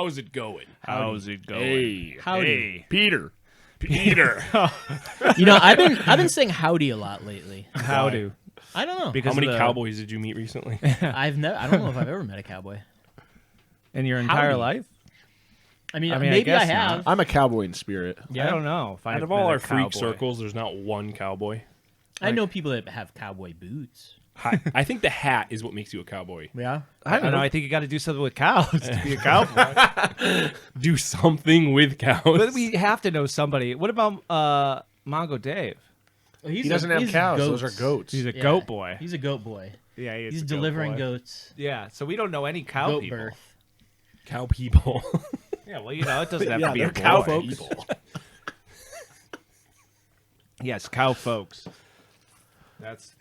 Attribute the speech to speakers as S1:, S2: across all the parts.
S1: How's it going?
S2: How's it going?
S1: Hey,
S3: Howdy.
S1: hey, Peter. Peter.
S3: I've been saying howdy a lot lately.
S2: Howdy.
S3: I don't know.
S1: How many cowboys did you meet recently?
S3: I don't know if I've ever met a cowboy.
S2: In your entire
S3: Howdy.
S2: life?
S3: I mean
S2: I
S3: maybe
S2: guess
S3: I have.
S2: not.
S4: I'm a cowboy in spirit.
S2: Yeah. I don't know. If
S1: Out
S2: I've
S1: of
S2: been
S1: all
S2: a
S1: our freak
S2: cowboy.
S1: circles, there's not one cowboy.
S3: I know people that have cowboy boots.
S1: I think the hat is what makes you a cowboy.
S3: Yeah.
S2: I don't know. I think you got to do something with cows to be a cowboy.
S1: Do something with cows.
S2: But we have to know somebody. What about Mongo Dave?
S3: Well,
S4: He doesn't have cows. Those are goats.
S2: He's a goat boy.
S3: He's a goat boy.
S2: Yeah,
S3: He's delivering goats.
S2: Yeah, so we don't know any cow
S3: Goat
S2: people.
S3: birth.
S1: Cow people.
S2: Yeah, well, it doesn't have
S4: Yeah,
S2: to be a
S4: they're cow
S2: boy.
S4: people.
S2: Yes, cow folks.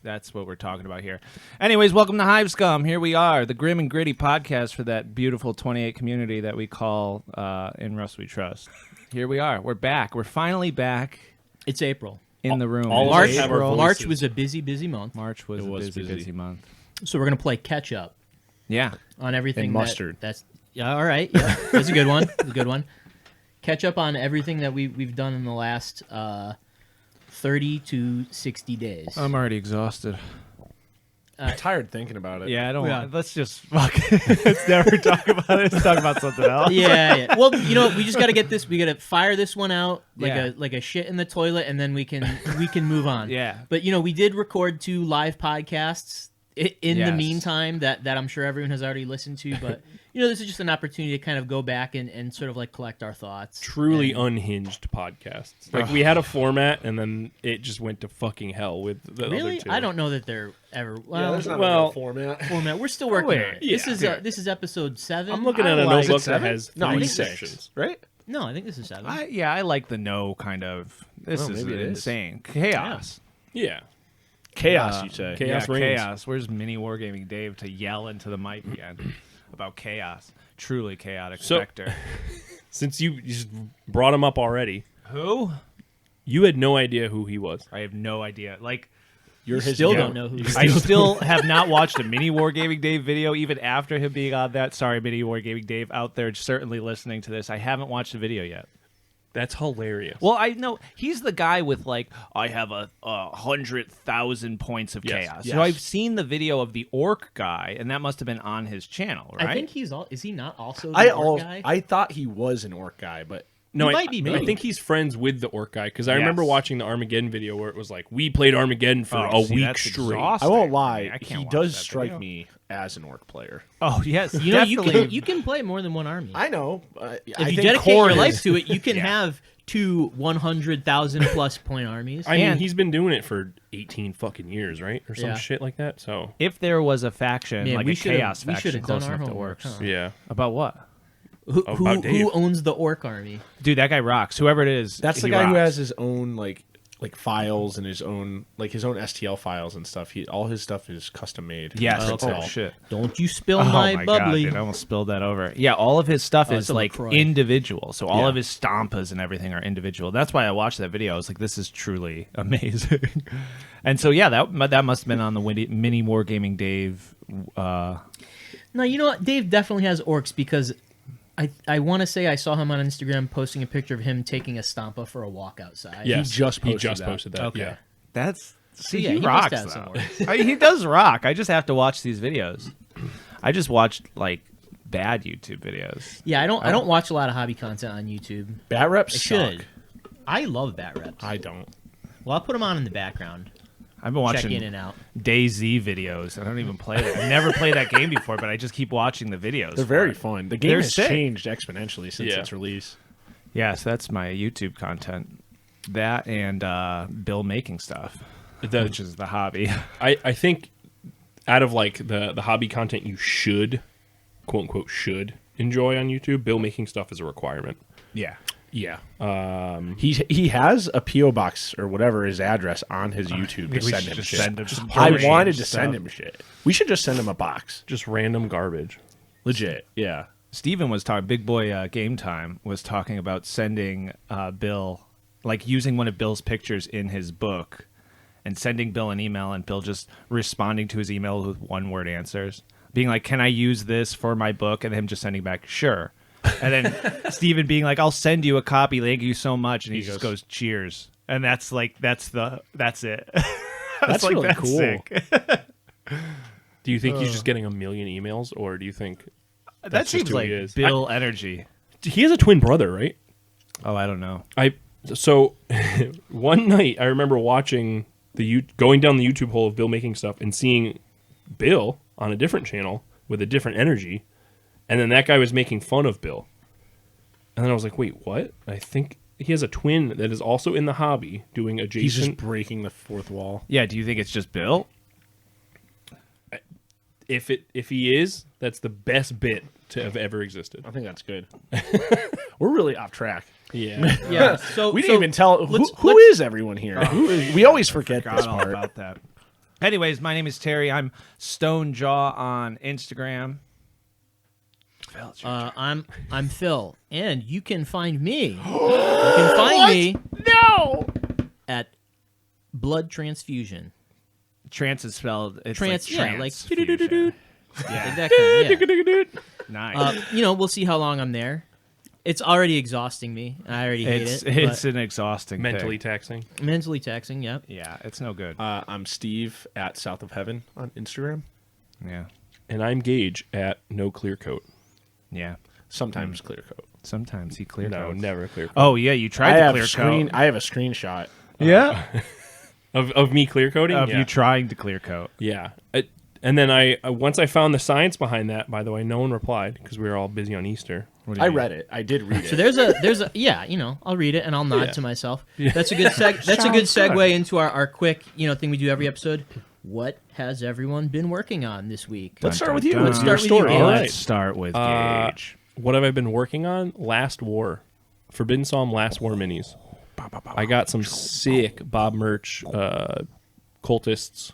S2: That's what we're talking about here. Anyways, welcome to Hive Scum. Here we are, the grim and gritty podcast for that beautiful 28 community that we call In Rust We Trust. Here we are. We're back. We're finally back
S3: It's April.
S2: in the room.
S1: all
S2: It's
S1: of us have our
S2: April.
S1: voices.
S3: March was a busy month.
S2: March was a busy month.
S3: So we're gonna play catch up
S2: Yeah.
S3: on everything.
S4: And mustard.
S3: That's yeah. All right. Yeah, that's a good one. That's a good one. Catch up on everything that we've done in the last 30 to 60 days.
S2: I'm already exhausted.
S4: I'm tired thinking about it.
S2: Yeah, I don't
S3: Yeah.
S2: want. Let's just fuck it. Let's never talk about it. Let's talk about something else.
S3: yeah. Well, we just got to get this. We got to fire this one out
S2: Yeah.
S3: like a shit in the toilet, and then we can move on.
S2: Yeah.
S3: But we did record 2 live podcasts in the
S2: Yes.
S3: meantime that I'm sure everyone has already listened to. But this is just an opportunity to kind of go back and sort of like collect our thoughts.
S1: Truly
S3: And-
S1: unhinged podcasts. Like we had a format and then it just went to fucking hell with the
S3: really,
S1: other two.
S3: I don't know that they're ever.
S4: Yeah,
S3: Well,
S4: there's not a
S1: well,
S4: real format.
S3: format. We're still working on it.
S1: Yeah.
S3: This is episode 7.
S1: I'm looking at
S4: I
S1: a
S4: don't like it.
S1: notebook that
S4: Seven?
S1: has
S4: No, I
S1: 3
S4: think
S1: sections.
S4: 6, right?
S3: No, I think this is 7.
S2: I like the no kind of. This
S4: Well,
S2: is
S4: maybe it is.
S2: insane. Chaos.
S1: Yeah.
S4: Chaos, you say.
S1: Chaos
S2: Yeah,
S1: reigns.
S2: chaos. Where's Mini Wargaming Dave to yell into the mic again about chaos? Truly chaotic
S1: So-
S2: vector.
S1: Since you just brought him up already,
S2: Who?
S1: you had no idea who he was.
S2: I have no idea. Like,
S4: You're his
S3: Still
S4: dad.
S3: don't know who.
S2: I still have not watched a Mini Wargaming Dave video, even after him being on that. Sorry, Mini Wargaming Dave out there certainly listening to this. I haven't watched the video yet.
S1: That's hilarious.
S2: Well, I know he's the guy with like, I have a 100,000 points of
S1: Yes,
S2: chaos.
S4: yes.
S2: So I've seen the video of the orc guy, and that must have been on his channel, right?
S3: I think he's all. Is he not also the orc guy?
S4: I thought he was an orc guy, but
S1: no,
S3: he
S1: I,
S3: might be,
S1: I
S3: maybe.
S1: think he's friends with the orc guy because I
S2: Yes.
S1: remember watching the Armageddon video where it was like, we played Armageddon for
S2: Oh,
S1: a
S2: see,
S1: week
S2: that's
S1: straight.
S2: exhausting.
S4: I won't
S2: I
S4: lie.
S2: can't
S4: He
S2: watch
S4: does
S2: that
S4: strike
S2: video.
S4: me as an orc player.
S2: Oh yes,
S3: you
S2: definitely.
S3: can play more than one army.
S4: I know.
S3: if you dedicate your life to it, you can have 2 100,000 plus point armies.
S1: I mean,
S2: And-
S1: he's been doing it for 18 fucking years, right? Or some
S3: Yeah.
S1: shit like that. So,
S2: If there was a faction,
S3: Man,
S2: like
S3: we
S2: a
S3: should've-
S2: chaos
S3: we
S2: faction
S3: should've
S2: close
S3: done our
S2: enough to
S3: homework,
S2: orcs.
S3: huh?
S1: yeah.
S2: About what?
S1: About
S3: Who
S1: Dave.
S3: owns the orc army?
S2: Dude, that guy rocks. Whoever it is,
S4: That's the
S2: he
S4: guy who
S2: rocks.
S4: has his own like files and his own STL files and stuff. All his stuff is custom made.
S2: Yes,
S4: That's
S2: oh
S4: all.
S2: shit.
S3: Don't you spill
S2: Oh
S3: my
S2: my
S3: bubbly?
S2: God, dude, I almost spilled that over. Yeah, all of his stuff is
S3: it's a
S2: like
S3: LaCroix.
S2: individual. So all
S4: Yeah.
S2: of his stampas and everything are individual. That's why I watched that video. I was like, this is truly amazing. And so yeah, that must have been on the Mini Wargaming Dave.
S3: No, you know what? Dave definitely has orcs because I want to say I saw him on Instagram posting a picture of him taking a Stampa for a walk outside.
S1: Yes,
S4: He just posted that.
S1: Yeah.
S2: That's see,
S3: yeah,
S2: he
S3: he
S2: rocks.
S3: must have some
S2: though.
S3: orcs.
S2: I mean, he does rock. I just have to watch these videos. I just watched like bad YouTube videos.
S3: Yeah, I don't watch a lot of hobby content on YouTube.
S4: Bat reps
S3: I
S4: suck.
S3: should. I love bat reps.
S4: I don't.
S3: Well, I'll put them on in the background.
S2: I've been
S3: Check in
S2: watching
S3: and out.
S2: DayZ videos. I don't even play that. I've never played that game before, but I just keep watching the videos.
S4: They're
S2: for
S4: very
S2: it.
S4: fun. The game
S2: They're
S4: has
S2: sick.
S4: changed exponentially since
S1: Yeah.
S4: its release.
S2: Yeah, so that's my YouTube content. That and Bill making stuff, which is the hobby.
S1: I think out of like the hobby content you should, quote unquote, should enjoy on YouTube, bill making stuff is a requirement.
S2: Yeah.
S1: Yeah.
S4: He has a PO box or whatever his address on his YouTube to
S2: we
S4: send
S2: should
S4: him
S2: just
S4: shit.
S2: send him some
S4: I
S2: Porsche
S4: wanted to
S2: stuff.
S4: send him shit. We should just send him a box.
S1: Just random garbage.
S4: Legit. Yeah.
S2: Steven was talking, Big Boy Game Time was talking about sending Bill, like using one of Bill's pictures in his book and sending Bill an email and Bill just responding to his email with one-word answers. Being like, can I use this for my book? And him just sending back, sure. And then Steven being like, "I'll send you a copy. Thank you so much." And he just goes, "Cheers." And that's it.
S4: That's
S2: like,
S4: really cool.
S2: sick.
S1: Do you think he's just getting a million emails, or do you think
S2: That
S1: that's just
S2: seems
S1: who
S2: like
S1: he is?
S2: Bill energy.
S1: He has a twin brother, right?
S2: Oh, I don't know.
S1: So one night I remember watching going down the YouTube hole of Bill making stuff and seeing Bill on a different channel with a different energy, and then that guy was making fun of Bill. And then I was like, wait, what? I think he has a twin that is also in the hobby doing adjacent.
S4: He's just breaking the fourth wall.
S2: Yeah, do you think it's just Bill?
S1: If he is, that's the best bit to have ever existed.
S4: I think that's good. We're really off track.
S1: Yeah.
S3: Yeah. So
S4: We didn't even tell who is everyone here. We always forget this
S2: Forgot all
S4: part.
S2: about that. Anyways, my name is Terry. I'm Stonejaw on Instagram. Phil, it's your turn.
S3: I'm Phil, and you can find me. You can find me at Blood Transfusion.
S2: Trance is spelled. It's
S3: Trance,
S2: like
S3: yeah, like
S2: transfusion. Yeah,
S3: that kind, yeah.
S2: nice.
S3: We'll see how long I'm there. It's already exhausting me. I already hate
S2: It's
S3: it.
S2: an exhausting
S1: Mentally
S2: thing.
S1: taxing.
S3: Mentally taxing. Yep.
S2: Yeah, it's no good.
S4: I'm Steve at South of Heaven on Instagram.
S2: Yeah,
S1: And I'm Gage at No Clear Coat.
S2: yeah.
S4: Sometimes clear coat.
S2: Sometimes he clear
S1: No,
S2: coats.
S1: never clear coat.
S2: Oh yeah, you tried to clear coat.
S4: I have a screenshot.
S2: Yeah,
S1: Of me clear coating?
S2: of
S1: Yeah.
S2: you trying to clear coat.
S1: Yeah. And then I once I found the science behind that, by the way, no one replied because we were all busy on Easter.
S4: I read it. I did read it.
S3: So there's a yeah, I'll read it and I'll nod
S1: Yeah.
S3: to myself. That's a good segue into our quick thing we do every episode. What has everyone been working on this week?
S4: Let's start with you.
S2: dun,
S4: Let's
S2: dun.
S4: start with your
S3: Start with
S4: story.
S3: you,
S4: All
S3: Gage.
S2: Let's start with Gage.
S1: What have I been working on? Last War. Forbidden Psalm Last War minis. I got some sick Bob merch, cultists,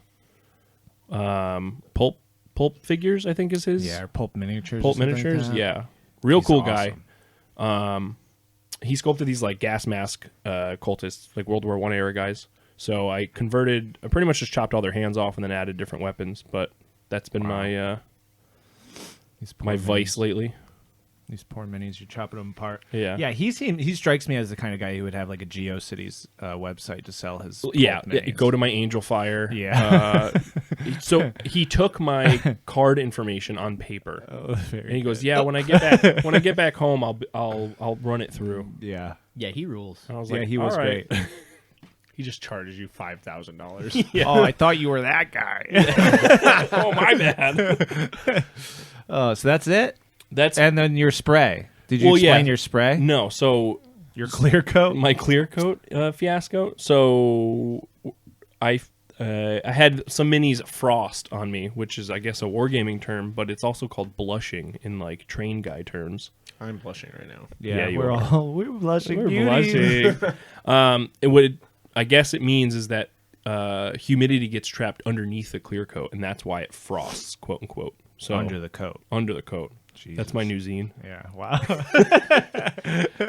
S1: pulp figures, I think is his.
S2: Yeah, or pulp miniatures.
S1: Pulp
S2: or something
S1: miniatures,
S2: like that.
S1: yeah. Real
S2: He's
S1: cool
S2: awesome.
S1: guy. He sculpted these like gas mask cultists, like World War I era guys. So I pretty much just chopped all their hands off and then added different weapons. But that's been my
S2: These poor
S1: my
S2: minis.
S1: vice lately.
S2: These poor minis, you're chopping them apart.
S1: Yeah.
S2: Yeah, he strikes me as the kind of guy who would have like a GeoCities website to sell his pulp
S1: Yeah,
S2: minis.
S1: go to my Angel Fire.
S2: Yeah.
S1: So he took my card information on paper,
S2: Oh, very
S1: and he goes,
S2: good.
S1: "Yeah, when I get back home, I'll run it through."
S2: Yeah.
S3: Yeah, he rules.
S1: And I was
S2: Yeah,
S1: like,
S2: he was
S1: "All right."
S2: great.
S4: He just charges you $5,000.
S2: Oh, I thought you were that guy.
S1: Oh, my bad.
S2: Oh, so that's it?
S1: That's
S2: And then your spray. Did you
S1: Well, yeah.
S2: explain your spray?
S1: no. So
S2: Your clear coat?
S1: my clear coat fiasco. So I had some minis frost on me, which is I guess a wargaming term, but it's also called blushing in like train guy terms.
S4: I'm blushing right now.
S1: Yeah, you
S2: we're
S1: are.
S2: we're blushing
S1: We're
S2: beauties.
S1: blushing. What I guess it means is that humidity gets trapped underneath the clear coat, and that's why it frosts, quote unquote. So
S2: Under the coat.
S1: under the coat. That's my new zine.
S2: Yeah. Wow.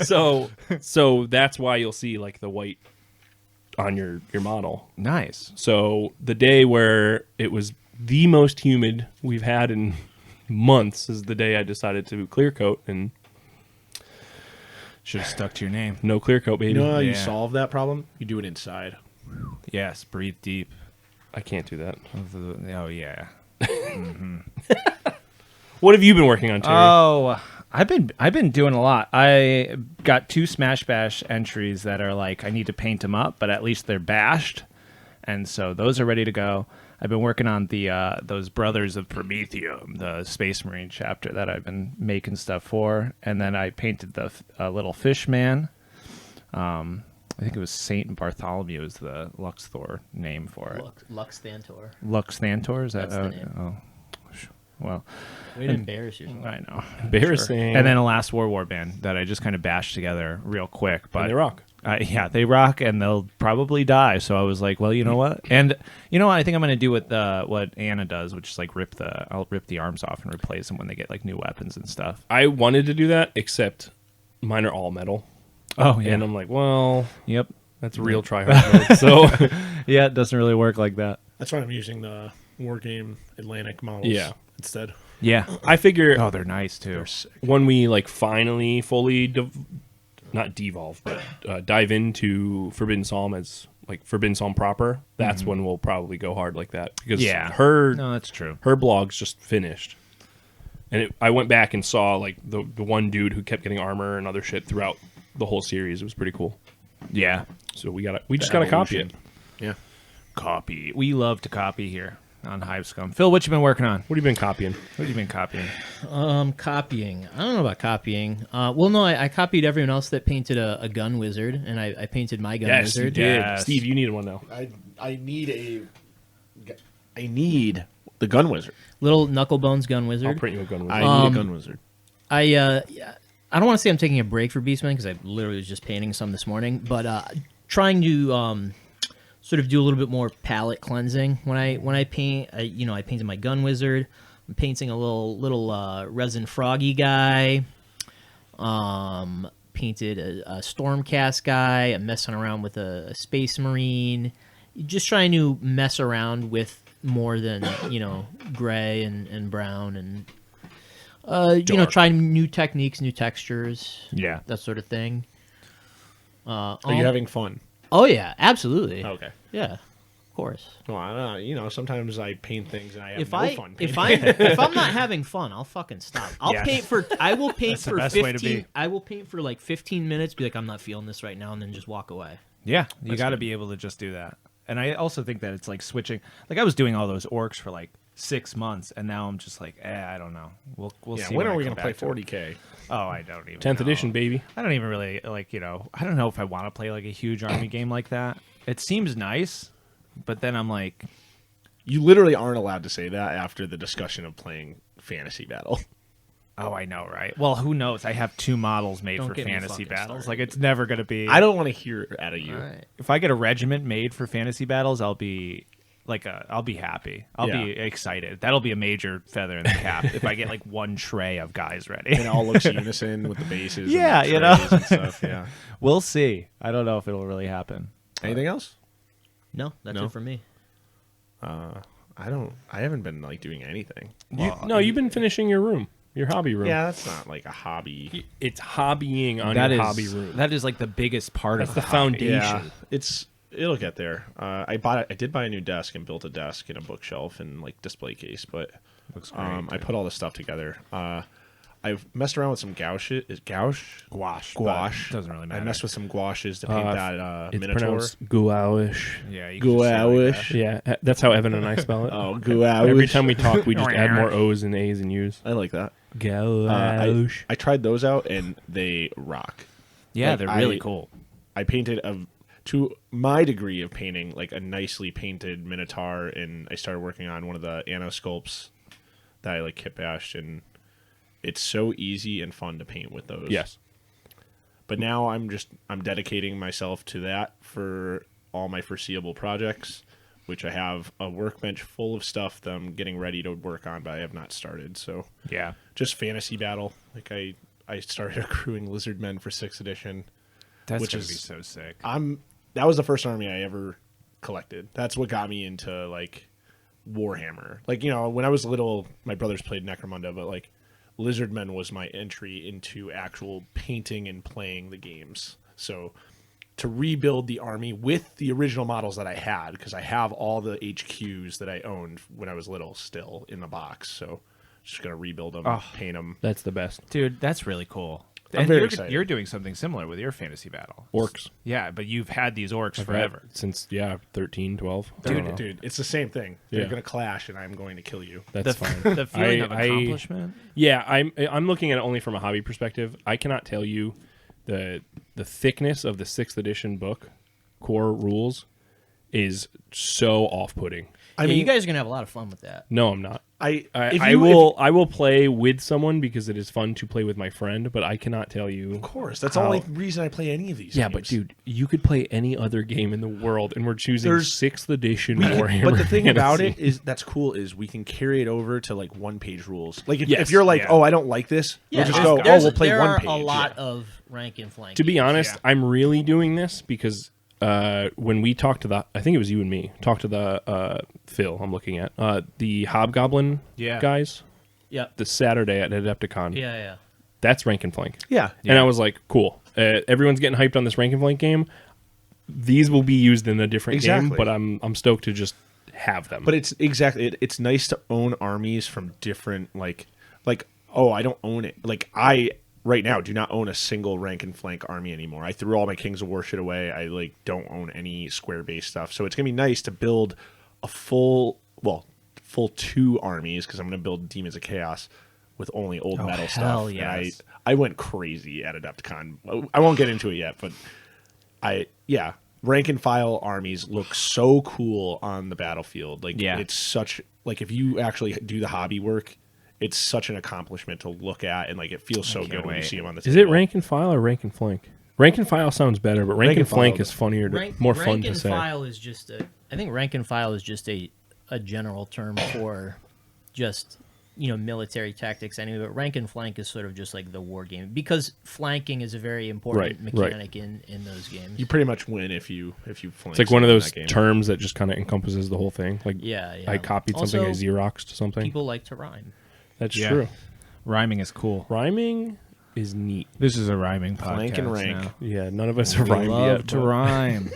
S1: So that's why you'll see like the white on your model.
S2: Nice.
S1: So the day where it was the most humid we've had in months is the day I decided to clear coat, and
S2: Should have stuck to your name.
S1: no clear coat, baby.
S4: You know how you
S2: Yeah.
S4: solve that problem? You do it inside.
S2: Yes. Breathe deep.
S1: I can't do that.
S2: Oh yeah.
S1: What have you been working on, Terry?
S2: Oh, I've been doing a lot. I got 2 Smash Bash entries that are like I need to paint them up, but at least they're bashed, and so those are ready to go. I've been working on the those Brothers of Prometheum, the Space Marine chapter that I've been making stuff for, and then I painted the little fish man. I think it was Saint Bartholomew is the Luxthor name for it.
S3: Lux Thantor.
S2: Lux Thantor, is that?
S3: That's the name.
S2: Oh, well,
S3: Way to embarrass yourself.
S2: I know.
S1: Embarrassing.
S2: And then a Last Warband that I just kind of bashed together real quick. But
S1: And they rock.
S2: Yeah, they rock, and they'll probably die. So I was like, well, you know what? And you know what? I think I'm going to do what Anna does, which is like I'll rip the arms off and replace them when they get like new weapons and stuff.
S1: I wanted to do that, except mine are all metal.
S2: Oh yeah.
S1: And I'm like, well,
S2: Yep.
S1: that's real tryhard mode. So
S2: Yeah, it doesn't really work like that.
S4: That's why I'm using the Wargame Atlantic models
S1: Yeah.
S4: instead.
S2: Yeah.
S1: I figure
S2: Oh, they're nice too.
S1: when we like finally fully not devolve, but dive into Forbidden Psalm as like Forbidden Psalm proper, that's when we'll probably go hard like that because
S2: No, that's true.
S1: her blog's just finished, and I went back and saw like the one dude who kept getting armor and other shit throughout the whole series. It was pretty cool.
S2: Yeah.
S1: So we just gotta copy it.
S4: Yeah.
S2: Copy. We love to copy here on Hive Scum. Phil, what you been working on?
S1: What have you been copying?
S2: What have you been copying?
S3: Copying. I don't know about copying. Well, no, I copied everyone else that painted a gun wizard, and I painted my gun
S1: Yes, you
S3: wizard.
S1: did.
S2: Yes.
S1: Steve, you needed one now.
S4: I need the gun wizard.
S3: Little Knucklebones gun
S1: I'll
S3: wizard.
S1: print you a gun with
S4: I
S1: it.
S4: need a gun wizard.
S3: I don't want to say I'm taking a break for Beastman because I literally was just painting some this morning, but trying to sort of do a little bit more palette cleansing when I paint. I painted my gun wizard. I'm painting a little resin froggy guy. Painted a stormcast guy. I'm messing around with a space marine. Just trying to mess around with more than gray and brown and trying new techniques, new textures,
S2: Yeah.
S3: that sort of thing.
S4: Are you having fun?
S3: Oh yeah, absolutely.
S4: Okay.
S3: Yeah, of course.
S4: Well, I don't know. Sometimes I paint things and I have
S3: If
S4: no
S3: I
S4: fun.
S3: if
S4: painting.
S3: I'm if I'm not having fun, I'll fucking stop. I will paint
S2: That's the
S3: for
S2: best way to
S3: 15.
S2: be.
S3: I will paint for like 15 minutes. Be like, I'm not feeling this right now, and then just walk away.
S2: Yeah, you
S4: That's
S2: got to
S4: good.
S2: be able to just do that. And I also think that it's like switching. Like I was doing all those orcs for like 6 months, and now I'm just like, I don't know. We'll
S4: Yeah,
S2: see.
S4: when are
S2: I
S4: we
S2: come
S4: going to play
S2: back to it.
S4: 40K?
S2: Oh, I don't even.
S1: 10th
S2: know.
S1: edition, baby.
S2: I don't even really like. I don't know if I want to play like a huge army game like that. It seems nice, but then I'm like,
S4: You literally aren't allowed to say that after the discussion of playing Fantasy Battle.
S2: oh, I know, right? Well, who knows? I have 2 models made
S3: Don't
S2: for
S3: get me
S2: fantasy
S3: fucking
S2: battles.
S3: started.
S2: Like it's never gonna be.
S4: I don't want to hear it out of you.
S3: All right.
S2: If I get a regiment made for fantasy battles, I'll be I'll be happy. I'll be excited. That'll be a major feather in the cap if I get like 1 tray of guys ready.
S4: And it all looks unison with the bases.
S2: Yeah,
S4: and the
S2: you know.
S4: trays and stuff. Yeah.
S2: We'll see. I don't know if it'll really happen.
S4: Anything else?
S3: No, that's
S4: No?
S3: it for me.
S4: I haven't been like doing anything.
S1: You've been finishing your room, your hobby room.
S4: Yeah, that's not like a hobby.
S1: It's hobbying on
S2: That
S1: your
S2: is
S1: hobby room.
S2: that is like the biggest part
S1: That's
S2: of
S1: the
S2: the hobby.
S1: foundation.
S4: Yeah, it'll get there. I did buy a new desk and built a desk and a bookshelf and like display case, but
S2: Looks great,
S4: I put all this stuff together. I've messed around with some gouache. Is gouache?
S2: Gouache.
S4: Gouache.
S2: Doesn't really matter.
S4: I messed with some gouaches to paint that
S1: It's
S4: minotaur.
S1: pronounced gouache.
S2: Yeah, you can just say it like
S4: Gouache.
S1: Yeah, that's how Evan and I spell it.
S4: Oh, gouache.
S1: Every time we talk, we just add more O's and A's and U's.
S4: I like that.
S1: Gouache.
S4: I tried those out and they rock.
S2: Yeah,
S4: Like,
S2: they're really
S4: I-
S2: cool.
S4: I painted to my degree of painting like a nicely painted minotaur, and I started working on one of the anno sculpts that I like kit bashed, and it's so easy and fun to paint with those.
S1: Yes.
S4: But now I'm dedicating myself to that for all my foreseeable projects, which I have a workbench full of stuff that I'm getting ready to work on, but I have not started. So
S2: Yeah.
S4: just fantasy battle. Like I started accruing lizard men for 6th edition.
S2: That's
S4: Which
S2: gonna
S4: is-
S2: be so sick.
S4: That was the first army I ever collected. That's what got me into like Warhammer. Like, when I was little, my brothers played Necromunda, but like Lizardmen was my entry into actual painting and playing the games. So to rebuild the army with the original models that I had, because I have all the HQs that I owned when I was little still in the box. So just gonna rebuild them, paint them.
S1: That's the best.
S2: Dude, that's really cool.
S4: I'm
S2: And
S4: very
S2: you're,
S4: excited.
S2: you're doing something similar with your fantasy battle.
S1: Orcs.
S2: Yeah, but you've had these orcs forever.
S1: Since, 13, 12. I don't know.
S4: Dude, it's the same thing. They're
S1: Yeah.
S4: gonna clash, and I'm going to kill you.
S1: That's
S2: the,
S1: fine.
S2: the feeling of
S1: I-
S2: accomplishment.
S1: Yeah, I'm looking at it only from a hobby perspective. I cannot tell you the thickness of the 6th edition book, core rules, is so off-putting.
S3: Yeah, you guys are gonna have a lot of fun with that.
S1: No, I'm not.
S4: I
S1: I will play with someone because it is fun to play with my friend, but I cannot tell you.
S4: Of course, that's the only reason I play any of these.
S1: Yeah,
S4: games.
S1: but dude, you could play any other game in the world, and we're choosing
S4: There's-
S1: 6th edition Warhammer.
S4: But the thing about
S1: Fantasy.
S4: it is that's cool is we can carry it over to like 1-page rules. Like if
S1: Yes,
S4: you're like,
S2: yeah.
S4: oh, I don't like this,
S3: Yeah,
S4: we'll just
S3: there's-
S4: go.
S3: there's-
S4: We'll play
S3: there
S4: 1
S3: are
S4: page.
S3: a lot of rank and flank.
S1: To be honest,
S2: Yeah.
S1: I'm really doing this because when we talked to I think it was you and me, talked to the Phil I'm looking at, the Hobgoblin
S2: Yeah.
S1: guys.
S3: Yep.
S1: the Saturday at Adepticon.
S3: Yeah.
S1: That's rank and flank.
S4: Yeah.
S1: And I was like, cool. Everyone's getting hyped on this rank and flank game. These will be used in a different game, but I'm stoked to just have them.
S4: But it's it's nice to own armies from different like oh, I don't own it. Like I right now do not own a single rank and flank army anymore. I threw all my Kings of War shit away. I like don't own any square based stuff. So it's gonna be nice to build a full 2 armies because I'm gonna build Demons of Chaos with only old metal stuff.
S2: Yes.
S4: And I went crazy at Adepticon. I won't get into it yet, but rank and file armies look so cool on the battlefield. Like it's such like if you actually do the hobby work, it's such an accomplishment to look at, and like it feels so good when you see them on the table.
S1: Is it rank and file or rank and flank? Rank and file sounds better, but rank and flank is funnier, more fun to say.
S3: Rank and file is just I think rank and file is just a general term for just military tactics anyway. But rank and flank is sort of just like the war game because flanking is a very important mechanic in those games.
S4: You pretty much win if you flank.
S1: It's like one of those terms that just kind of encompasses the whole thing. Like I copied
S3: also,
S1: something, I Xeroxed something.
S3: People like to rhyme.
S1: That's true.
S2: Rhyming is cool.
S1: Rhyming is neat.
S2: This is a rhyming podcast.
S4: Flank and rank.
S2: Now.
S1: Yeah, none of us have
S2: We
S1: rhymed
S2: love
S1: yet.
S2: to rhyme.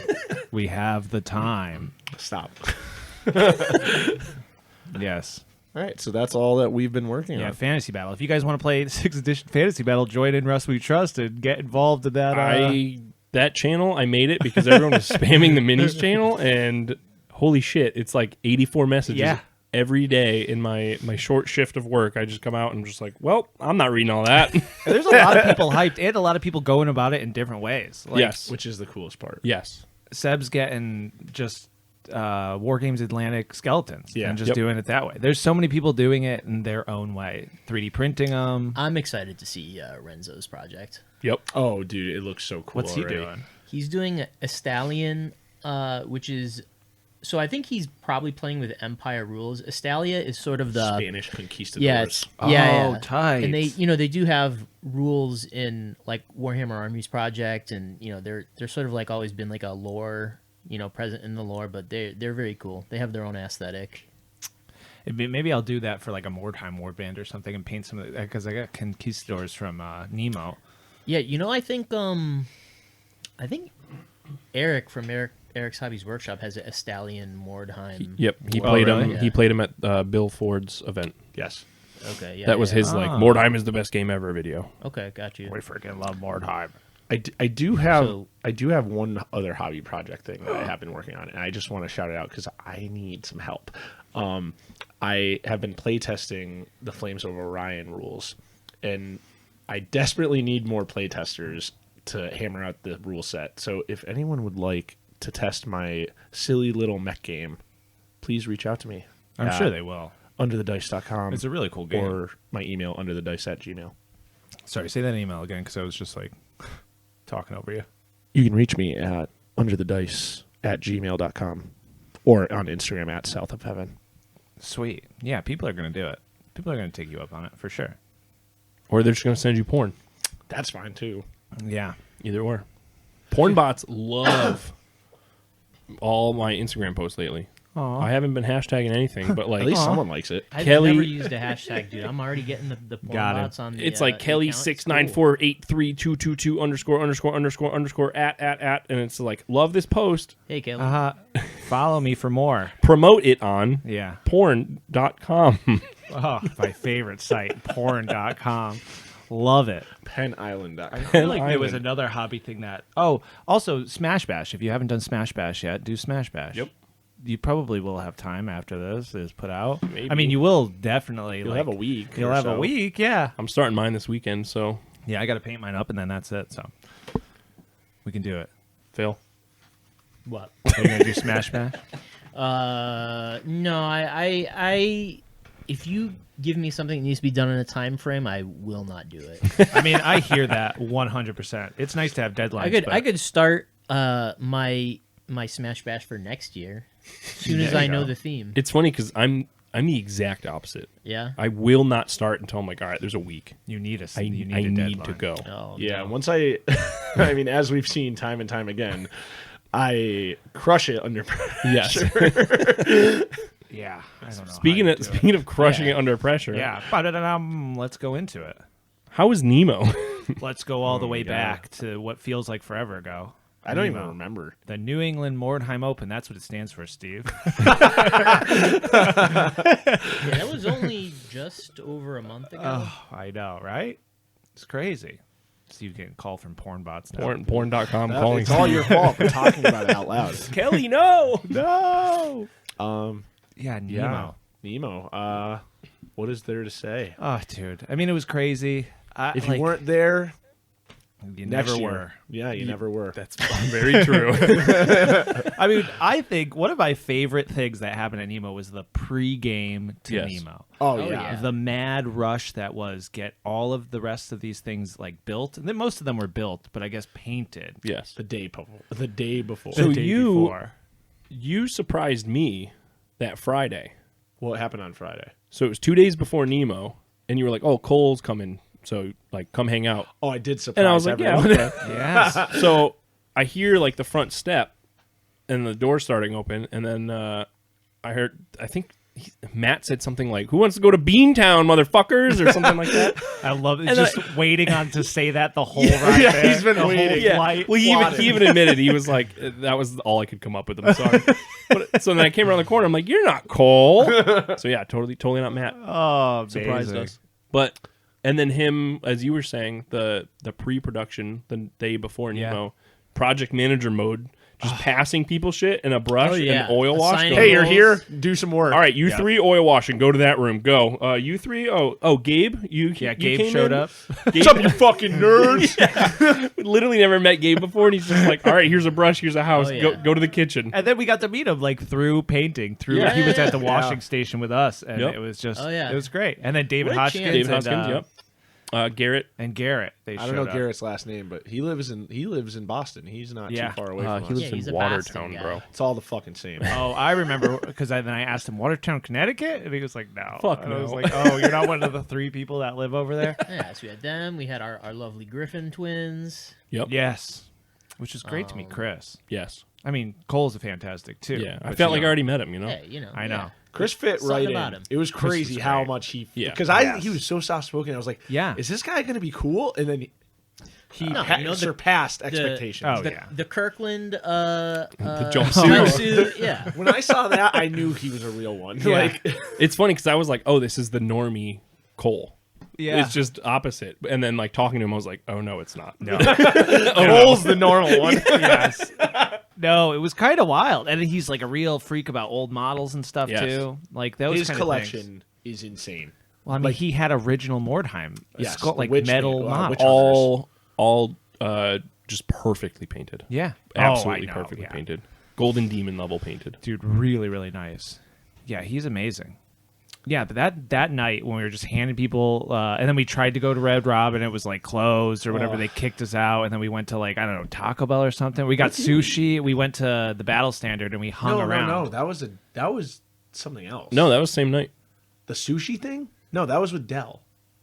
S2: We have the time.
S4: Stop.
S2: Yes.
S4: All right, so that's all that we've been working
S2: Yeah,
S4: on.
S2: Fantasy Battle. If you guys want to play 6th edition Fantasy Battle, join in Russ We Trust and get involved in that.
S1: That channel, I made it because everyone was spamming the minis channel, and holy shit, it's like 84 messages every day in my short shift of work. I just come out and I'm just like, well, I'm not reading all that.
S2: There's a lot of people hyped and a lot of people going about it in different ways. Like,
S1: yes.
S4: Which is the coolest part.
S1: Yes.
S2: Seb's getting just War Games Atlantic skeletons and just
S1: Yep.
S2: doing it that way. There's so many people doing it in their own way. 3D printing them.
S3: I'm excited to see Renzo's project.
S1: Yep.
S4: Oh, dude, it looks so cool.
S2: What's he
S4: already.
S2: doing?
S3: He's doing a stallion, which is so I think he's probably playing with Empire rules. Estalia is sort of the
S4: Spanish conquistadors.
S3: yeah, it's,
S2: Oh, tight.
S3: And they do have rules in like Warhammer Armies Project, and they're sort of like always been like a lore, present in the lore, but they're very cool. They have their own aesthetic.
S2: Maybe I'll do that for like a Mordheim warband or something and paint some of it because I got conquistadors from Nemo.
S3: Yeah, I think Eric from Eric's Hobbies Workshop has a Stallion Mordheim.
S1: Yep. He
S2: Oh,
S1: played
S2: really?
S1: him.
S3: Yeah.
S1: He played him at Bill Ford's event.
S4: Yes.
S3: Okay, yeah.
S1: That was
S3: yeah.
S1: his like Mordheim is the best game ever video.
S3: Okay, got you.
S2: We freaking love Mordheim.
S4: I do have
S3: So-
S4: one other hobby project thing that I have been working on, and I just want to shout it out because I need some help. I have been playtesting the Flames of Orion rules, and I desperately need more playtesters to hammer out the rule set. So if anyone would like to test my silly little mech game, please reach out to me.
S2: I'm sure they will.
S4: Underthedice.com.
S2: It's a really cool game.
S4: Or my email, underthedice@gmail.com.
S2: Sorry, say that email again because I was just like talking over you.
S4: You can reach me at underthedice@gmail.com or on Instagram at South of Heaven.
S2: Sweet. Yeah, people are going to do it. People are going to take you up on it for sure.
S1: Or they're just gonna send you porn.
S4: That's fine too.
S2: Yeah.
S1: Either or. Porn bots love all my Instagram posts lately.
S2: Aw.
S1: I haven't been hashtagging anything, but like
S4: At least someone likes it.
S3: I've
S1: Kelly-
S3: never used a hashtag, dude. I'm already getting the porn
S2: Got it.
S3: bots on the
S1: it's like
S3: the
S1: Kelly
S3: account.
S1: 6948322 _ at, and it's like love this post,
S3: Hey, Kelly.
S2: Follow me for more.
S1: promote it on
S2: Yeah.
S1: porn.com.
S2: Oh, my favorite site, porn.com. Love it.
S4: PennIsland.com.
S2: I feel like there was another hobby thing that. Oh, also Smash Bash. If you haven't done Smash Bash yet, do Smash Bash.
S1: Yep.
S2: You probably will have time after this is put out.
S1: Maybe.
S2: I mean, you will definitely.
S4: You'll have a week.
S2: You'll
S4: or
S2: have
S4: so.
S2: a week, yeah.
S1: I'm starting mine this weekend, so
S2: Yeah, I got to paint mine up, and then that's it. So we can do it.
S1: Phil.
S3: What?
S2: Are you gonna do Smash Bash?
S3: No, I if you give me something that needs to be done in a time frame, I will not do it.
S2: I mean, I hear that 100%. It's nice to have deadlines.
S3: I could start my Smash Bash for next year as soon as
S2: There
S3: I
S2: you
S3: know
S2: go.
S3: the theme.
S1: It's funny because I'm the exact opposite.
S3: Yeah.
S1: I will not start until I'm like, all right, there's a week.
S2: You need a.
S1: I
S2: you need
S1: I
S2: a
S1: need to
S2: deadline.
S1: go.
S3: Oh,
S4: Yeah,
S3: no.
S4: once I mean, as we've seen time and time again, I crush it under pressure.
S1: Yes.
S2: Yeah, I don't know.
S1: Speaking of crushing it under pressure,
S2: Yeah, ba-da-da-dum, let's go into it.
S1: how was Nemo?
S2: Let's go all the way
S4: God.
S2: back to what feels like forever ago.
S4: I don't
S2: Nemo.
S4: even remember.
S2: The New England Mordheim Open. That's what it stands for, Steve.
S3: Yeah, that was only just over a month ago.
S2: Oh, I know, right? It's crazy. Steve getting called from porn bots now.
S1: Porn.com calling.
S4: It's all your fault for talking about it out loud.
S1: Kelly, no.
S2: No.
S4: Yeah,
S2: Yeah, Nemo.
S4: Nemo. What is there to say?
S2: Oh, dude. I mean, it was crazy.
S4: If you weren't there,
S2: you
S4: next
S2: never
S4: year.
S2: were.
S4: Yeah, you never were.
S1: That's very true.
S2: I mean, I think one of my favorite things that happened at Nemo was the pre-game to
S1: Yes.
S2: Nemo.
S4: Oh,
S3: Oh,
S4: yeah.
S3: yeah.
S2: The mad rush that was get all of the rest of these things like built. And then most of them were built, but I guess painted.
S1: Yes.
S4: The day before. The day before.
S1: So
S2: the day
S1: you-
S2: before.
S1: You surprised me that Friday.
S4: What happened on Friday?
S1: So it was 2 days before Nemo, and you were like, "Oh, Cole's coming, so like come hang out."
S4: Oh, I did surprise
S1: And I was like, "Yeah."
S4: everyone.
S1: Okay.
S2: Yes.
S1: So I hear like the front step, and the door starting open, and then I think Matt said something like, "Who wants to go to Beantown, motherfuckers?" or something like that.
S2: I love it.
S1: And
S2: Just waiting on to say that the whole ride
S4: Yeah,
S2: there.
S4: he's been
S2: The whole
S4: waiting.
S2: flight.
S1: Well, he even admitted he was like, that was all I could come up with. I'm sorry. But, so then I came around the corner. I'm like, "You're not Cole." So yeah, totally not Matt.
S2: Oh,
S1: Surprised
S2: amazing.
S1: us. But and then him, as you were saying, the pre-production the day before
S2: Yeah.
S1: Nemo, project manager mode, just passing people shit in a brush
S3: Oh, yeah.
S1: and oil wash.
S3: Assigning
S1: going,
S4: Hey, you're
S3: roles.
S4: here. Do some work.
S1: all right, you
S2: Yeah.
S1: three oil washing. Go to that room. Go. You three. Oh, Gabe. You
S2: Gabe
S1: came
S2: showed
S1: in?
S2: up.
S1: Gabe,
S4: What's up, you fucking nerds?
S1: we literally never met Gabe before, and he's just like, "All right, here's a brush. Here's a house.
S3: Oh, yeah.
S1: Go to the kitchen."
S2: And then we got to meet him like through painting.
S1: Yeah.
S2: He was at the
S4: Yeah.
S2: washing station with us, and
S1: Yep.
S2: it was just
S3: Oh, yeah.
S2: it was great. And then David
S3: What a
S2: Hoskins,
S3: chance.
S1: David
S2: and,
S1: Hoskins. Yep. Garrett.
S2: and Garrett. They
S4: I don't
S2: showed
S4: know
S2: up.
S4: Garrett's last name, but he lives in Boston. He's not
S2: Yeah.
S4: too far away
S1: He
S4: from us.
S1: lives
S3: he's
S1: in
S3: a Boston
S1: Watertown,
S3: guy.
S1: bro.
S4: It's all the fucking same.
S2: Oh, I remember because then I asked him Watertown, Connecticut, and he was like, "No."
S1: Fuck
S2: and I was
S1: no.
S2: like, "Oh, you're not one of the 3 people that live over there."
S3: Yeah, so we had them. We had our lovely Griffin twins.
S1: Yep.
S2: Yes, which is great to meet Chris.
S1: Yes.
S2: I mean, Cole's a fantastic too.
S1: Yeah. I
S2: but,
S1: felt
S2: you
S1: like I
S2: know,
S1: already met him. You know.
S3: Hey, you know.
S2: I know.
S3: yeah.
S4: Chris fit
S3: Something
S4: right
S3: about
S4: in.
S3: him.
S4: It was
S2: Chris
S4: crazy
S2: was
S4: how
S2: great.
S4: much he.
S1: Yeah.
S4: Because he was so soft spoken. I was like,
S2: Yeah.
S4: is this guy going to be cool? And then he
S3: No,
S4: pa-
S3: you know, the-
S4: surpassed expectations.
S2: Oh,
S3: The,
S2: yeah.
S3: the Kirkland
S1: The jumpsuit.
S3: jumpsuit, yeah.
S4: When I saw that, I knew he was a real one.
S2: Yeah.
S4: Like,
S1: It's funny because I was like, "Oh, this is the normie Cole."
S2: Yeah.
S1: It's just opposite. And then like talking to him, I was like, "Oh no, it's not."
S2: No.
S4: Cole's the normal one.
S2: Yes. No, it was kind of wild, and he's like a real freak about old models and stuff
S1: Yes.
S2: too. Like those
S4: His
S2: kind
S4: collection
S2: Of things.
S4: is insane.
S2: Well, I mean, he had original Mordheim,
S4: Yes,
S2: like
S4: Witch
S2: metal
S4: Man,
S2: models.
S4: Witch-
S1: all just perfectly painted.
S2: Yeah,
S1: Absolutely
S2: Oh, I know,
S1: perfectly
S2: yeah.
S1: painted. Golden Demon level painted.
S2: Dude, really, really nice. Yeah, he's amazing. Yeah, but that night when we were just handing people, and then we tried to go to Red Robin, it was like closed or whatever.
S4: Oh.
S2: They kicked us out, and then we went to like I don't know Taco Bell or something. We got sushi. We went to the Battle Standard and we hung around.
S4: No, that was something else.
S1: No, that was same night.
S4: The sushi thing? No, that was with Dell.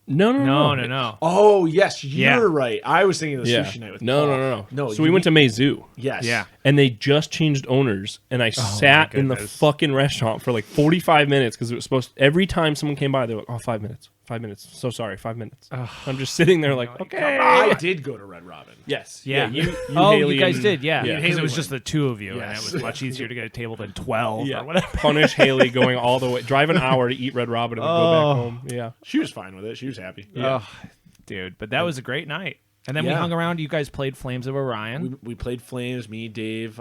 S2: No.
S4: Oh yes, you're
S2: Yeah.
S4: right. I was thinking of the
S1: Yeah.
S4: sushi night with
S1: No.
S4: Paul. No.
S1: So we went to Meizu.
S4: Yes.
S2: Yeah.
S1: And they just changed owners, and I sat in the
S2: goodness.
S1: fucking restaurant for like 45 minutes because it was supposed. Every time someone came by, they were like, "Oh, 5 minutes. 5 minutes. So sorry, 5 minutes." I'm just sitting there like, okay.
S4: I did go to Red Robin.
S1: Yes.
S2: Yeah.
S1: You
S2: You
S1: Haley,
S2: guys
S1: and-
S2: did, yeah.
S1: Yeah.
S2: Because
S4: Haley
S2: it was
S4: went.
S2: just the 2 of you, and
S4: Yes.
S2: it was much easier to get a table than 12
S1: Yeah.
S2: or whatever.
S1: Punish Haley going all the way, drive an hour to eat Red Robin and then go back home. Yeah.
S4: She was fine with it. She was happy.
S2: Oh, dude, but that was a great night. And then we
S4: Yeah.
S2: hung around. You guys played Flames of Orion.
S4: We played Flames, me, Dave,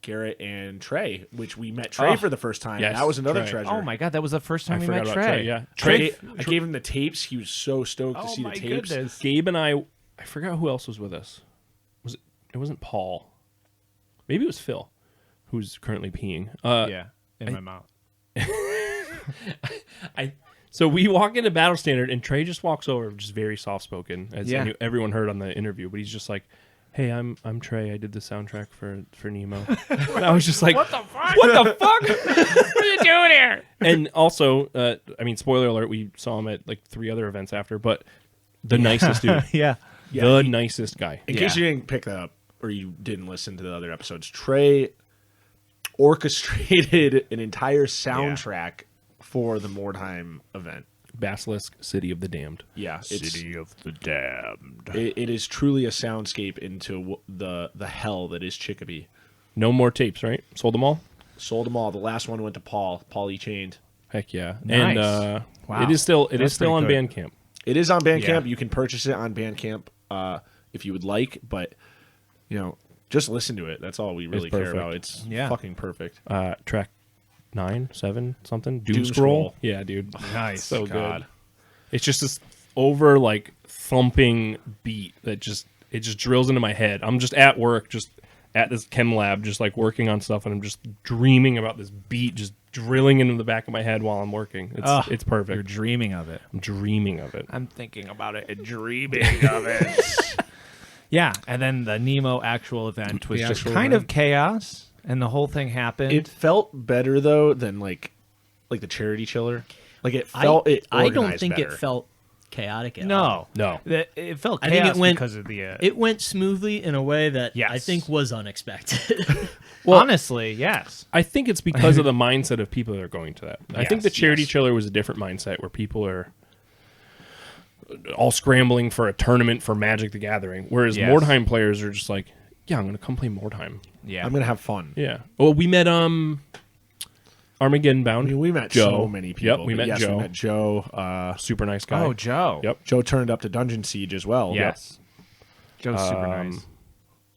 S4: Garrett, and Trey, which we met Trey
S2: Oh.
S4: for the first time.
S1: Yes,
S4: that was another
S1: Trey.
S4: treasure.
S2: Oh my god, that was the first time
S1: I
S2: we
S1: forgot
S2: met
S1: about
S2: Trey.
S1: Trey, yeah.
S4: Trey,
S1: Trey-
S4: I gave him the tapes. He was so stoked to see the tapes.
S2: goodness.
S1: Gabe and I forgot who else was with us. It wasn't Paul. Maybe it was Phil, who's currently peeing.
S2: Yeah, in my mouth.
S1: So we walk into Battle Standard, and Trey just walks over, just very soft spoken, as
S2: Yeah.
S1: everyone heard on the interview. But he's just like, "Hey, I'm Trey. I did the soundtrack for Nemo." And I was just like, "What the fuck? What the fuck? What are you doing here?" And also, I mean, spoiler alert: we saw him at like 3 other events after, but the nicest dude,
S2: Yeah.
S1: the nicest guy.
S4: In case you didn't pick that up or you didn't listen to the other episodes, Trey orchestrated an entire soundtrack for the Mordheim event.
S1: Basilisk, City of the Damned.
S4: Yeah,
S2: City of the Damned.
S4: it is truly a soundscape into the hell that is Chickabee.
S1: No more tapes, right? Sold them all?
S4: Sold them all. The last one went to Paul E. Chained.
S1: Heck yeah.
S2: Nice.
S1: And
S2: Wow.
S1: it is still
S2: That's
S1: on
S2: pretty good.
S1: Bandcamp.
S4: It is on Bandcamp.
S2: Yeah.
S4: You can purchase it on Bandcamp if you would like, but just listen to it. That's all we really care
S1: perfect.
S4: about. It's
S2: Yeah.
S4: fucking perfect.
S1: Track 9, 7, something. Doom
S4: Doom
S1: Scroll.
S4: Scroll.
S1: Yeah, dude.
S2: Nice.
S1: So
S4: God.
S1: good. It's just this over like thumping beat that just drills into my head. I'm just at work, just at this chem lab, just like working on stuff, and I'm just dreaming about this beat just drilling into the back of my head while I'm working. It's perfect.
S2: You're dreaming of it.
S1: I'm dreaming of it.
S2: I'm thinking about it and dreaming of it. Yeah, and then the Nemo actual event was
S4: The
S2: just
S4: actual
S2: kind of
S4: event.
S2: chaos, and the whole thing happened.
S4: It felt better though than like the charity chiller. Like it felt
S3: I don't
S4: organized
S3: think
S4: better.
S3: it felt chaotic at all.
S2: no,
S1: No.
S2: It felt
S3: I
S2: chaos
S3: think it went
S2: because of the.
S3: It went smoothly in a way that I
S2: Yes.
S3: think was unexpected.
S2: honestly, yes.
S1: I think it's because of the mindset of people that are going to that. I think
S2: Yes,
S1: the charity
S2: yes.
S1: chiller was a different mindset where people are all scrambling for a tournament for Magic the Gathering, whereas
S2: Yes.
S1: Mordheim players are just like, yeah, I'm going to come play Mordheim.
S2: Yeah,
S4: I'm gonna have fun.
S1: Yeah. Well, we met Armageddon
S4: I
S1: Bound.
S4: mean, we met
S1: Joe.
S4: so many people.
S1: Yep, we
S4: but
S1: met
S4: yes,
S1: Joe.
S4: We met Joe.
S1: Super nice guy.
S2: Oh, Joe.
S1: Yep.
S4: Joe turned up to Dungeon Siege as well.
S2: Yes. Joe's super nice.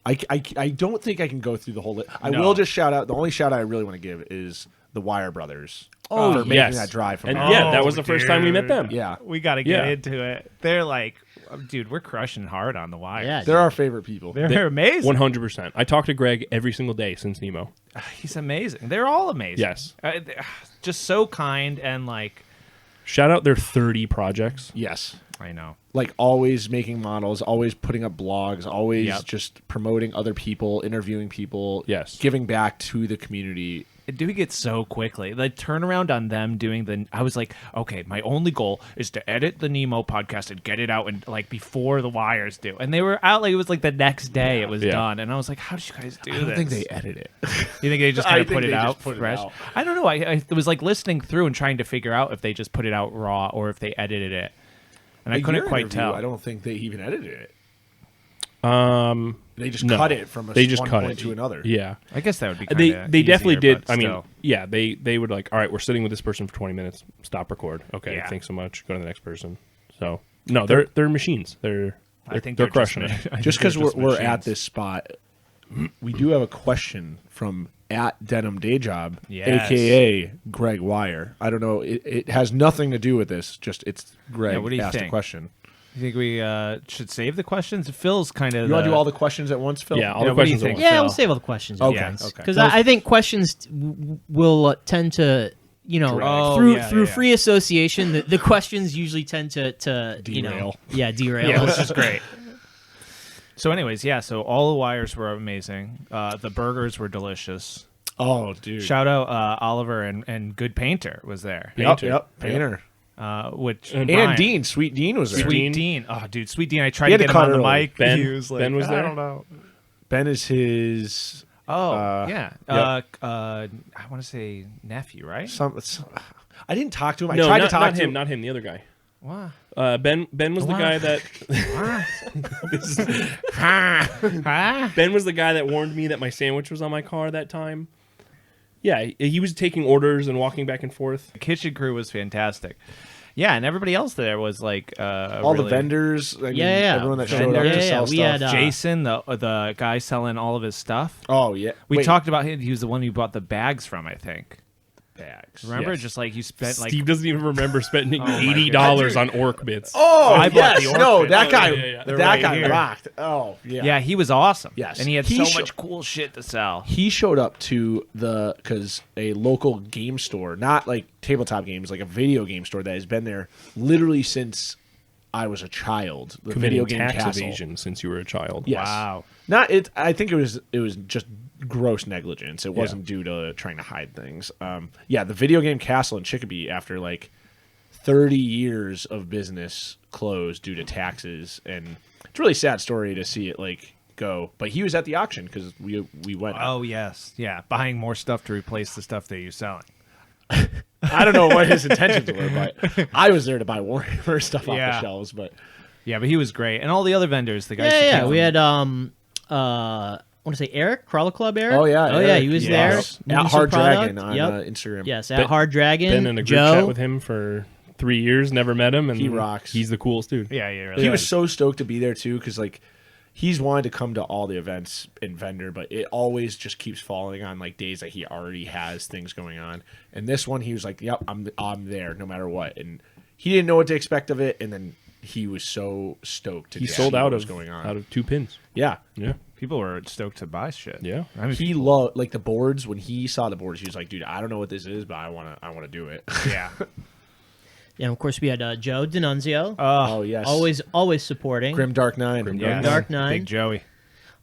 S4: I don't think I can go through the whole list. I
S2: No.
S4: will just shout out. The only shout out I really want to give is the Wire Brothers.
S1: Oh,
S4: for making
S1: yes.
S4: that drive from
S1: And
S4: Alabama.
S1: yeah, that was the first time we met them.
S4: Yeah.
S2: We got to get
S1: Yeah.
S2: into it. They're like, dude, we're crushing hard on the wire.
S3: Yeah,
S4: They're our favorite people.
S2: They're amazing.
S1: 100%. I talk to Greg every single day since Nemo.
S2: He's amazing. They're all amazing.
S1: Yes.
S2: They're just so kind and like,
S1: Shout out their 30 projects.
S4: Yes.
S2: I know.
S4: Like always making models, always putting up blogs, always
S2: Yep.
S4: just promoting other people, interviewing people,
S1: Yes.
S4: giving back to the community.
S2: Doing it so quickly. The turnaround on them doing I was like, okay, my only goal is to edit the Nemo podcast and get it out and like before the wires do. And they were out like it was like the next day it was
S1: Yeah.
S2: done. And I was like, how did you guys do
S4: I don't
S2: this?
S4: think they edit it.
S2: You think they just
S4: I
S2: kind of
S4: think
S2: put it
S4: they just
S2: out
S4: put it
S2: fresh?
S4: out.
S2: I don't know. I was like listening through and trying to figure out if they just put it out raw or if they edited it. And I couldn't
S4: Your
S2: quite
S4: interview,
S2: tell.
S4: I don't think they even edited it. They just
S1: No.
S4: cut it from
S1: They just
S4: one
S1: cut
S4: point
S1: it
S4: to another.
S1: Yeah.
S2: I guess that would be
S1: They
S2: kinda
S1: definitely
S2: easier,
S1: did.
S2: but
S1: I mean,
S2: still.
S1: yeah, they would like, all right, we're sitting with this person for 20 minutes. Stop record. Okay,
S2: Yeah.
S1: thanks so much. Go to the next person. So no, they're machines.
S2: I think
S1: they're
S2: just
S1: crushing it.
S2: I think
S4: Just because
S2: they're
S4: we're at
S2: machines.
S4: this spot, we do have a question from at Denim Day Job,
S2: Yes.
S4: aka Greg Wire. I don't know. It has nothing to do with this. Just it's Greg
S2: Yeah, what do you
S4: asked a
S2: think?
S4: question.
S2: You think we should save the questions? Phil's kind of.
S4: You want to do all the questions at once, Phil?
S1: Yeah, all
S2: Yeah,
S1: the
S2: what do you
S1: questions. at
S2: think?
S1: once.
S3: Yeah,
S2: Phil.
S3: we'll save all the questions.
S4: Okay,
S2: Yes.
S4: okay.
S3: Because I think questions will tend to,
S2: Oh,
S3: through
S2: yeah,
S3: through
S2: yeah.
S3: free association, the questions usually tend to
S4: Derail.
S3: derail.
S2: Yeah, which is great. So, anyways, yeah. So all the wires were amazing. The burgers were delicious.
S4: Oh, dude.
S2: Shout out Oliver and Good Painter was there.
S4: Yep,
S1: Painter.
S4: Painter.
S2: Which
S1: And
S2: Brian-
S4: And Dean, Sweet Dean was there.
S2: Sweet Dean. Oh, dude, Sweet Dean. I tried
S4: He
S2: to
S4: had
S2: get
S4: to
S2: him
S4: cut
S2: on the
S4: early.
S2: mic.
S1: Ben-
S2: He was like,
S1: Ben was there?
S2: I don't know.
S4: Ben is his
S2: Oh,
S4: yep.
S2: yeah. I want to say nephew, right?
S4: I didn't talk to him. I
S1: No,
S4: tried
S1: not,
S4: to talk
S1: not
S4: to
S1: him. Not him. The other guy.
S2: What?
S1: Ben was the
S2: What?
S1: guy that
S2: Huh?
S1: Ben was the guy that warned me that my sandwich was on my car that time. Yeah, he was taking orders and walking back and forth.
S2: The kitchen crew was fantastic. Yeah, and everybody else there was like
S4: all the vendors. I mean,
S3: Yeah.
S4: everyone that
S2: Vendors.
S4: showed up to
S3: Yeah,
S4: sell
S3: we
S4: stuff.
S3: had,
S2: Jason, the guy selling all of his stuff.
S4: Oh yeah,
S2: We
S4: Wait,
S2: talked about him. He was the one who bought the bags from, I think.
S4: bags.
S2: Remember?
S1: Yes.
S2: Just like you spent like
S1: Steve doesn't even remember spending
S2: my
S1: $80 on orc bits.
S4: Oh,
S2: I bought
S4: yes,
S2: the orc
S4: no,
S2: bits.
S4: that
S1: Oh,
S4: guy,
S1: yeah.
S2: They're
S4: that
S2: right
S4: guy
S2: here.
S4: rocked. Oh yeah,
S2: yeah, he was awesome.
S4: Yes.
S2: And he had
S4: He
S2: so much cool shit to sell.
S4: He showed up to because a local game store, not like tabletop games, like a video game store that has been there literally since I was a child. The video
S1: Committing
S4: game
S1: tax
S4: castle.
S1: evasion since you were a child.
S4: Yes.
S2: Wow.
S4: Not it. I think it was just gross negligence. It wasn't due to trying to hide things. Yeah, the video game castle in Chickabee, after like 30 years of business, closed due to taxes, and it's a really sad story to see it like go, but he was at the auction because we went.
S2: Oh yes, yeah, buying more stuff to replace the stuff that you're selling.
S4: I don't know what his intentions were, but I was there to buy Warhammer stuff off the shelves. But
S2: he was great, and all the other vendors. The guys.
S3: Yeah. We had I want to say Eric, Crawler Club Eric.
S4: Oh yeah,
S3: Eric. He was there.
S4: At Hard Dragon on
S3: Yep.
S4: Instagram.
S3: Yes, at Hard Dragon.
S1: Been in a group
S3: Joe.
S1: chat with him for 3 years. Never met him, and
S4: He rocks.
S1: He's the coolest dude.
S2: Yeah, really
S4: He was so stoked to be there too, because like he's wanted to come to all the events in vendor, but it always just keeps falling on like days that he already has things going on. And this one, he was like, "Yep, I'm there no matter what." And he didn't know what to expect of it, and then he was so stoked.
S1: He
S4: to
S1: sold
S4: see
S1: out
S4: what was
S1: of
S4: going on.
S1: out of 2 pins.
S4: Yeah.
S2: people were stoked to buy shit.
S1: Yeah.
S2: I mean,
S4: He loved like the boards. When he saw the boards, he was like, "Dude, I don't know what this is, but I want to do it."
S2: yeah.
S3: Yeah, and of course we had Joe D'Annunzio.
S4: Oh yes,
S3: always supporting.
S4: Grimdark 9.
S2: Yeah.
S3: Dark Nine.
S2: Big Joey.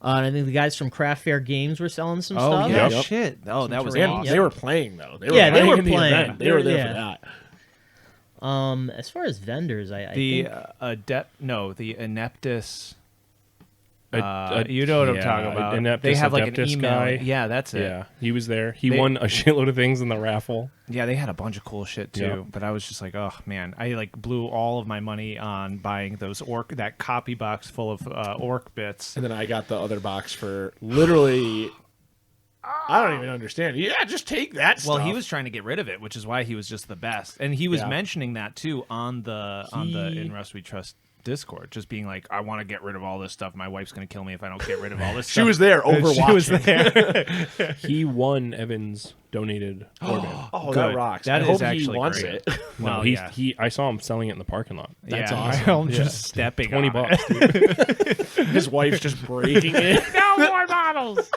S3: And I think the guys from Craft Fair Games were selling some
S2: Oh
S3: stuff.
S2: yeah,
S4: Yep.
S2: shit. Oh, that was
S3: terrain.
S2: awesome.
S3: Yep.
S4: They were playing though. They
S3: Yeah,
S4: were
S3: in the
S4: playing.
S3: event.
S4: They were there
S3: Yeah.
S4: for that.
S3: As far as vendors, I
S2: The
S3: think
S2: the Ineptus.
S1: A-
S2: You know what I'm
S1: yeah,
S2: talking about.
S1: Ineptus,
S2: They have like an
S1: Adeptus
S2: email.
S1: guy.
S2: Yeah, that's it.
S1: Yeah, he was there. He
S2: They-
S1: won a shitload of things in the raffle.
S2: Yeah, they had a bunch of cool shit too.
S1: Yeah.
S2: But I was just like, oh man, I like blew all of my money on buying that copy box full of orc bits.
S4: And then I got the other box for literally. I don't even understand. Yeah, just take that
S2: Well,
S4: stuff.
S2: he was trying to get rid of it, which is why he was just the best. And he was
S4: Yeah.
S2: mentioning that too on the In Rust We Trust Discord, just being like, I want to get rid of all this stuff. My wife's going to kill me if I don't get rid of all this
S4: She
S2: stuff.
S4: was there overwatching.
S2: She was there.
S1: He won Evan's donated warband.
S4: Oh,
S2: Good.
S4: that rocks.
S2: That
S4: I
S2: is
S4: hope
S2: actually
S4: he wants
S2: great.
S4: it.
S2: No,
S1: he,
S2: yeah.
S1: I saw him selling it in the parking lot.
S4: That's
S2: yeah,
S4: awesome.
S2: I'm just stepping
S1: $20
S2: on it.
S1: bucks. Dude.
S4: His wife's just breaking it.
S2: No more models.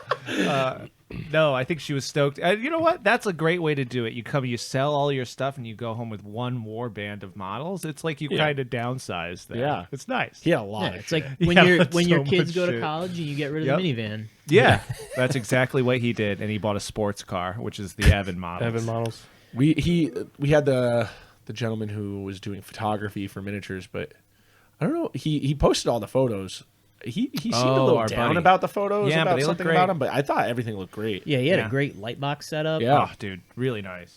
S2: No, I think she was stoked. You know what? That's a great way to do it. You sell all your stuff, and you go home with one war band of models. It's like you
S1: Yeah.
S2: kind of downsize that.
S4: Yeah.
S2: It's nice.
S4: He had a lot
S3: yeah,
S4: of
S3: it's
S4: shit.
S3: like when
S2: Yeah,
S3: your
S2: that's
S3: when your
S2: so
S3: kids
S2: much
S3: go to
S2: shit.
S3: college and you get rid of
S2: Yep.
S3: the minivan.
S2: Yeah, that's exactly what he did, and he bought a sports car, which is the Evan model.
S1: Evan models.
S4: We had the gentleman who was doing photography for miniatures, but I don't know. He posted all the photos. He seemed a
S2: Oh,
S4: little
S2: our
S4: down
S2: buddy.
S4: about the photos,
S2: Yeah, but
S4: about
S2: they look
S4: something
S2: great.
S4: about him, but I thought everything looked great.
S3: Yeah, he had
S2: Yeah.
S3: a great light box setup.
S4: Yeah.
S2: Oh, dude, really nice.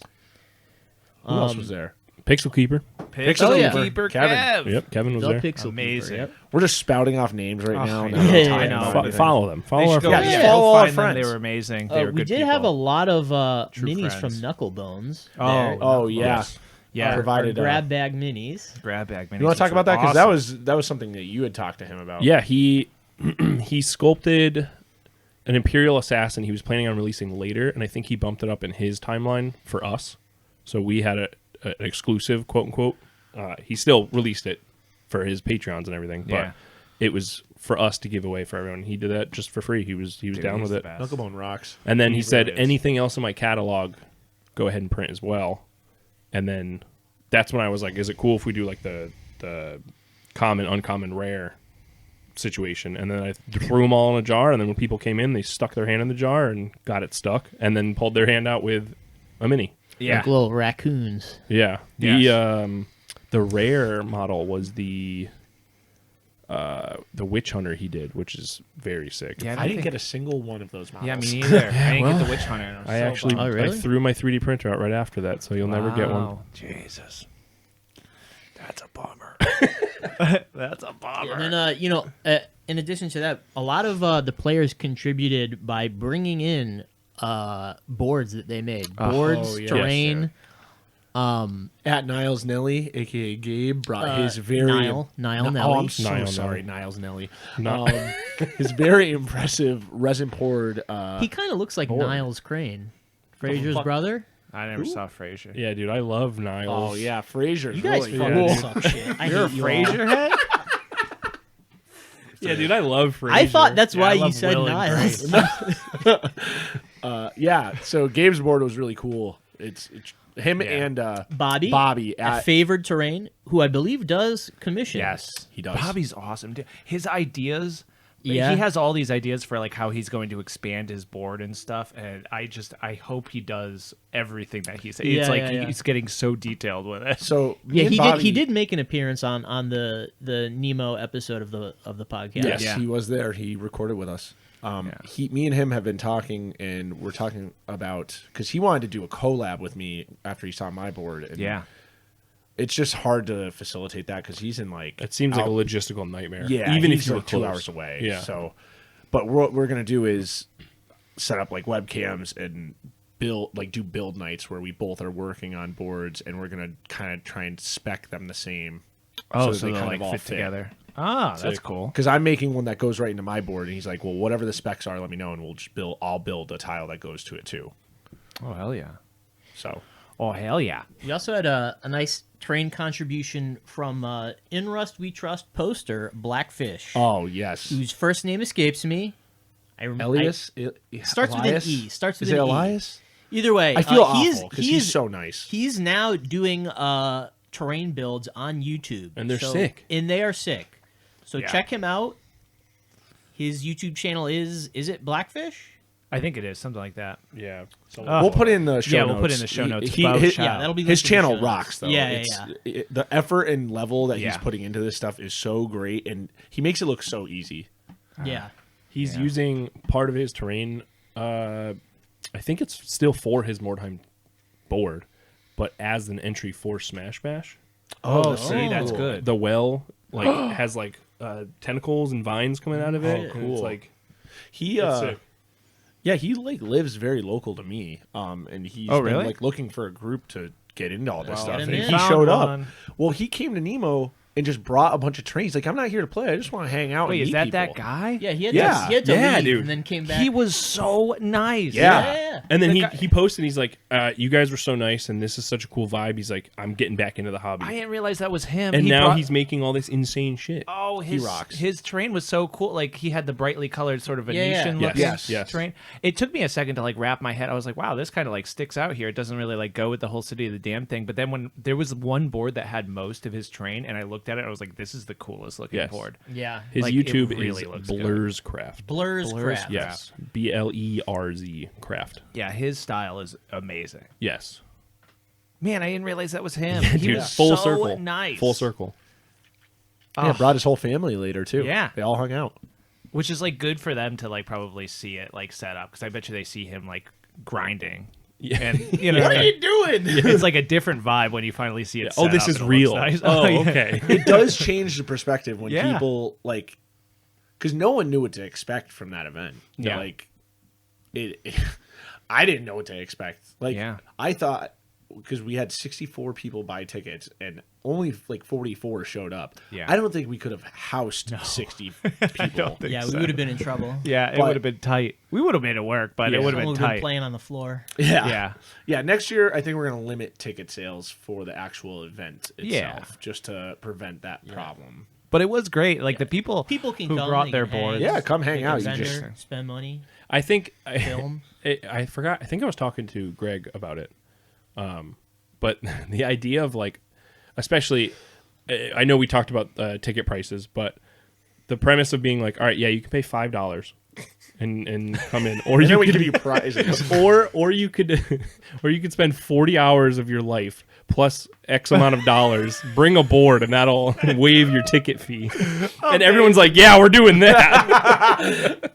S4: Who else was there?
S1: Pixel Keeper.
S2: Pixel
S3: Oh, yeah.
S2: Keeper
S4: Kevin.
S2: Kev.
S1: Yep, Kevin was
S3: The
S1: there.
S3: Pixel
S2: Amazing.
S3: Keeper, yep.
S4: We're just spouting off names right now.
S2: I
S4: and
S2: know.
S4: I'm
S3: Yeah,
S4: tired
S2: I know.
S4: of
S1: Fo-
S4: everything.
S1: follow them. Follow our
S2: They should go,
S1: friends.
S4: Yeah,
S2: yeah,
S4: follow
S2: go
S4: our
S2: find them. They
S4: friends.
S2: were amazing. They were
S3: We
S2: good
S3: did
S2: people.
S3: have a lot of
S2: True
S3: minis
S2: friends.
S3: from
S2: Oh,
S3: Knucklebones. there.
S4: Oh yeah.
S1: Yes.
S2: Yeah,
S4: provided
S3: grab bag minis.
S2: grab bag.
S4: You want to talk about that because that was something that you had talked to him about.
S1: Yeah, he he sculpted an Imperial Assassin he was planning on releasing later, and I think he bumped it up in his timeline for us. So we had an exclusive, quote unquote. He still released it for his Patreons and everything, but
S2: Yeah.
S1: it was for us to give away for everyone. He did that just for free. He was down with it.
S4: Knucklebone rocks.
S1: And then he said,
S4: really is.
S1: anything else in my catalog, go ahead and print as well. And then that's when I was like, is it cool if we do like the common, uncommon, rare situation? And then I threw them all in a jar, and then when people came in, they stuck their hand in the jar and got it stuck, and then pulled their hand out with a mini.
S2: Yeah.
S3: Like little raccoons.
S1: Yeah.
S2: Yes.
S1: The rare model was the Witch Hunter he did, which is very sick.
S2: Yeah,
S4: I didn't get a single one of those models.
S2: Yeah, me neither. I didn't get the Witch Hunter. and I'm
S1: I
S2: so
S1: actually
S2: bummed.
S3: Oh, really?
S1: I threw my 3D printer out right after that, so you'll never get one.
S2: Wow. Jesus. That's a bummer. That's a bummer.
S3: And then, in addition to that, a lot of the players contributed by bringing in boards that they made. Boards,
S4: yes,
S3: terrain.
S4: At Niles Nelly, aka Gabe, brought his very
S3: Nile Nelly.
S4: Oh, I'm so
S1: Nile
S4: sorry,
S1: Nelly.
S4: Niles Nelly.
S1: No.
S4: His very impressive resin poured.
S3: He kind of looks like
S4: board.
S3: Niles Crane, Fraser's brother.
S2: I never saw Frasier.
S1: Yeah, dude, I love Niles.
S4: Oh yeah, Fraser's
S3: You guys
S4: really
S3: fucking
S4: cool.
S3: suck shit. I
S2: You're a
S3: hate you all.
S2: Frasier head?
S1: Yeah, dude, I love Frasier.
S3: I thought that's
S2: Yeah,
S3: why
S2: I
S3: you
S2: love
S3: said
S2: Will and
S3: Niles.
S4: Yeah, so Gabe's board was really cool. It's him and
S3: Bobby.
S4: Bobby
S3: at
S4: at
S3: Favored Terrain, who I believe does commissions.
S4: yes, he does.
S2: Bobby's awesome. Dude. His ideas
S3: Yeah.
S2: he has all these ideas for like how he's going to expand his board and stuff, and I hope he does everything that he says. It's like he's getting so detailed with it.
S4: So
S3: Yeah,
S4: me and
S3: he
S4: Bobby,
S3: did make an appearance on the Nemo episode of the podcast.
S4: Yes,
S2: Yeah.
S4: he was there. He recorded with us. Me and him have been talking, and we're talking about because he wanted to do a collab with me after he saw my board. And
S2: Yeah.
S4: it's just hard to facilitate that because he's in like
S1: It seems like a
S4: out-
S1: logistical nightmare.
S4: Yeah,
S1: even
S4: he's
S1: if you're
S4: like 2
S1: close.
S4: hours away.
S1: Yeah.
S4: So, but what we're gonna do is set up like webcams and do build nights where we both are working on boards, and we're gonna kind of try and spec them the same.
S2: Oh,
S4: that
S2: so
S4: they
S2: they'll
S4: kind
S2: like
S4: of all
S2: fit
S4: fit.
S2: together. Ah, that's
S1: Sick.
S2: cool.
S4: Because I'm making one that goes right into my board, and he's like, "Well, whatever the specs are, let me know, and we'll just build. I'll build a tile that goes to it too."
S2: Oh hell yeah.
S4: So
S2: Oh hell yeah.
S3: We also had a nice terrain contribution from In Rust We Trust poster Blackfish,
S4: oh yes,
S3: whose first name escapes me.
S4: Elias
S3: Starts with an E. Starts with
S4: Is it
S3: an E.
S4: Elias?
S3: Either way,
S4: I feel
S3: he is-
S4: awful because
S3: he
S4: he's
S3: is-
S4: so nice.
S3: He's now doing terrain builds on YouTube,
S1: And they're sick.
S3: And they are sick. So
S2: Yeah.
S3: check him out. His YouTube channel is it Blackfish?
S2: I think it is something like that.
S1: Yeah. So
S4: We'll put it in the show
S2: Yeah,
S4: notes.
S2: we'll put it in the show notes.
S4: He-
S2: About
S4: his,
S2: shout
S3: Yeah, that'll be
S4: his
S3: linked in the
S4: channel
S3: show notes.
S4: rocks though.
S3: Yeah,
S4: The effort and level that he's
S2: Yeah.
S4: putting into this stuff is so great, and he makes it look so easy.
S3: Yeah.
S1: He's using part of his terrain. I think it's still for his Mordheim board, but as an entry for Smash Bash.
S2: Oh, see, that's
S4: cool.
S2: good.
S1: The well has like tentacles and vines coming out of it.
S4: Oh,
S1: and
S4: cool.
S1: It's like
S4: He
S1: it's sick.
S4: yeah, he like lives very local to me. And he's
S2: Oh,
S4: been,
S2: really?
S4: like looking for a group to get into all this
S3: Wow.
S4: stuff.
S3: Get
S4: And
S3: him
S4: he
S3: in.
S4: showed
S2: Found one.
S4: up. Well, he came to Nemo and just brought a bunch of trains. Like, I'm not here to play. I just want to hang out.
S2: Wait,
S4: and
S2: is
S4: meet
S2: that
S4: people.
S2: guy?
S3: Yeah, he had
S4: Yeah.
S3: to, he had to
S1: Yeah,
S3: leave
S1: dude.
S3: and then came back.
S2: He was so nice.
S4: Yeah.
S1: And then
S2: The
S1: he
S2: guy-
S1: posted, he's like, you guys were so nice, and this is such a cool vibe. He's like, I'm getting back into the hobby.
S2: I didn't realize that was him.
S1: and
S2: He
S1: now
S2: brought-
S1: he's making all this insane shit.
S2: Oh, his
S4: rocks.
S2: His terrain was so cool. Like he had the brightly colored sort of
S3: Yeah, yeah.
S2: Venetian
S1: Yes,
S2: looking
S1: yes.
S2: terrain. It took me a second to like wrap my head. I was like, wow, this kind of like sticks out here. It doesn't really like go with the whole city of the damn thing. But then when there was one board that had most of his terrain, and I looked at it, I was like, this is the coolest looking
S1: Yes.
S2: board.
S3: Yeah.
S1: His
S2: Like, it
S1: YouTube
S2: really
S1: is
S2: looks good.
S1: Blerzcraft.
S3: Blerzcraft.
S1: Yes. Blerz craft.
S2: Yeah, his style is amazing.
S1: Yes.
S2: Man, I didn't realize that was him.
S1: Yeah,
S2: He
S1: dude,
S2: was
S1: full
S2: so
S1: circle.
S2: nice.
S1: Full circle.
S4: Yeah, brought his whole family later, too.
S2: Yeah.
S4: They all hung out.
S2: Which is like good for them to like probably see it like set up because I bet you they see him like grinding.
S1: Yeah.
S2: And you know,
S4: What are you doing?
S2: it's like a different vibe when you finally see it.
S1: Oh,
S2: set
S1: this
S2: up
S1: is
S2: and it
S1: real.
S2: looks nice.
S1: Oh,
S2: yeah.
S1: okay.
S4: It does change the perspective when
S2: Yeah.
S4: people, like, because no one knew what to expect from that event.
S2: Yeah.
S4: Like, I didn't know what to expect. Like,
S2: Yeah.
S4: I thought, because we had 64 people buy tickets and only like 44 showed up.
S2: Yeah.
S4: I don't think we could have housed 60 people.
S2: think
S3: Yeah, we
S2: so.
S3: would have been in trouble.
S2: Yeah, it
S4: But-
S2: would have been tight. We would have made it work, but
S4: Yeah.
S2: it would have
S3: Someone
S2: been
S3: would have been
S2: tight.
S3: playing on the floor.
S4: Yeah.
S2: Yeah.
S4: Yeah, next year I think we're going to limit ticket sales for the actual event itself
S2: Yeah.
S4: just to prevent that problem.
S2: But it was great. Like the people
S3: People can
S2: who
S3: come,
S2: brought
S3: they
S2: their
S3: can hang,
S2: boards.
S4: Yeah, come hang
S3: pick a
S4: out. You
S3: vendor,
S4: just
S3: spend money.
S1: I think
S3: Film.
S1: I forgot. I think I was talking to Greg about it. But the idea of like, especially, I know we talked about ticket prices, but the premise of being like, all right, yeah, you can pay $5 and come in, or
S4: and then
S1: you
S4: we
S1: could,
S4: give you prizes.
S1: or you could or you could spend 40 hours of your life plus X amount of dollars, bring a board, and that'll waive your ticket fee. And everyone's like, yeah, we're doing that.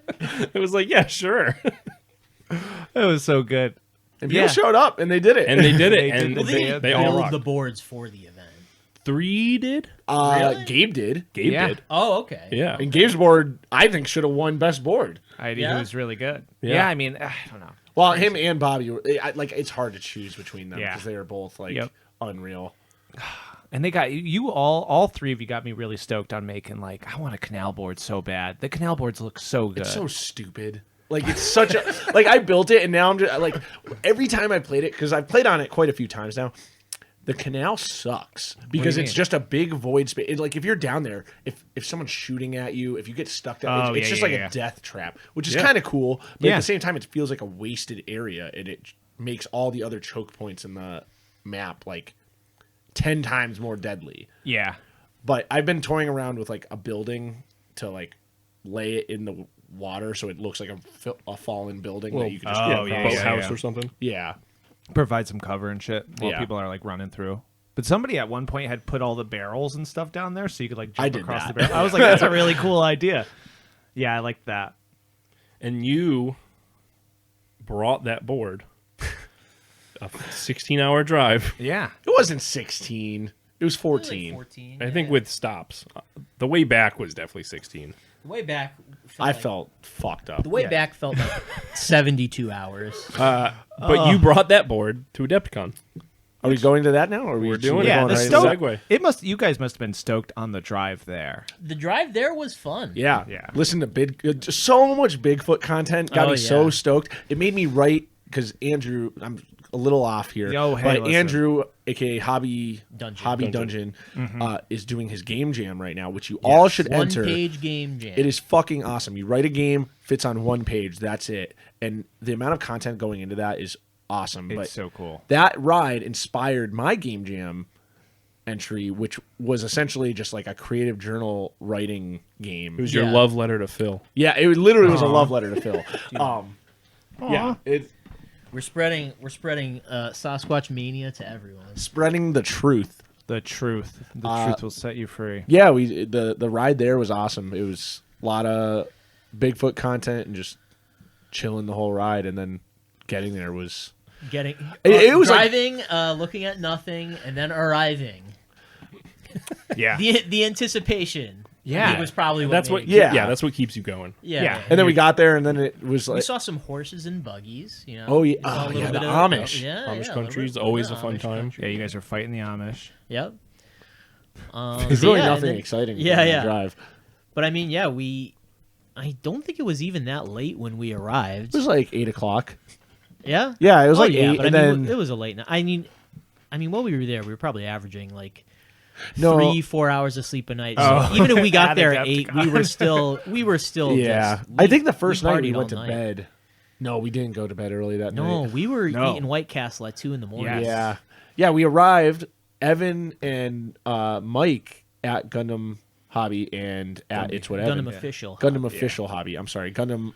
S1: It was like, yeah, sure.
S2: It was so good.
S4: And people
S2: Yeah.
S4: showed up and they did it.
S1: And they did it,
S2: They did
S1: and
S2: the
S1: they,
S2: dance.
S1: they all
S3: build
S1: rocked.
S3: the boards for the event.
S1: 3 did?
S3: Really?
S4: Gabe did.
S1: Gabe
S2: Yeah.
S1: did.
S3: Oh, okay.
S1: Yeah.
S4: And Gabe's board, I think, should have won best board.
S2: He
S3: Yeah?
S2: was really good.
S1: Yeah.
S2: Yeah, I mean, I don't know.
S4: Well, him and Bobby, like it's hard to choose between them
S2: Yeah.
S4: because they are both like
S2: Yep.
S4: unreal.
S2: And they got you all three of you got me really stoked on making like I want a canal board so bad. The canal boards look so good.
S4: It's so stupid. Like it's such a like I built it and now I'm just like every time I played it because I've played on it quite a few times now. The canal sucks because
S2: mean?
S4: it's just a big void space. Like if you're down there, if someone's shooting at you, if you get stuck down,
S2: Oh,
S4: it's
S2: yeah,
S4: just
S2: yeah,
S4: like
S2: yeah.
S4: a death trap, which is
S1: Yeah.
S4: kind of cool. But
S2: Yeah.
S4: at the same time, it feels like a wasted area, and it makes all the other choke points in the map like 10 times more deadly.
S2: yeah.
S4: But I've been toying around with like a building to like lay it in the water so it looks like a fallen building
S1: Well,
S4: that you can just
S2: oh,
S4: go
S2: yeah,
S4: across.
S1: boathouse
S2: yeah.
S1: or something.
S4: Yeah.
S2: Provide some cover and shit while
S4: Yeah.
S2: people are like running through. But somebody at one point had put all the barrels and stuff down there so you could like
S4: I
S2: jump
S4: did
S2: across
S4: that.
S2: the barrel. I was like, that's a really cool idea. Yeah, I like that.
S1: And you brought that board a 16-hour drive.
S2: Yeah.
S4: It wasn't 16. It was 14.
S3: 14.
S1: I think with stops. The way back was definitely 16.
S3: the way back.
S4: I felt fucked up.
S3: the way
S2: Yeah.
S3: back felt like 72 hours.
S1: But you brought that board to Adepticon.
S4: Are we going to that now? Or are
S1: We're
S4: we
S1: doing it.
S2: Yeah,
S1: going
S2: the
S1: right
S2: stoke.
S1: segue.
S2: It must. You guys must have been stoked on the drive there.
S3: The drive there was fun.
S4: Yeah.
S2: Yeah.
S4: Listen to so much Bigfoot content. Got
S3: Oh,
S4: me so
S3: yeah.
S4: stoked. It made me write, because Andrew, I'm a little off here.
S2: Yo, hey,
S4: but
S2: listen.
S4: Andrew, aka Hobby
S3: Dungeon.
S4: Dungeon, is doing his game jam right now, which you all should
S3: One
S4: enter.
S3: page game jam.
S4: It is fucking awesome. You write a game, fits on one page, that's it. And the amount of content going into that is awesome.
S2: It's
S4: but
S2: so cool.
S4: that ride inspired my game jam entry, which was essentially just like a creative journal writing game.
S1: It was your
S3: Yeah.
S1: love letter to Phil.
S4: Yeah, it literally was a love letter to Phil. Yeah,
S3: We're spreading Sasquatch mania to everyone.
S4: spreading the truth.
S2: The truth. The truth will set you free.
S4: Yeah, the ride there was awesome. It was a lot of Bigfoot content and just chilling the whole ride, and then getting there was it was like-
S3: driving, looking at nothing, and then arriving.
S2: Yeah.
S3: The anticipation.
S2: Yeah.
S3: I think was probably what
S1: That's
S3: made
S1: what.
S3: it.
S4: Yeah.
S1: That's what keeps you going.
S3: Yeah.
S2: Yeah.
S4: and then we got there, and then it was
S3: We
S4: like,
S3: saw some horses and buggies. You know.
S4: Oh, yeah.
S3: We saw a
S4: Oh,
S3: little
S4: yeah,
S3: bit
S4: the
S3: of-
S4: Amish.
S3: Yeah,
S1: Amish
S3: yeah,
S1: country is
S3: little
S1: always
S3: bit
S1: a
S3: of
S1: fun
S3: Amish
S1: time.
S3: country.
S2: Yeah, you guys are fighting the Amish.
S3: Yep.
S4: there's
S3: so
S4: really
S3: yeah, and
S4: nothing
S3: then-
S4: exciting.
S3: Yeah,
S4: about
S3: yeah.
S4: that drive.
S3: But I mean, yeah, I don't think it was even that late when we arrived.
S4: It was like 8:00.
S3: Yeah.
S4: Yeah, it was like
S3: yeah,
S4: 8,
S3: but
S4: and
S3: I mean,
S4: then
S3: it was a late night. I mean, while we were there, we were probably averaging like
S4: no,
S3: 3-4 hours of sleep a night. So
S2: Oh.
S3: even if we got
S2: At
S3: there at 8, we
S2: Adepticon.
S3: were still.
S4: yeah.
S3: just,
S4: I think the first night we
S3: partied
S4: went to
S3: all night.
S4: bed. No, we didn't go to bed early that
S3: No,
S4: night.
S3: we were
S2: No.
S3: eating White Castle at 2 in the morning.
S2: Yes.
S4: Yeah, yeah. We arrived. Evan and Mike at Gundam Hobby and at It's Whatever.
S3: Gundam official.
S4: Gundam Official Hobby. I'm sorry, Gundam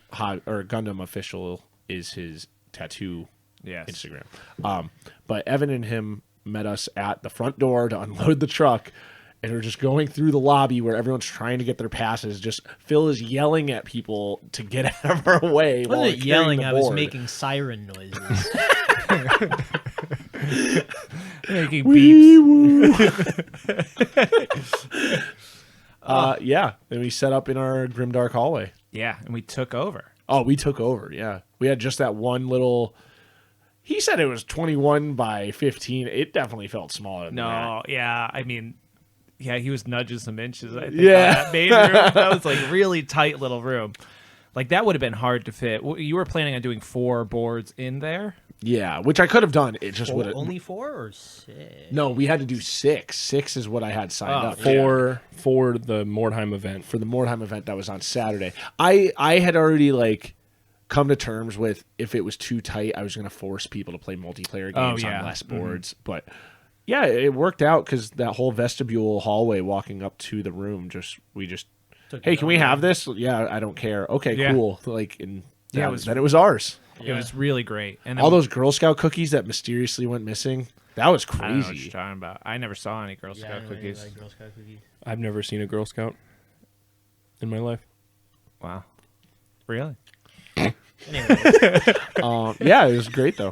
S4: Official is his tattoo
S2: Yes.
S4: Instagram. But Evan and him met us at the front door to unload the truck, and we're just going through the lobby where everyone's trying to get their passes. Just Phil is yelling at people to get out of our way.
S3: I
S4: while
S3: wasn't
S4: carrying
S3: yelling.
S4: the
S3: I was
S4: board.
S3: making siren noises.
S2: Making beeps.
S4: Yeah. And we set up in our grimdark hallway.
S2: Yeah, and we took over.
S4: Oh, we took over. Yeah. We had just that one little. He said it was 21 by 15. It definitely felt smaller than that.
S2: No, yeah, I mean, yeah, he was nudging some inches. I think,
S4: Yeah.
S2: on that main room. That was like really tight little room. Like that would have been hard to fit. You were planning on doing 4 boards in there.
S4: Yeah, which I could have done. It just would have.
S3: Only 4 or 6?
S4: No, we had to do 6. 6 is what I had signed up
S1: For the Mordheim event.
S4: for the Mordheim event that was on Saturday. I had already like come to terms with if it was too tight, I was going to force people to play multiplayer games
S2: yeah.
S4: on less boards. But yeah, it worked out because that whole vestibule hallway walking up to the room, we just hey, can we have this? Yeah, I don't care. Okay,
S2: Yeah.
S4: cool. Like, and
S2: Yeah,
S4: then it was ours.
S2: It was really great. And then
S4: All those Girl Scout cookies that mysteriously went missing. That was
S2: I don't know what
S4: crazy.
S2: you're talking about. I never saw any Girl
S3: Yeah,
S2: Scout
S3: I
S2: cookies.
S3: like Girl Scout cookies.
S1: I've never seen a Girl Scout in my life.
S2: Wow, really?
S3: Anyway,
S4: Yeah, it was great though.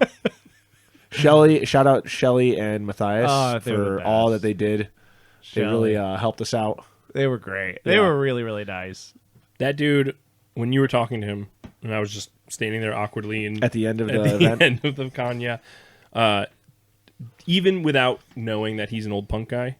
S4: Shelly, shout out Shelly and Matthias
S2: Oh, they were
S4: for
S2: the
S4: all
S2: best.
S4: that they did. They really helped us out.
S2: They were great. They
S4: Yeah.
S2: were really, really nice.
S1: That dude, when you were talking to him, and I was just standing there awkwardly and
S4: At the end of
S1: at
S4: the
S1: the
S4: event.
S1: end of the con, yeah. Even without knowing that he's an old punk guy,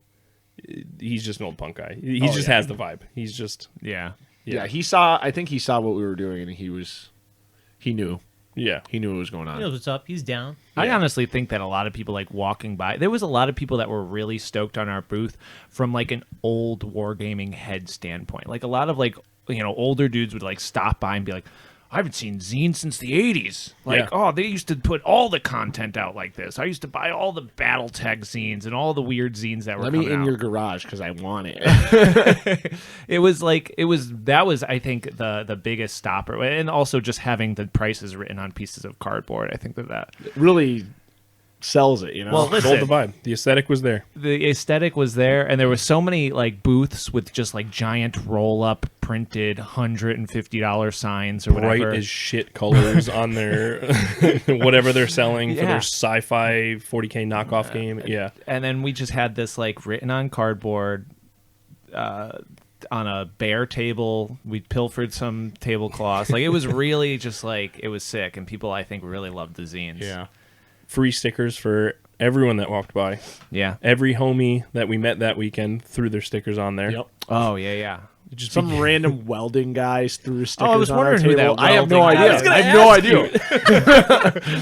S1: he's just an old punk guy. He just has the vibe. He's just
S2: Yeah.
S4: Yeah, I think he saw what we were doing, and he knew.
S1: yeah.
S4: He knew what was going
S3: he
S4: on.
S3: knows what's up. He's down.
S2: I honestly think that a lot of people like walking by. There was a lot of people that were really stoked on our booth from like an old wargaming head standpoint. Like a lot of like older dudes would like stop by and be like, I haven't seen zines since the 80s. Like, oh, they used to put all the content out like this. I used to buy all the Battletech zines and all the weird zines that were
S4: Let me
S2: coming
S4: in
S2: out.
S4: your garage because I want it.
S2: That was I think the biggest stopper, and also just having the prices written on pieces of cardboard. I think that
S4: Really sells it, you know.
S2: Well, listen,
S1: Sold the vibe. The aesthetic was there.
S2: the aesthetic was there, and there was so many like booths with just like giant roll up printed $150 signs or whatever.
S1: Bright as shit colors on their whatever they're selling for
S2: Yeah.
S1: their sci-fi 40K knockoff game. Yeah.
S2: And then we just had this like written on cardboard on a bare table. We pilfered some tablecloths. Like it was really just like it was sick, and people I think really loved the zines.
S4: yeah.
S1: Free stickers for everyone that walked by.
S2: Yeah.
S1: Every homie that we met that weekend threw their stickers on there.
S4: Yep.
S2: Oh yeah.
S1: Just
S4: Some random welding guys threw stickers
S2: I was
S4: on our
S2: wondering who
S4: table.
S2: that
S4: I have no
S2: welding
S4: idea.
S2: guy
S1: I
S4: I have no idea.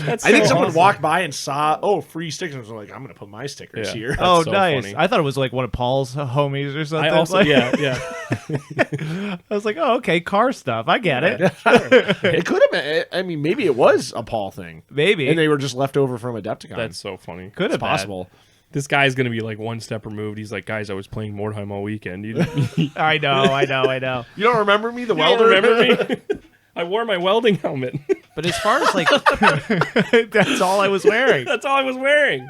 S1: That's
S4: I think
S1: so
S4: someone
S1: awesome.
S4: walked by and saw, free stickers. And was like, I'm going to put my stickers
S1: Yeah.
S4: here.
S1: That's
S2: Oh,
S1: so
S2: nice.
S1: funny.
S2: I thought it was like one of Paul's homies or something.
S1: I also,
S2: Like-
S1: yeah.
S2: I was like, oh, okay, car stuff. I get it.
S4: It could have been. I mean, maybe it was a Paul thing.
S2: Maybe.
S4: And they were just left over from Adepticon.
S1: That's so funny.
S2: Could
S4: it's
S2: have been.
S4: possible.
S1: This guy's going to be like one step removed. He's like, guys, I was playing Mordheim all weekend. You
S2: I know.
S4: You don't remember me, the
S1: don't
S4: welder?
S1: remember me? I wore my welding helmet.
S2: But as far as like, that's all I was wearing.
S1: That's all I was wearing.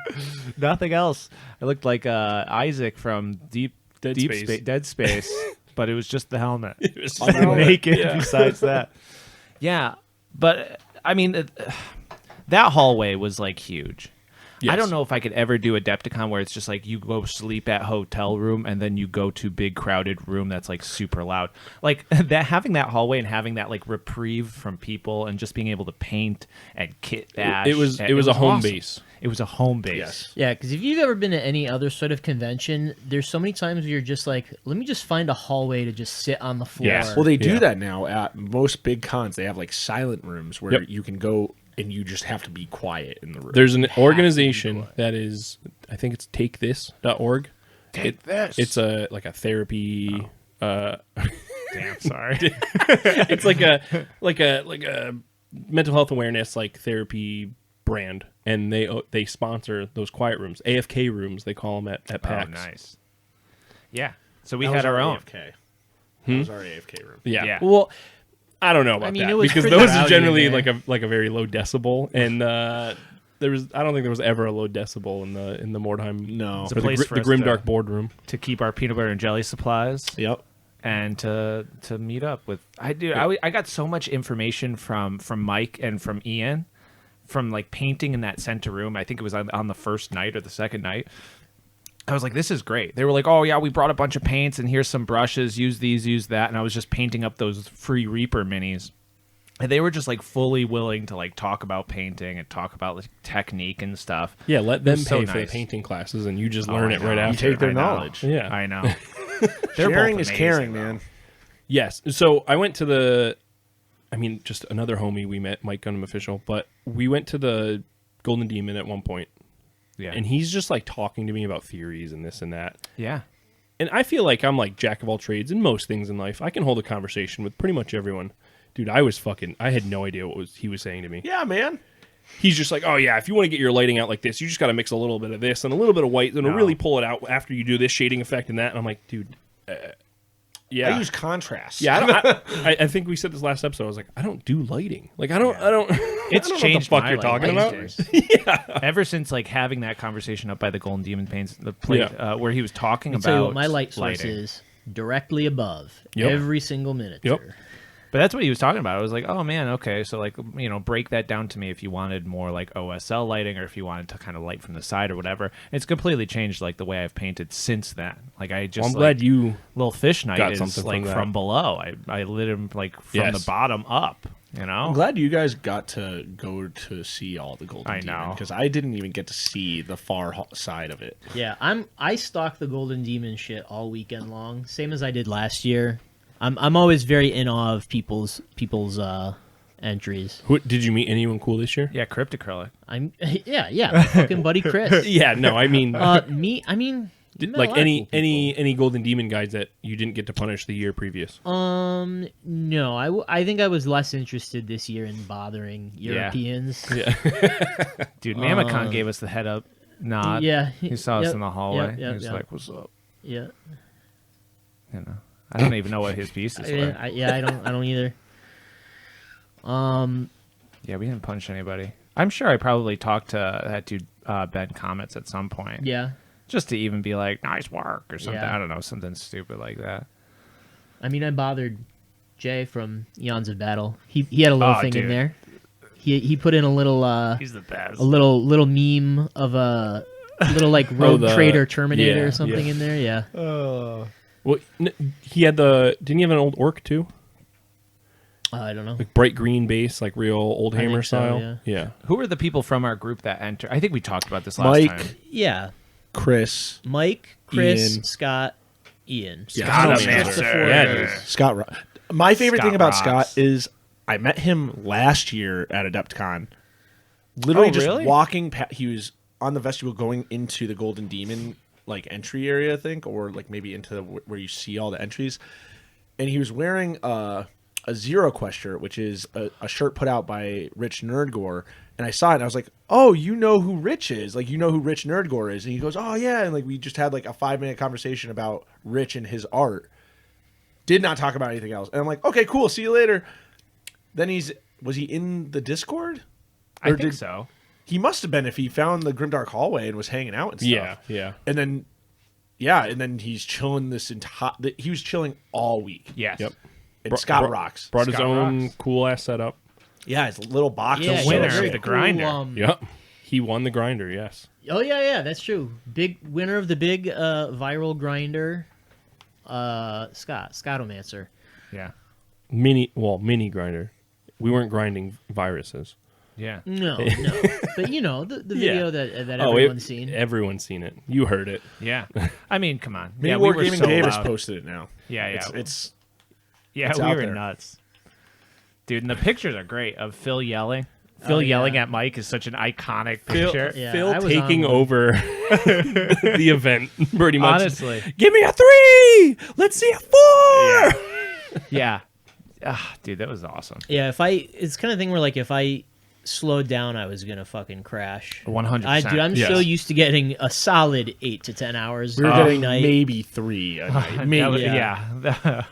S2: Nothing else. I looked like Isaac from Dead Space, but it was just the helmet.
S1: It was
S2: I'm
S1: just-
S2: naked
S1: Yeah.
S2: besides that. Yeah, but I mean, that hallway was like huge.
S1: Yes.
S2: I don't know if I could ever do Adepticon where it's just like you go sleep at hotel room and then you go to big crowded room that's like super loud. Like that, having that hallway and having that like reprieve from people and just being able to paint and kit bash.
S1: It was a home
S2: awesome.
S1: base.
S2: It was a home base.
S4: Yes.
S3: Yeah, because if you've ever been to any other sort of convention, there's so many times where you're just like, let me just find a hallway to just sit on the floor.
S1: Yes.
S4: Well, they do
S1: Yeah.
S4: that now at most big cons. They have like silent rooms where
S1: Yep.
S4: you can go and you just have to be quiet in the room.
S1: There's an organization that is, I think it's takethis.org.
S4: Take this.
S1: It's a therapy.
S2: Damn, sorry.
S1: It's like a mental health awareness like therapy brand, and they sponsor those quiet rooms, AFK rooms they call them at PAX.
S2: Oh, nice. Yeah. So we
S4: That
S2: had
S4: was
S2: our own.
S4: AFK. That was our AFK room.
S1: Yeah.
S2: Yeah.
S1: Well, I don't know about
S3: mean,
S1: that
S3: it was
S1: because
S3: pretty
S1: those
S3: rowdy
S1: are generally
S3: in there.
S1: like a very low decibel, and I don't think there was ever a low decibel in the Mordheim.
S4: No.
S2: It's a
S1: or
S2: place
S1: the,
S2: for
S1: the
S2: us
S1: grimdark
S2: to-
S1: boardroom.
S2: To keep our peanut butter and jelly supplies.
S4: Yep.
S2: And to meet up with I got so much information from Mike and from Ian from like painting in that center room. I think it was on the first night or the second night. I was like, this is great. They were like, oh yeah, we brought a bunch of paints and here's some brushes, use these, use that, and I was just painting up those free Reaper minis. And they were just like fully willing to like talk about painting and talk about like technique and stuff.
S1: Yeah, let them
S2: was so
S1: pay for the
S2: nice.
S1: painting classes, and you just
S2: Oh,
S1: learn
S2: I
S1: it right
S2: know.
S1: after.
S4: You take their
S2: I know.
S4: knowledge.
S1: Yeah.
S2: I know. They're
S4: Sharing
S2: both
S4: is
S2: amazing,
S4: caring,
S2: though.
S4: man.
S1: Yes. So I went to just another homie we met, Mike Gundam Official, but we went to the Golden Demon at one point,
S2: Yeah.
S1: and he's just like talking to me about theories and this and that.
S2: Yeah.
S1: And I feel like I'm like jack of all trades in most things in life. I can hold a conversation with pretty much everyone. Dude, I had no idea what he was saying to me.
S4: Yeah, man.
S1: He's just like, oh yeah, if you want to get your lighting out like this, you just got to mix a little bit of this and a little bit of white, and it'll really pull it out after you do this shading effect and that. And I'm like, dude, yeah.
S4: I use contrast.
S1: Yeah, I think we said this last episode. I was like, I don't do lighting. Like, I don't.
S2: It's
S1: I don't know
S2: changed
S1: what the fuck
S2: my
S1: you're talking
S2: life.
S1: about.
S2: Ever since like having that conversation up by the Golden Demon Paints, the plate where he was talking
S3: I'll
S2: about
S3: tell you what my light source
S2: lighting.
S3: is directly above
S1: Yep.
S3: every single miniature.
S1: Yep.
S2: But that's what he was talking about. I was like, oh man, okay, so like break that down to me if you wanted more like OSL lighting or if you wanted to kind of light from the side or whatever. It's completely changed like the way I've painted since then. Like I just
S1: Well, I'm glad you.
S2: Little Fish Night
S1: got
S2: is
S1: something
S2: like
S1: from that.
S2: from below. I lit him like from
S1: Yes.
S2: the bottom up. You know.
S4: I'm glad you guys got to go to see all the Golden
S2: I
S4: Demon
S2: know.
S4: because I didn't even get to see the far side of it.
S3: Yeah, I stalk the Golden Demon shit all weekend long, same as I did last year. I'm always very in awe of people's entries.
S1: Did you meet anyone cool this year?
S2: Yeah, crypt acrylic.
S3: I'm yeah, my fucking buddy Chris.
S1: Yeah, no, I mean,
S3: I mean, met a
S1: Like
S3: lot of cool
S1: any Golden Demon guys that you didn't get to punish the year previous?
S3: No, I think I was less interested this year in bothering Europeans.
S1: Yeah.
S2: Dude, Mamacon gave us the head up nod.
S3: Yeah,
S2: He saw us
S3: yep,
S2: in the hallway.
S3: yep,
S2: He was
S3: yep.
S2: like, "What's up?"
S3: Yeah,
S2: You know, I don't even know what his pieces were.
S3: I don't either.
S2: Yeah, we didn't punch anybody. I'm sure I probably talked to that dude Ben Comets at some point.
S3: Yeah,
S2: Just to even be like, nice work or something.
S3: Yeah.
S2: I don't know, something stupid like that.
S3: I mean, I bothered Jay from Eons of Battle. He had a little thing in
S2: dude.
S3: there. He put in a little
S2: He's the best.
S3: a little meme of a little like Rogue
S1: the-
S3: Trader Terminator
S1: yeah,
S3: or something
S1: yeah.
S3: in there. Yeah.
S1: Well, he had didn't he have an old orc too?
S3: I don't know.
S1: Like bright green base, like real old
S3: I
S1: hammer
S3: think so,
S1: style.
S3: yeah.
S2: Who are the people from our group that enter? I think we talked about this last
S4: Mike.
S2: time.
S3: Yeah.
S4: Chris,
S3: Mike, Chris,
S4: Ian.
S3: Scott, Ian.
S1: Yeah,
S3: Scott,
S1: Scott,
S3: that's
S1: man.
S3: the four
S1: Yeah,
S3: guys.
S1: dude.
S4: Scott. My favorite
S2: Scott
S4: thing about
S2: rocks.
S4: Scott is I met him last year at Adepticon. Literally
S2: Oh,
S4: just
S2: really?
S4: walking past, he was on the vestibule going into the Golden Demon like entry area, I think, or like maybe into where you see all the entries. And he was wearing a Zero Quest shirt, which is a shirt put out by Rich Nerdgore. And I saw it and I was like, oh, you know who Rich is? Like, you know who Rich Nerdgore is? And he goes, oh, yeah. And like we just had like a 5-minute conversation about Rich and his art. Did not talk about anything else. And I'm like, okay, cool. See you later. Then was he in the Discord?
S2: I
S4: Or
S2: think
S4: did-
S2: so.
S4: He must have been if he found the Grimdark hallway and was hanging out and stuff.
S1: Yeah, yeah.
S4: And then, and then he's chilling he was chilling all week.
S2: Yes.
S1: Yep.
S4: And Scott rocks.
S1: Brought his
S2: Scott
S1: own
S2: rocks.
S1: cool ass setup.
S4: Yeah, his little box.
S3: Yeah,
S4: is
S3: he
S4: so
S2: winner,
S3: had a very
S2: the
S4: sick.
S2: grinder.
S1: Yep. He won the grinder. Yes.
S3: Oh yeah, that's true. Big winner of the big viral grinder. Scottomancer.
S2: Yeah.
S1: Mini grinder. We weren't grinding viruses.
S2: Yeah.
S3: No. But you know the video that
S1: Oh,
S3: everyone's seen.
S1: Everyone's seen it. You heard it.
S2: Yeah. I mean, come on.
S4: Maybe
S2: yeah, we were
S4: Wargaming
S2: so
S4: Davis
S2: loud.
S4: posted it now.
S2: Yeah, yeah.
S4: It's
S2: Yeah,
S4: It's
S2: we
S4: out
S2: were
S4: there.
S2: nuts. Dude, and the pictures are great of Phil yelling. Phil yelling at Mike is such an iconic picture.
S3: Yeah,
S1: Phil
S3: I was
S1: taking
S3: on one.
S1: over the event pretty much.
S2: Honestly.
S1: Give me a 3. Let's see a 4.
S2: Yeah. Dude, that was awesome.
S3: Yeah, it's kind of thing where like if I slowed down, I was gonna fucking crash.
S2: 100%.
S3: Dude, I'm
S1: Yes.
S3: so used to getting a solid 8 to 10 hours.
S4: we were
S3: every
S4: getting
S3: night.
S4: maybe 3 a night.
S2: That
S4: Maybe.
S2: was- yeah.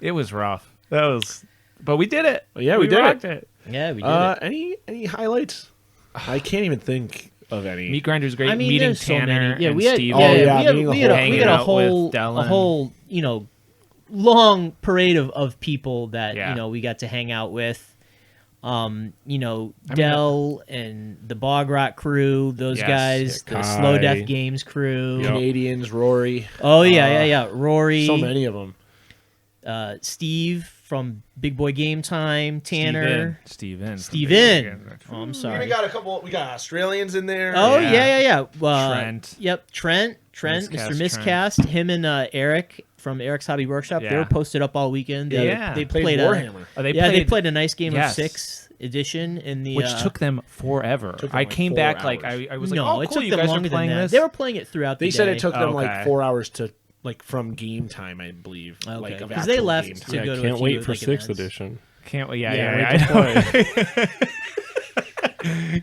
S2: It was rough. But we did it.
S4: Yeah, we did
S2: rocked it.
S3: Yeah, we did it.
S4: Any highlights? I can't even think of any.
S2: Meat Grinder's great.
S3: I mean,
S2: meeting
S3: there's so
S2: Tanner
S3: many. Yeah,
S2: and
S3: we had.
S2: Steve.
S4: Oh, yeah,
S3: we had,
S4: meeting
S3: we
S4: the
S3: had,
S4: whole-
S3: we had a
S2: hanging out with
S3: whole,
S2: Dylan.
S3: long parade of people that
S2: Yeah.
S3: we got to hang out with. Dell and the Bog Rock crew, those
S2: Yes,
S3: guys,
S1: yeah,
S3: the
S1: Kai.
S3: Slow Death Games crew.
S1: Yep.
S4: Canadians, Rory.
S3: Oh yeah. Rory,
S4: So many of them.
S3: Steve from Big Boy Game Time, Tanner,
S2: Steven.
S3: Oh, I'm sorry.
S4: We got a couple. We got Australians in there.
S3: Oh
S2: Yeah.
S3: yeah.
S2: Trent.
S3: Yep, Trent,
S2: Miscast
S3: Mr. Miscast, him and Eric from Eric's Hobby Workshop. They
S2: Yeah.
S3: were posted up all weekend. They
S4: Played
S3: played
S4: Warhammer.
S3: they played a nice game
S2: Yes.
S3: of 6th edition in the
S2: Which took them forever.
S4: Took them
S2: I
S4: like
S2: came
S4: 4
S2: back
S4: hours.
S2: like I was like,
S3: no,
S2: oh,
S3: it
S2: cool,
S3: took
S2: you
S3: them
S2: guys are
S3: longer than
S2: playing
S3: that.
S2: this.
S3: They were playing it throughout the
S4: They
S3: day.
S4: said it took them
S2: Okay.
S4: like 4 hours to from game time, I believe.
S3: Okay,
S4: Like of
S3: because they
S4: actual
S3: left
S4: game
S3: to
S4: time.
S1: Yeah,
S3: go to a
S1: can't
S3: few,
S1: wait for
S3: like,
S1: 6th
S3: events.
S1: edition.
S2: Can't wait.
S3: Yeah,
S2: I know.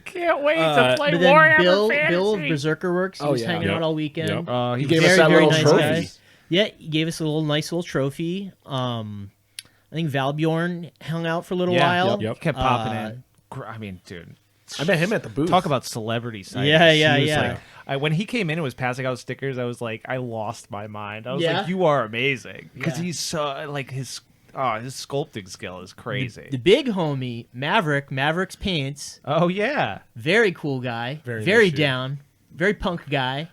S2: Can't wait to play
S3: But then
S2: Warhammer
S3: Bill
S2: Fantasy.
S3: of Berserker Works, he
S4: Oh,
S3: was
S4: yeah.
S3: hanging
S1: Yep.
S3: out all weekend.
S1: Yep.
S4: He
S3: He's
S4: gave
S3: very,
S4: us that
S3: very
S4: little
S3: nice
S4: trophy.
S3: guy. Yeah, he gave us a nice little trophy. I think Valbjorn hung out for a little
S2: Yeah,
S3: while.
S1: yep.
S2: Kept popping in. I mean, dude.
S4: I met him at the booth.
S2: Talk about celebrity sightings.
S3: Yeah,
S2: He was
S3: yeah.
S2: like- when he came in and was passing out stickers, I was like, I lost my mind. I was
S3: Yeah?
S2: like, you are amazing. Because
S3: Yeah.
S2: he's so, like, his sculpting skill is crazy.
S3: The big homie, Mavericks Paints,
S2: Oh, yeah.
S3: very cool guy,
S4: Very
S3: very
S4: nice dude.
S3: down, very punk guy.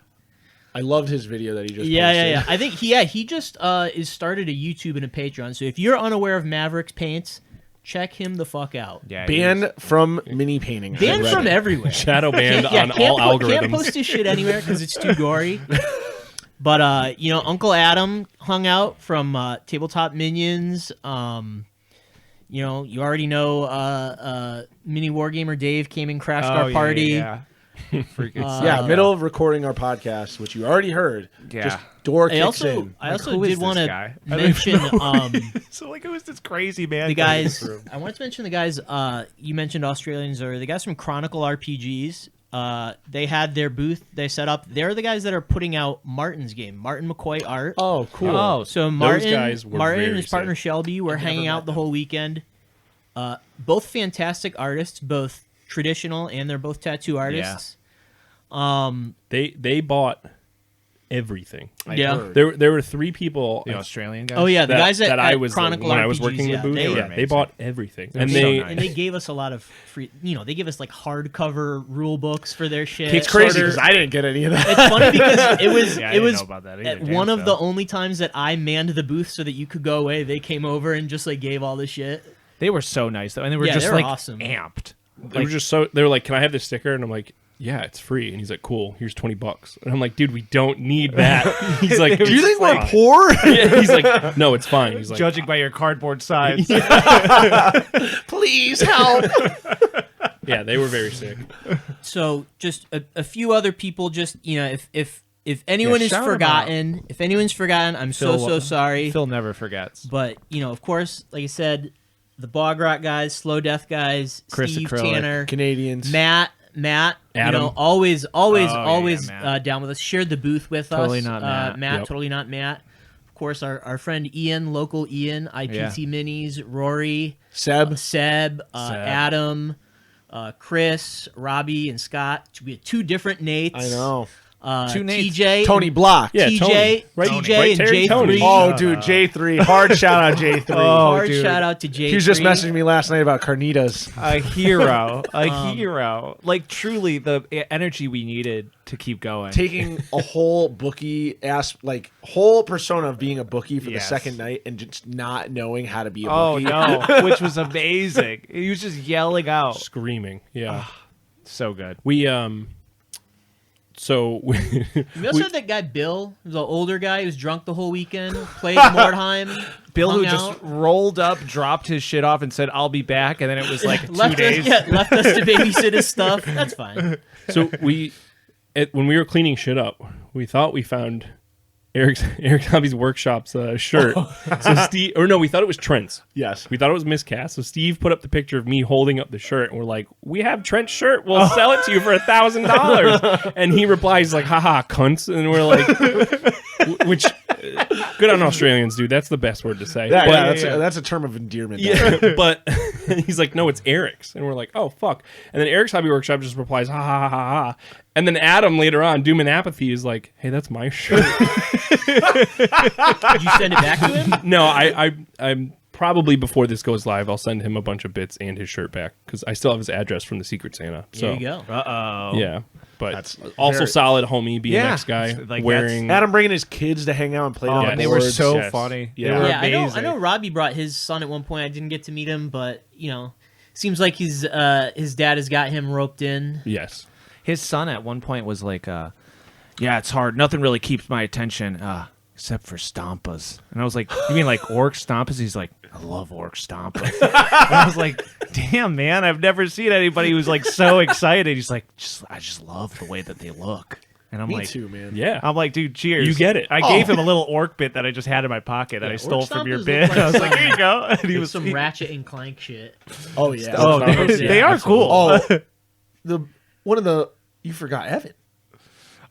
S4: I loved his video that he just
S3: Yeah.
S4: posted.
S3: I think he just is started a YouTube and a Patreon. So if you're unaware of Mavericks Paints, check him the fuck out.
S2: Yeah.
S4: Banned from mini painting. I
S3: Banned
S4: read
S3: from
S4: it.
S3: everywhere.
S1: Shadow banned on
S3: can't
S1: all algorithms.
S3: Can't post his shit anywhere because it's too gory. But Uncle Adam hung out from Tabletop Minions. You already know Mini Wargamer Dave came and crashed our party.
S2: Yeah. Freaking
S4: Yeah, middle of recording our podcast, which you already heard.
S2: Yeah.
S4: Just door
S3: I
S4: kicks
S3: also
S4: in.
S2: who is
S3: did
S2: this
S3: want to
S2: guy?
S3: mention
S2: So like, who is this crazy man?
S3: the guys. I wanted to mention the guys. You mentioned Australians or the guys from Chronicle RPGs. They had their booth. They set up. They're the guys that are putting out Martin's game, Martin McCoy art.
S4: Oh, cool.
S2: Oh,
S3: So Martin,
S1: guys were
S3: Martin and
S1: very
S3: his partner
S1: sick.
S3: Shelby were hanging out the whole weekend. Both fantastic artists, both traditional and they're both tattoo artists.
S1: They bought everything.
S3: Yeah.
S4: heard.
S1: There were 3 people.
S2: the Australian guy.
S3: Oh yeah, the guys
S1: that
S3: at
S1: I was
S3: Chronicle
S1: when
S3: RPGs,
S1: I was working
S3: yeah,
S1: the booth.
S3: they,
S1: They
S2: amazing.
S1: bought everything,
S2: They're
S1: and
S2: so
S1: they
S2: nice.
S3: and they gave us a lot of free. They give us like hardcover rule books for their shit.
S4: It's crazy
S1: Kickstarter-
S4: because I didn't get any of that.
S3: It's funny because it was
S2: Yeah, I
S3: it
S2: didn't
S3: was
S2: know about that either.
S3: at
S2: Damn
S3: one of
S2: so.
S3: the only times that I manned the booth so that you could go away. They came over and just like gave all the shit.
S2: They were so nice though, and they were
S3: Yeah,
S2: just
S3: they were
S2: like
S3: awesome.
S2: amped.
S1: They were just so. They were like, "Can I have this sticker?" And I'm like, "Yeah, it's free." And he's like, "Cool, here's $20." And I'm like, "Dude, we don't need that." He's like,
S4: Do you think we're
S1: "Fine."
S4: poor?
S1: Yeah, he's like, "No, it's fine." He's like,
S2: Judging by your cardboard size.
S4: Please help.
S1: "Yeah, they were very sick."
S3: So just a few other people. Just if anyone is
S2: shout 'em
S3: forgotten, if anyone's forgotten, I'm so sorry.
S2: Phil never forgets.
S3: But of course, like I said, the Bog Rock guys, Slow Death guys,
S2: Chris
S3: Steve
S2: Acrylic,
S3: Tanner,
S4: Canadians.
S3: Matt,
S1: Adam.
S3: always
S2: Oh, yeah, Matt.
S3: down with us. Shared the booth with
S2: Totally
S3: us.
S2: not Matt.
S1: Yep.
S3: Totally not Matt. Of course, our friend Ian, local Ian, IPT Minis, Rory,
S4: Seb.
S3: Adam, Chris, Robbie, and Scott. We had 2 different Nates.
S4: I know.
S2: Two Nates.
S3: TJ,
S4: Tony Block.
S1: Yeah,
S3: TJ,
S1: Tony. Right,
S3: TJ,
S1: right,
S3: and
S1: Terry?
S3: J3.
S1: Tony.
S4: Oh, dude, J3. Hard shout out J3.
S3: Hard
S2: dude.
S3: shout out to J3.
S4: He was just messaging me last night about carnitas.
S2: A hero, hero. Like truly, the energy we needed to keep going.
S4: Taking a whole bookie whole persona of being a bookie for the
S2: Yes.
S4: second night and just not knowing how to be a
S2: Oh
S4: bookie.
S2: no, which was amazing. He was just yelling out.
S1: Screaming. Yeah,
S2: So good.
S1: we So
S3: We also had that guy Bill, the older guy who's drunk the whole weekend, played Mordheim.
S2: Bill, who
S3: hung
S2: just
S3: out,
S2: rolled up, dropped his shit off, and said, "I'll be back," and then it was like 2
S3: left
S2: days.
S3: us, left us to babysit his stuff. That's fine.
S1: So when we were cleaning shit up, we thought we found Eric Hobby's Workshop's shirt. So Steve, or no, we thought it was Trent's.
S4: Yes.
S1: We thought it was miscast. So Steve put up the picture of me holding up the shirt, and we're like, "We have Trent's shirt. We'll sell it to you for $1,000." And he replies like, "Haha, cunts!" And we're like, which good on Australians, dude. That's the best word to say.
S4: Yeah,
S1: But-
S4: that's a term of endearment.
S1: yeah, but he's like, "No, it's Eric's," and we're like, "Oh fuck!" And then Eric's Hobby Workshop just replies, "Ha ha ha ha ha," and then Adam later on, Doom and Apathy is like, "Hey, that's my shirt."
S3: Did you send it back to him?
S1: No, I'm probably before this goes live, I'll send him a bunch of bits and his shirt back because I still have his address from the Secret Santa. So
S3: There you go.
S1: yeah, but
S4: That's
S1: also
S4: very-
S1: solid homie BMX
S2: Yeah.
S1: guy
S2: Like,
S1: wearing.
S4: Adam bringing his kids to hang out and play
S2: Oh,
S4: on the
S2: and they were
S4: boards.
S2: so
S1: yes.
S2: funny.
S4: Yeah.
S2: They were
S3: Yeah,
S2: amazing.
S3: I know. Robbie brought his son at one point. I didn't get to meet him, but seems like his dad has got him roped in.
S1: Yes.
S2: His son at one point was like, "Yeah, it's hard. Nothing really keeps my attention, except for Stompas." And I was like, "You mean like orc Stompas?" He's like, "I love orc Stompas." And I was like, "Damn, man, I've never seen anybody who's like so excited." He's like, "I just love the way that they look." And I'm
S4: Me
S2: like,
S4: too, man.
S1: Yeah.
S2: I'm like, dude, cheers.
S1: You get it.
S2: I gave him a little orc bit that I just had in my pocket that I stole
S3: Orc
S2: from your
S3: Stompers
S2: bit.
S3: look like
S2: I was like,
S3: some-
S2: here you go. And he
S3: With
S2: was
S3: some Ratchet and Clank shit.
S4: Oh yeah.
S2: Oh,
S1: Stompers,
S2: dude,
S1: yeah,
S2: they are
S1: absolutely.
S2: cool.
S4: You forgot Evan.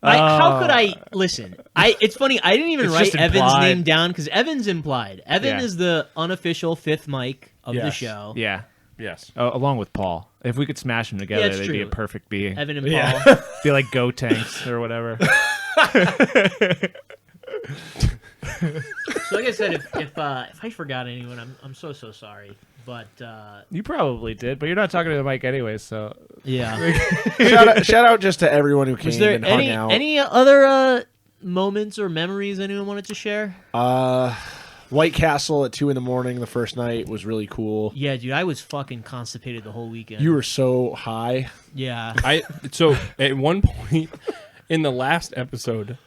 S3: How could I listen? It's funny. I didn't even
S2: It's
S3: write
S2: just
S3: Evan's
S2: implied.
S3: name down because Evan's implied. Evan
S2: Yeah.
S3: is the unofficial fifth mic of the
S4: Yes.
S3: show.
S2: Yeah.
S1: Yes.
S2: Along with Paul. If we could smash them together,
S3: it's
S2: they'd be a
S3: true.
S2: perfect being.
S3: Evan and
S4: Yeah.
S3: Paul.
S2: Be like Go Tanks or whatever.
S3: So, like I said, if I forgot anyone, I'm so sorry. But
S2: You probably did, but you're not talking to the mic anyway, so.
S3: yeah,
S4: shout out just to everyone who came
S3: was there
S4: and hung
S3: any
S4: out.
S3: any other moments or memories anyone wanted to share?
S4: White Castle at 2 a.m. the first night was really cool.
S3: Yeah, dude, I was fucking constipated the whole weekend.
S4: You were so high.
S3: yeah.
S1: So at one point in the last episode,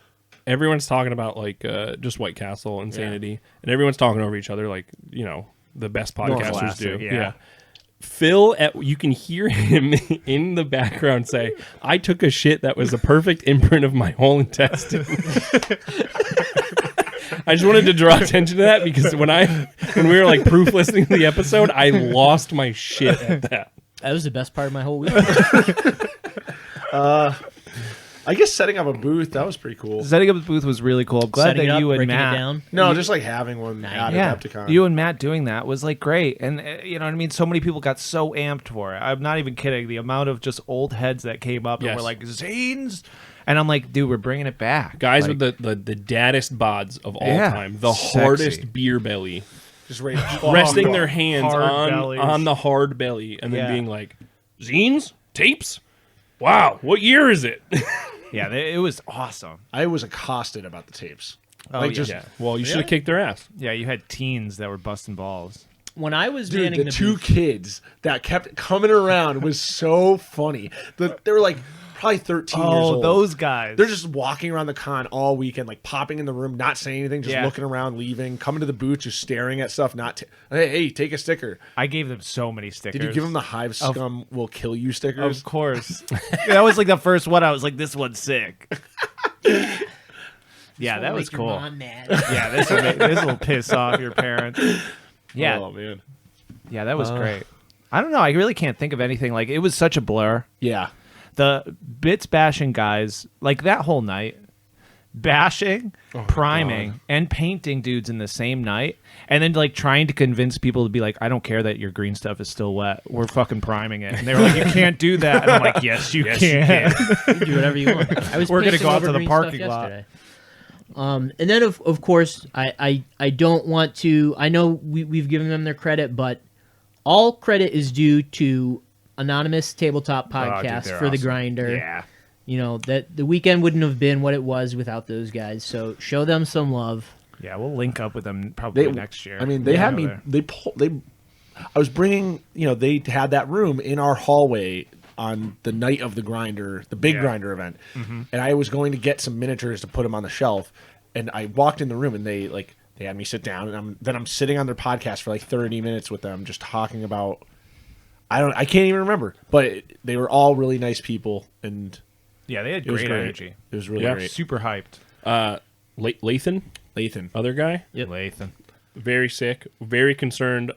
S1: everyone's talking about like just White Castle Insanity, and everyone's talking over each other like the best podcasters
S2: Normal
S1: do.
S2: acid, yeah.
S1: Phil, you can hear him in the background say, "I took a shit that was a perfect imprint of my whole intestine." I just wanted to draw attention to that because when we were like proof listening to the episode, I lost my shit at that.
S3: That was the best part of my whole week.
S4: I guess setting up a booth, that was pretty cool.
S2: Setting up the booth was really cool. I'm glad
S3: Setting
S2: that
S3: it up,
S2: you and
S3: breaking it
S2: Matt.
S3: down.
S4: No, just like having one at
S2: Yeah,
S4: Adepticon.
S2: you and Matt doing that was like great, and you know what I mean. So many people got so amped for it. I'm not even kidding. The amount of just old heads that came up and
S1: Yes.
S2: were like Zanes, and I'm like, dude, we're bringing it back,
S1: Guys
S2: like,
S1: with the daddest bods of all
S2: Yeah.
S1: time, the
S2: Sexy.
S1: hardest beer belly,
S4: just ready
S1: resting their hands
S2: Hard bellies.
S1: on the hard belly, and then
S2: Yeah.
S1: being like, "Zines, tapes, wow, what year is it?"
S2: yeah, it was awesome.
S4: I was accosted about the tapes.
S2: Oh,
S4: like
S2: yeah.
S4: just
S1: Yeah. Well, you should have kicked their ass.
S2: Yeah, you had teens that were busting balls.
S3: When I was
S4: dude,
S3: manning
S4: the
S3: the
S4: two
S3: booth,
S4: kids that kept coming around was so funny. They were like probably 13 years
S2: Oh,
S4: old.
S2: those guys.
S4: They're just walking around the con all weekend, like popping in the room, not saying anything, just
S2: Yeah.
S4: looking around, leaving, coming to the booth, just staring at stuff. Hey, take a sticker.
S2: I gave them so many stickers.
S4: Did you give them the Hive Scum will kill you stickers?
S2: Of course. That was like the first one. I was like, this one's sick. Yeah, that was
S3: Make your
S2: cool.
S3: mom mad.
S2: Yeah, this will piss off your parents. Yeah,
S4: Oh man.
S2: yeah, that was great. I don't know. I really can't think of anything. Like, it was such a blur.
S4: Yeah.
S2: The bits bashing guys, like that whole night, bashing, priming, and painting dudes in the same night, and then like trying to convince people to be like, I don't care that your green stuff is still wet. We're fucking priming it. And they were like, you can't do that. And I'm like, yes, you can.
S3: You can do whatever you want. I was
S2: We're gonna
S3: painting
S2: go out
S3: over
S2: to the
S3: green
S2: parking
S3: stuff
S2: lot.
S3: yesterday. And then of course I don't want to. I know we've given them their credit, but all credit is due to Anonymous Tabletop Podcast
S2: they're
S3: for the
S2: awesome.
S3: Grinder.
S2: Yeah.
S3: You know that the weekend wouldn't have been what it was without those guys. So show them some love.
S2: Yeah, we'll link up with them probably next year.
S4: I mean, they had me. I was bringing. They had that room in our hallway on the night of the Grinder, the big Grinder event, and I was going to get some miniatures to put them on the shelf. And I walked in the room, and they had me sit down, and I'm sitting on their podcast for like 30 minutes with them, just talking about. I can't even remember, but they were all really nice people, and
S2: yeah, they had
S4: it was
S2: great
S4: great.
S2: energy.
S4: It was really
S1: Yeah.
S4: great.
S2: Super hyped.
S4: Lathan.
S1: Other guy,
S2: Lathan.
S1: very sick, very concerned.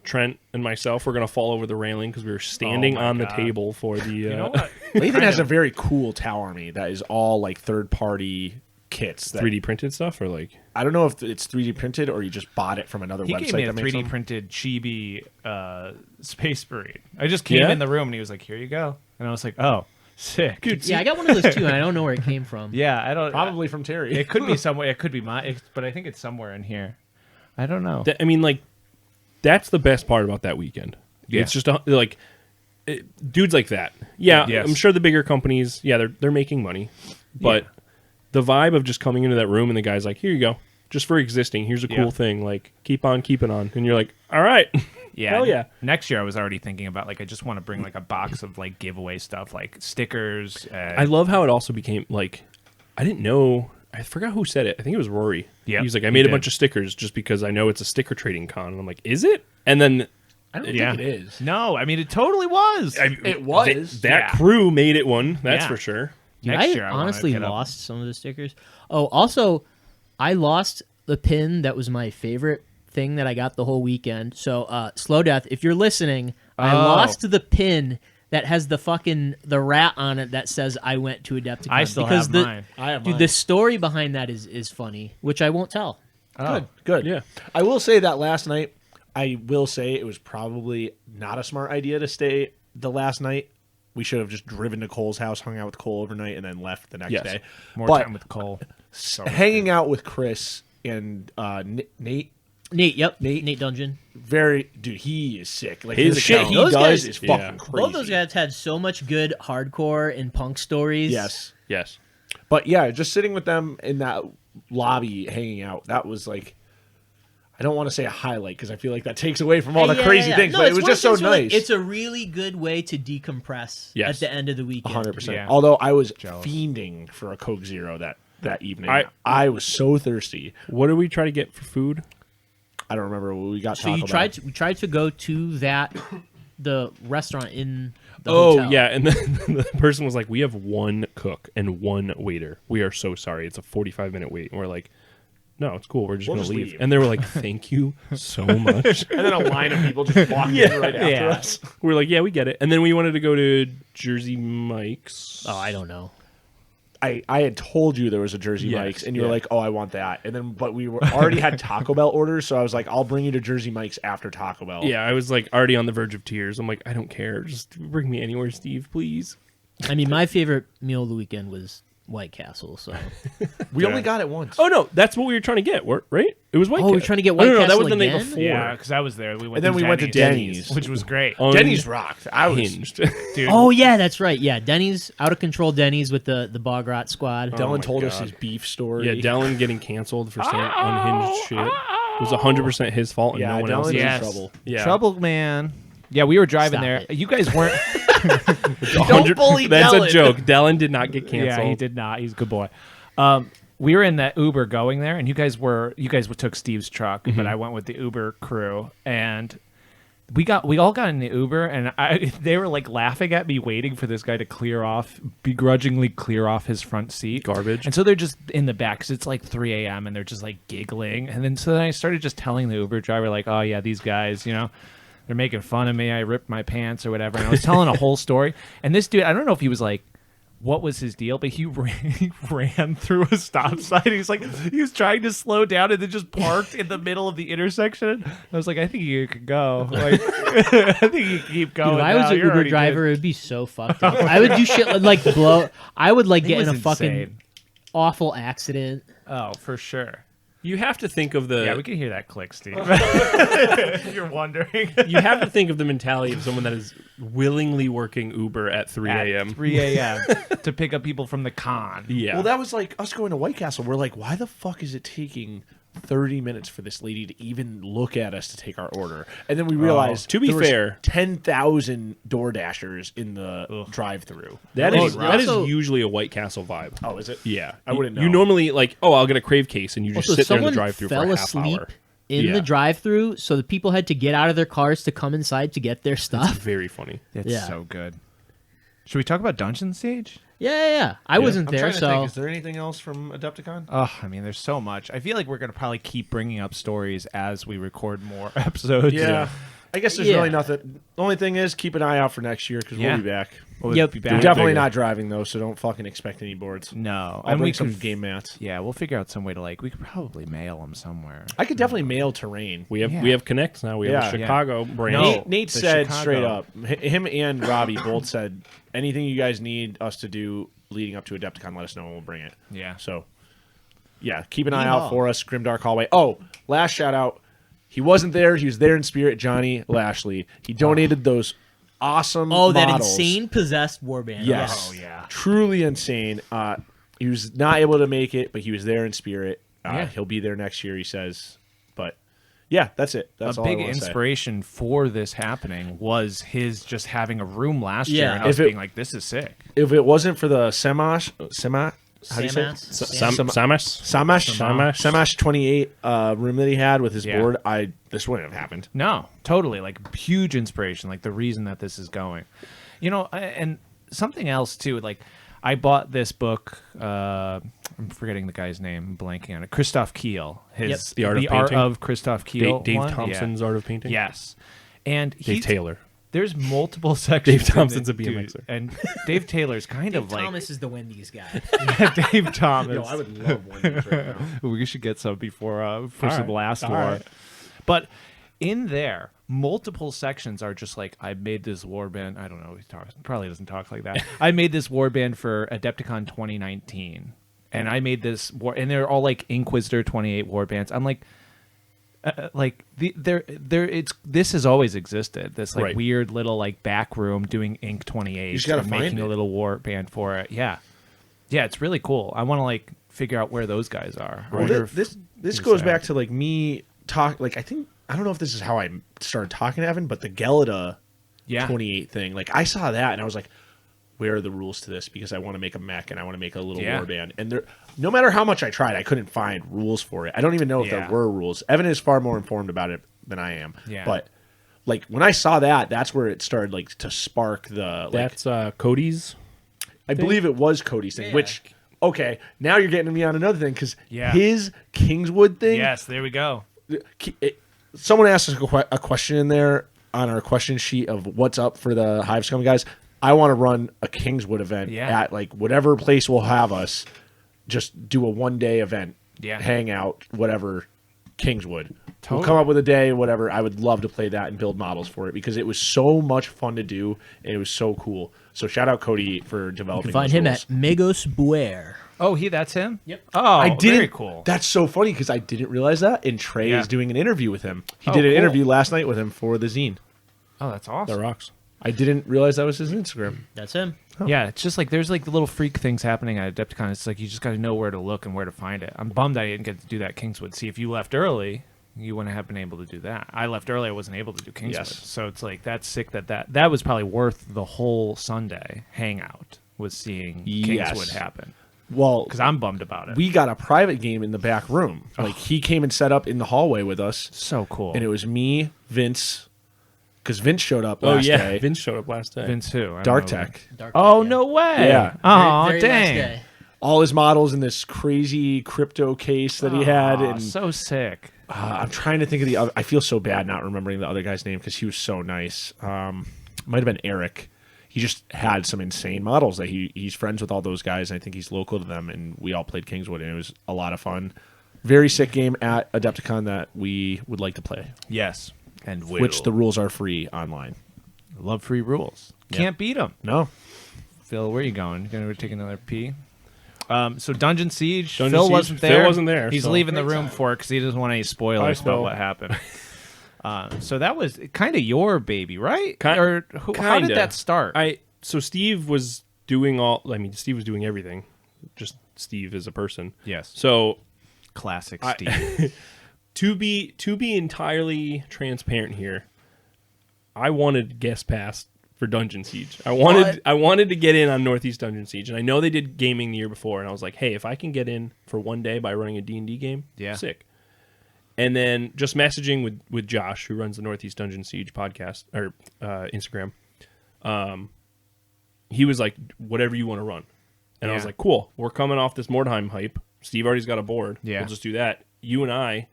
S1: Trent and myself were gonna fall over the railing because we were standing
S2: Oh my
S1: on the
S2: God.
S1: table for the.
S2: You know what?
S4: Lathan has a very cool Tau army that is all like third-party kits. That,
S1: 3D printed stuff, or like
S4: I don't know if it's 3D printed or you just bought it from another
S2: He
S4: website.
S2: gave me a
S4: that makes
S2: 3D
S4: them.
S2: printed chibi Space Marine. I just came
S1: Yeah?
S2: in the room and he was like, "Here you go," and I was like, "Oh, sick."
S3: Yeah, I got one of those too, and I don't know where it came from.
S2: Yeah, I don't.
S4: Probably from Terry.
S2: It could be somewhere. It could be mine, but I think it's somewhere in here. I don't know.
S1: I mean, like that's the best part about that weekend.
S2: Yeah.
S1: It's just dudes like that. Yeah,
S2: Yes.
S1: I'm sure the bigger companies, they're making money, but the vibe of just coming into that room and the guy's like, "Here you go, just for existing. Here's a cool
S2: Yeah.
S1: thing. Like, keep on keeping on." And you're like, "All right,
S2: Yeah,
S1: hell yeah."
S2: Next year, I was already thinking about like I just want to bring like a box of like giveaway stuff, like stickers.
S1: I love how it also became like, I didn't know. I forgot who said it. I think it was Rory.
S2: Yeah,
S1: he was like, "I
S2: he
S1: made a
S2: did.
S1: bunch of stickers just because I know it's a sticker trading con." And I'm like, "Is it?" And then
S4: I don't
S2: Yeah.
S4: think it is.
S2: No, I mean it totally was.
S4: It was.
S1: that
S2: Yeah.
S1: crew made it one. That's
S2: Yeah.
S1: for sure.
S2: Next
S3: I
S2: year, I wanna
S3: honestly
S2: get up.
S3: lost some of the stickers. Oh, also, I lost the pin that was my favorite thing that I got the whole weekend. So, Slow Death, if you're listening, I
S2: Oh.
S3: lost the pin that has the rat on it that says I went to Adepticon.
S2: I still
S3: because
S2: have
S3: the,
S2: mine.
S4: I have
S3: Dude,
S4: mine.
S3: the story behind that is funny, which I won't tell.
S4: Good.
S1: Yeah.
S4: I will say that last night, I will say it was probably not a smart idea to stay the last night. We should have just driven to Cole's house, hung out with Cole overnight, and then left the next
S1: Yes.
S4: day.
S2: More
S4: But
S2: time with Cole. So
S4: hanging out with Chris and Nate,
S3: Nate Dungeon.
S4: dude, he is sick. Like
S1: His
S4: his shit
S1: account.
S4: he
S3: Those
S4: does
S3: guys-
S4: is fucking
S1: Yeah.
S4: crazy.
S3: Both those guys had so much good hardcore and punk stories.
S4: Yes.
S1: Yes.
S4: But yeah, just sitting with them in that lobby hanging out, that was like, I don't want to say a highlight because I feel like that takes away from all the crazy things,
S3: No,
S4: but it
S3: it's
S4: was
S3: one of
S4: just so
S3: those where, like,
S4: nice.
S3: it's a really good way to decompress
S1: Yes.
S3: at the end of the weekend.
S4: 100%.
S2: Yeah.
S4: Although I was
S2: Jealous.
S4: fiending for a Coke Zero that evening.
S1: I-
S4: I was so thirsty.
S1: What did we try to get for food?
S4: I don't remember what we got.
S3: So we tried to go to that the restaurant in the
S1: Oh
S3: hotel.
S1: yeah, and then the person was like, "We have one cook and one waiter. We are so sorry. It's a 45-minute wait." And we're like, "No, it's cool. We're just
S4: We'll
S1: gonna
S4: just
S1: leave."
S4: leave.
S1: And they were like, "Thank you so much."
S4: And then a line of people just walked in right after us.
S1: We're like, "Yeah, we get it." And then we wanted to go to Jersey Mike's.
S3: Oh, I don't know.
S4: I had told you there was a Jersey
S1: Yes,
S4: Mike's, and you were
S1: yeah.
S4: like, "Oh, I want that." And then, but we were already had Taco Bell orders, so I was like, "I'll bring you to Jersey Mike's after Taco Bell."
S1: Yeah, I was like already on the verge of tears. I'm like, I don't care. Just bring me anywhere, Steve, please.
S3: I mean, my favorite meal of the weekend was White Castle. So
S4: we only got it once.
S1: Oh no, that's what we were trying to get, right? It was White.
S3: Oh, we were
S1: Castle.
S3: trying to get
S1: Oh,
S3: White
S1: no, that
S3: Castle
S1: was the night
S3: again?
S1: before.
S2: Yeah, because I was there. We went
S4: And then we went to Denny's.
S2: which was great.
S4: Denny's rocked. I was
S1: Hinged.
S2: Dude,
S3: Oh yeah, that's right. Yeah, Denny's out of control. Denny's with the bog rot squad.
S4: Dylan
S1: my
S4: told us
S1: God.
S4: his beef story.
S1: Yeah, Dallin getting canceled for saying unhinged shit. It was 100% his fault and
S4: Yeah,
S1: no one
S4: Dylan's
S1: else's.
S4: in
S2: Yes.
S4: trouble.
S1: Yeah.
S2: trouble, man. Yeah, we were driving
S3: Stop
S2: there.
S3: it.
S2: You guys weren't.
S1: 100
S4: bully
S1: That's
S4: Dallin.
S1: a joke. Dallin did not get canceled.
S2: Yeah, he did not. He's a good boy. We were in that Uber going there, and you guys took Steve's truck, but I went with the Uber crew, and we all got in the Uber, and they were like laughing at me, waiting for this guy to begrudgingly clear off his front seat,
S1: Garbage.
S2: And so they're just in the back, 'cause it's like 3 a.m. and they're just like giggling, and then I started just telling the Uber driver like, oh yeah, these guys, they're making fun of me. I ripped my pants or whatever, and I was telling a whole story, and this dude, I don't know if he was like, what was his deal, but he ran through a stop sign. He was trying to slow down and then just parked in the middle of the intersection. I was like, I think you could go. Like, I think you can keep going.
S3: If I was
S2: now.
S3: an
S2: You're
S3: Uber
S2: already
S3: driver,
S2: good.
S3: it would be so fucked up. I would do shit like blow. I would like
S2: He
S3: get in
S2: was
S3: a fucking
S2: insane.
S3: awful accident.
S2: Oh, for sure.
S1: You have to think of the
S2: Yeah, we can hear that click, Steve. If you're wondering.
S1: you have to think of the mentality of someone that is willingly working Uber at 3 a.m.
S2: At 3 a.m. to pick up people from the con.
S1: Yeah.
S4: Well, that was like us going to White Castle. We're like, why the fuck is it taking 30 minutes for this lady to even look at us to take our order? And then we realized,
S1: To be
S4: there was
S1: fair-
S4: 10,000 Door Dashers in the drive-through.
S1: That
S3: Oh,
S1: is
S3: right. Also-
S1: usually a White Castle vibe.
S4: Oh, is it?
S1: Yeah.
S4: I wouldn't know.
S1: You normally like, oh, I'll get a crave case and you just
S3: Also,
S1: sit there in the
S3: someone
S1: drive-through for a
S3: fell
S1: half
S3: asleep
S1: hour.
S3: in
S1: Yeah.
S3: the drive-through, so the people had to get out of their cars to come inside to get their stuff.
S1: Very funny.
S2: It's
S3: Yeah.
S2: so good. Should we talk about Dungeon Stage?
S3: Yeah. I wasn't
S4: I'm
S3: there,
S4: trying to
S3: so
S4: think, is there anything else from Adepticon?
S2: Oh, I mean, there's so much. I feel like we're going to probably keep bringing up stories as we record more episodes.
S4: Yeah. I guess there's
S3: Yeah.
S4: really nothing. The only thing is keep an eye out for next year because
S2: Yeah.
S4: we'll be back.
S2: We'll
S3: Yep.
S2: be
S4: We're
S2: back.
S4: definitely
S1: bigger.
S4: not driving, though, so don't fucking expect any boards.
S2: No.
S4: I'll bring
S2: we
S4: some
S2: can
S4: game mats.
S2: Yeah, we'll figure out some way to we could probably mail them somewhere.
S4: I could definitely mail terrain.
S1: We have
S2: Yeah.
S1: we have Connects now. We have
S4: Yeah.
S1: a Chicago brand.
S2: No.
S4: Nate
S2: the
S4: said
S2: Chicago.
S4: straight up, him and Robbie both said, anything you guys need us to do leading up to Adepticon, let us know and we'll bring it.
S2: Yeah.
S4: So, yeah, keep an eye
S3: Yeehaw.
S4: out for us. Grimdark Hallway. Oh, last shout out. He wasn't there. He was there in spirit. Johnny Lashley. He donated those awesome
S3: that
S4: models.
S3: insane possessed warband.
S4: Yes.
S2: Oh, yeah.
S4: Truly insane. He was not able to make it, but he was there in spirit.
S2: Yeah.
S4: He'll be there next year, he says. But, yeah, that's it. That's
S2: A
S4: all I
S2: big
S4: wanna say.
S2: inspiration for this happening was his just having a room last year
S3: Yeah.
S2: and us
S4: If it-
S2: being like, this is sick.
S4: If it wasn't for the how do you say it? Samash 28 room that he had with his
S2: Yeah.
S4: board, this wouldn't have happened.
S2: No, totally. Like huge inspiration. Like the reason that this is going, and something else too. Like I bought this book. I'm forgetting the guy's name. I'm blanking on it. Christoph Kiel. His
S1: The Art of Painting?
S2: of Christoph Kiel.
S1: Dave
S2: one?
S1: Thompson's
S2: Yeah.
S1: Art of Painting.
S2: Yes, and
S1: Dave Taylor.
S2: There's multiple sections.
S1: Dave Thompson's
S2: in
S1: a
S2: it, dude,
S1: BMXer.
S2: and Dave Taylor's kind of like
S3: Thomas is the Wendy's guy.
S2: Dave Thomas.
S4: would love one right now.
S2: We should get some before some
S1: right.
S2: last
S1: All
S2: war.
S1: right.
S2: But in there, multiple sections are just like, I made this warband. I don't know. He probably doesn't talk like that. I made this warband for Adepticon 2019, and I made this war, and they're all like Inquisitor 28 warbands. I'm like. This has always existed. This like
S1: Right.
S2: weird little like back room doing Ink 28.
S4: You just gotta
S2: and
S4: find
S2: making
S4: it.
S2: a little war band for it. Yeah, it's really cool. I want to like figure out where those guys are. I
S4: Well,
S2: wonder if
S4: this
S2: he's
S4: goes
S2: there.
S4: back to like me talk. Like I don't know if this is how I started talking to Evan, but the Gelida 28 thing. Like I saw that and I was like, where are the rules to this? Because I want to make a mech and I want to make a little
S2: Yeah.
S4: warband. And there, no matter how much I tried, I couldn't find rules for it. I don't even know if
S2: Yeah.
S4: there were rules. Evan is far more informed about it than I am.
S2: Yeah.
S4: But like when I saw that, that's where it started like to spark the. Like,
S1: That's Cody's.
S4: I believe it was Cody's thing.
S3: Yeah.
S4: Which okay, now you're getting me on another thing because
S2: Yeah.
S4: his Kingswood thing.
S2: Yes, there we go.
S4: Someone asked us a question in there on our question sheet of what's up for the Hive Scum guys. I want to run a Kingswood event at like whatever place will have us. Just do a 1-day event.
S2: Yeah.
S4: Hang out, whatever. Kingswood.
S2: Totally.
S4: We'll come up with a day, whatever. I would love to play that and build models for it because it was so much fun to do and it was so cool. So shout out Cody for developing.
S3: You can find
S4: those
S3: him
S4: rules.
S3: at Megos Buer.
S2: Oh, that's him?
S3: Yep.
S2: Oh,
S4: I didn't.
S2: very cool.
S4: That's so funny because I didn't realize that. And Trey
S2: Yeah.
S4: is doing an interview with him. He
S2: Oh,
S4: did an
S2: cool.
S4: interview last night with him for the zine.
S2: Oh, that's awesome.
S1: That rocks.
S4: I didn't realize that was his Instagram.
S3: That's him.
S2: Yeah, it's just like there's like the little freak things happening at Adepticon. It's like you just got to know where to look and where to find it. I'm bummed I didn't get to do that Kingswood. See, if you left early, you wouldn't have been able to do that. I left early, I wasn't able to do Kingswood.
S4: Yes.
S2: So it's like that's sick that was probably worth the whole Sunday hangout was seeing
S4: Yes.
S2: Kingswood happen.
S4: Well,
S2: Because I'm bummed about it.
S4: we got a private game in the back room. Like he came and set up in the hallway with us,
S2: so cool.
S4: and it was me, Vince, because Vince showed up
S1: Oh
S4: last
S1: yeah,
S4: day.
S1: Vince showed up last day.
S2: Vince who? I don't
S4: Dark
S2: know.
S4: Tech.
S3: Dark
S2: Oh
S3: Tech,
S2: no way!
S4: Yeah.
S2: Oh
S3: Very
S2: dang!
S3: nice guy.
S4: All his models in this crazy crypto case that he had,
S2: Aw,
S4: and
S2: so sick.
S4: I'm trying to think of the other. I feel so bad not remembering the other guy's name because he was so nice. Might have been Eric. He just had some insane models that he's friends with all those guys. And I think he's local to them, and we all played Kingswood, and it was a lot of fun. Very sick game at Adepticon that we would like to play,
S2: Yes, and
S4: which the rules are free online.
S2: love free rules. Can't beat them.
S4: No,
S2: Phil, where are you going? You gonna take another pee? So Dungeon Siege.
S1: Dungeon
S2: Phil
S1: Siege,
S2: wasn't
S1: Phil
S2: there.
S1: wasn't there,
S2: He's
S1: so-
S2: leaving the room for it because he doesn't want any spoilers
S1: Hi,
S2: about
S1: Phil.
S2: what happened. So that was kind of your baby, right?
S1: Ki-
S2: or how did
S1: kinda.
S2: that start?
S1: So Steve was doing all. I mean, Steve was doing everything. Just Steve as a person.
S2: yes,
S1: So
S2: classic Steve.
S1: to be entirely transparent here, I wanted guest pass for Dungeon Siege. I wanted to get in on Northeast Dungeon Siege, and I know they did gaming the year before, and I was like, hey, if I can get in for one day by running a D&D game,
S2: Yeah.
S1: sick. And then just messaging with Josh, who runs the Northeast Dungeon Siege podcast or Instagram, he was like, whatever you want to run. And I was
S2: Yeah.
S1: like, cool, we're coming off this Mordheim hype. Steve already's got a board.
S2: Yeah.
S1: We'll just do that. You and I,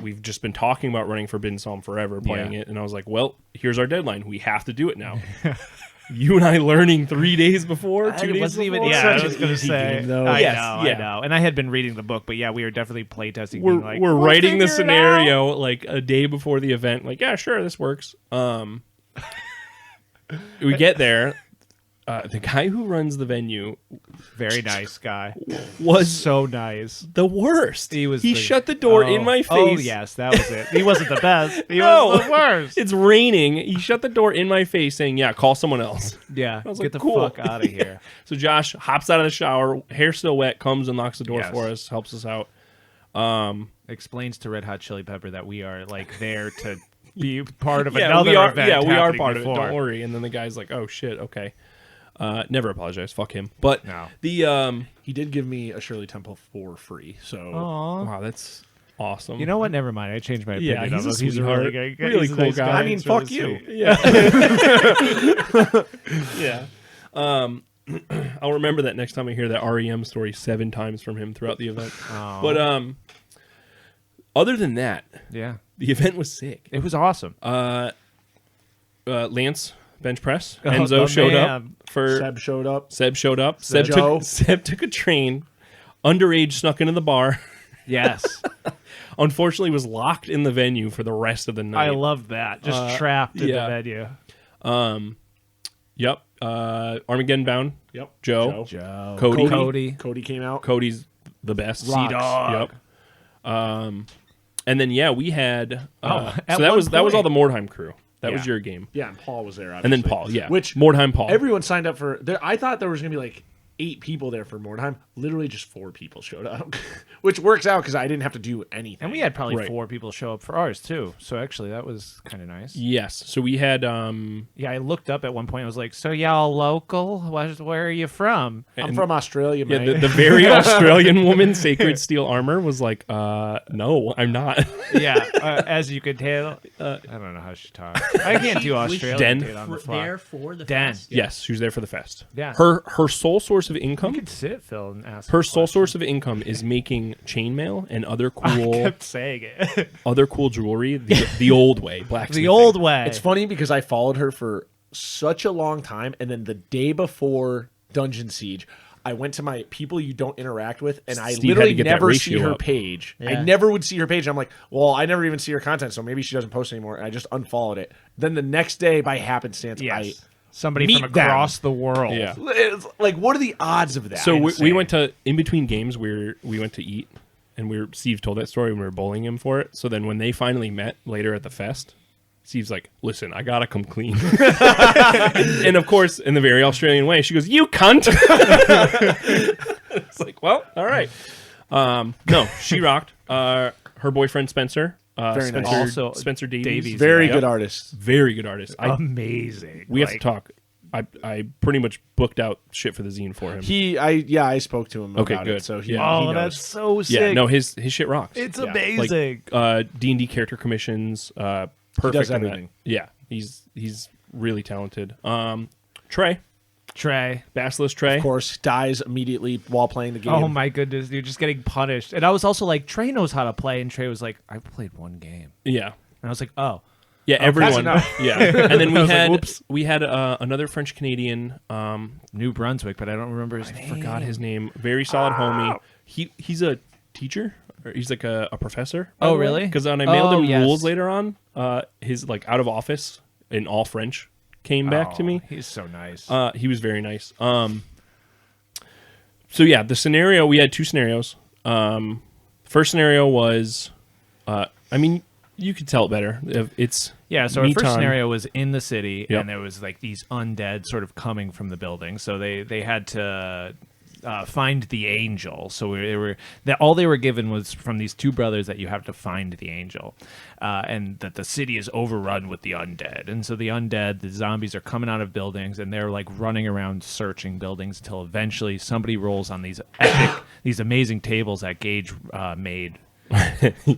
S1: we've just been talking about running Forbidden Psalm forever, playing
S2: Yeah.
S1: it. And I was like, well, here's our deadline. We have to do it now. You and I learning 3 days before, 2 days
S2: wasn't
S1: before.
S2: even. Yeah,
S4: Such
S2: I was
S4: an
S2: going to
S4: easy
S2: say.
S4: game, though.
S2: I
S1: Yes,
S2: know,
S1: yeah.
S2: I know. And I had been reading the book, but yeah, we were definitely playtesting.
S1: We're,
S2: being like,
S1: we're
S2: "We'll
S1: writing the
S2: figure it out."
S1: scenario like a day before the event. Like, yeah, sure, this works. We get there. The guy who runs the venue
S2: Very nice guy.
S1: was
S2: So nice.
S1: the worst.
S2: He was.
S1: shut the door in my face.
S2: Oh yes, that was it. He wasn't the best. He
S1: No.
S2: was the worst.
S1: It's raining. He shut the door in my face, saying, "Yeah, call someone else."
S2: Yeah,
S1: was
S2: get
S1: like,
S2: the
S1: cool.
S2: fuck out of here.
S1: So Josh hops out of the shower, hair still wet, comes and locks the door
S2: Yes.
S1: for us, helps us out.
S2: Explains to Red Hot Chili Pepper that we are like there to be part of
S1: Yeah,
S2: another
S1: we are.
S2: event.
S1: Yeah, we are
S2: happening
S1: part
S2: before.
S1: of it. Don't worry. And then the guy's like, "Oh shit, okay." Never apologize. Fuck him. But
S2: No.
S1: the
S4: he did give me a Shirley Temple for free. So
S2: Aw.
S1: wow, that's awesome.
S2: You know what? Never mind. I changed my opinion.
S1: Yeah,
S2: of
S1: he's a
S2: him.
S1: sweetheart.
S2: really, good-
S1: Really
S2: he's a
S1: cool
S2: nice
S1: guy.
S4: I mean,
S2: He's really
S4: fuck you.
S2: sweet.
S1: Yeah. Yeah. I'll remember that next time I hear that REM story 7 times from him throughout the event.
S2: Aw.
S1: But other than that,
S2: Yeah,
S1: the event was sick.
S2: it was awesome.
S1: Lance bench press.
S2: Oh,
S1: Enzo
S2: the
S1: showed up
S2: man.
S1: for
S4: Seb showed up.
S1: Seb showed up.
S4: Joe.
S1: Seb took a train. Underage snuck into the bar.
S2: Yes,
S1: Unfortunately, was locked in the venue for the rest of the night.
S2: I loved that. Just trapped in
S1: yeah.
S2: the venue.
S1: Yep. Armageddon Bound.
S4: Yep.
S1: Joe.
S2: Joe,
S1: Cody.
S4: Cody came out.
S1: Cody's the best.
S4: Rocks.
S2: Dog.
S1: Yep. And then yeah, we had.
S2: at
S1: so that
S2: one
S1: was all
S2: point-
S1: the Mordheim crew. That was
S2: Yeah.
S1: your game.
S4: Yeah, and Paul was there.
S1: And then
S4: obviously.
S1: Paul. Yeah.
S4: Which
S1: Mordheim Paul.
S4: everyone signed up for. I thought there was gonna be like 8 people there for Mordheim. Literally just 4 people showed up, which works out because I didn't have to do anything.
S2: And we had probably
S1: Right.
S2: 4 people show up for ours too. So actually, that was kind of nice.
S1: Yes. So we had
S2: Yeah, I looked up at one point. I was like, "So y'all local? Where are you from?"
S4: I'm from Australia,
S1: yeah,
S4: man.
S1: the very Australian woman, Sacred Steel Armor, was like, no, I'm not.
S2: Yeah, as you could tell, I don't know how she talks. I can't do Australian
S1: Den.
S2: dude on the fly.
S3: There for the
S2: Den.
S3: fest.
S1: Yes, she was there for the fest.
S2: Yeah.
S1: Her sole source of
S2: You
S1: income,
S2: could sit, Phil, and ask.
S1: her
S2: a
S1: sole
S2: question.
S1: source of income is making chainmail and other
S2: I
S1: cool,
S2: kept saying it.
S1: other cool jewelry the old way, blacksmithing.
S2: The old way.
S4: It's funny because I followed her for such a long time, and then the day before Dungeon Siege, I went to my people you don't interact with, and I
S1: Steve had to
S4: literally
S1: get that
S4: never see
S1: ratio
S4: her
S1: up.
S4: page. I
S3: Yeah.
S4: never would see her page. I'm like, well, I never even see her content, so maybe she doesn't post anymore. And I just unfollowed it. Then the next day, by happenstance,
S2: Yes. Somebody
S4: meet
S2: from
S4: them.
S2: across the world.
S1: Yeah.
S4: it's like, what are the odds of that?
S1: So we
S2: Insane.
S1: went to in between games where we went to eat, and Steve told that story and we were bullying him for it. So then when they finally met later at the fest, Steve's like, "Listen, I gotta come clean," and of course, in the very Australian way, she goes, "You cunt." It's like, well, all right. No, she rocked. Her boyfriend Spencer,
S4: Very nice.
S2: Also,
S1: Spencer Davies,
S2: Davies.
S4: very
S1: Yep.
S4: good artist.
S1: very good artist.
S2: Amazing.
S1: We have to
S2: Like,
S1: talk. I pretty much booked out shit for the zine for him.
S4: I spoke to him
S1: Okay,
S4: about
S1: good.
S4: it, so he,
S1: Yeah.
S4: he
S2: Oh,
S4: knows.
S2: that's so sick.
S1: Yeah, no, his shit rocks.
S2: It's
S4: Yeah.
S2: amazing.
S1: D&D character commissions, perfect.
S4: does
S1: in that.
S4: everything.
S1: Yeah, he's really talented. Trey,
S2: Trey.
S1: Basilisk Trey.
S4: Of course, dies immediately while playing the game.
S2: Oh my goodness, you're just getting punished. And I was also like, Trey knows how to play, and Trey was like, I've played one game.
S1: Yeah,
S2: And I was like, oh.
S1: yeah, everyone.
S4: enough.
S1: Yeah, and then we
S2: I was like,
S1: had
S2: whoops.
S1: another French Canadian.
S2: New Brunswick, but I don't remember his name.
S1: Forgot his name. Very solid homie. He's a teacher. Or he's like a professor.
S2: Oh, really?
S1: Because when I mailed him
S2: yes.
S1: rules later on, his like out of office in all French came back to me.
S2: He's so nice.
S1: He was very nice. So yeah, the scenario, we had 2 scenarios. First scenario was, I mean, you could tell it better. It's
S2: Yeah, so our first
S1: Meton.
S2: scenario was in the city,
S1: Yep.
S2: and there was like these undead sort of coming from the building. So they had to find the angel. So all they were given was from these 2 brothers that you have to find the angel, and that the city is overrun with the undead. And so the undead, the zombies, are coming out of buildings, and they're like running around searching buildings until eventually somebody rolls on these epic, these amazing tables that Gage made.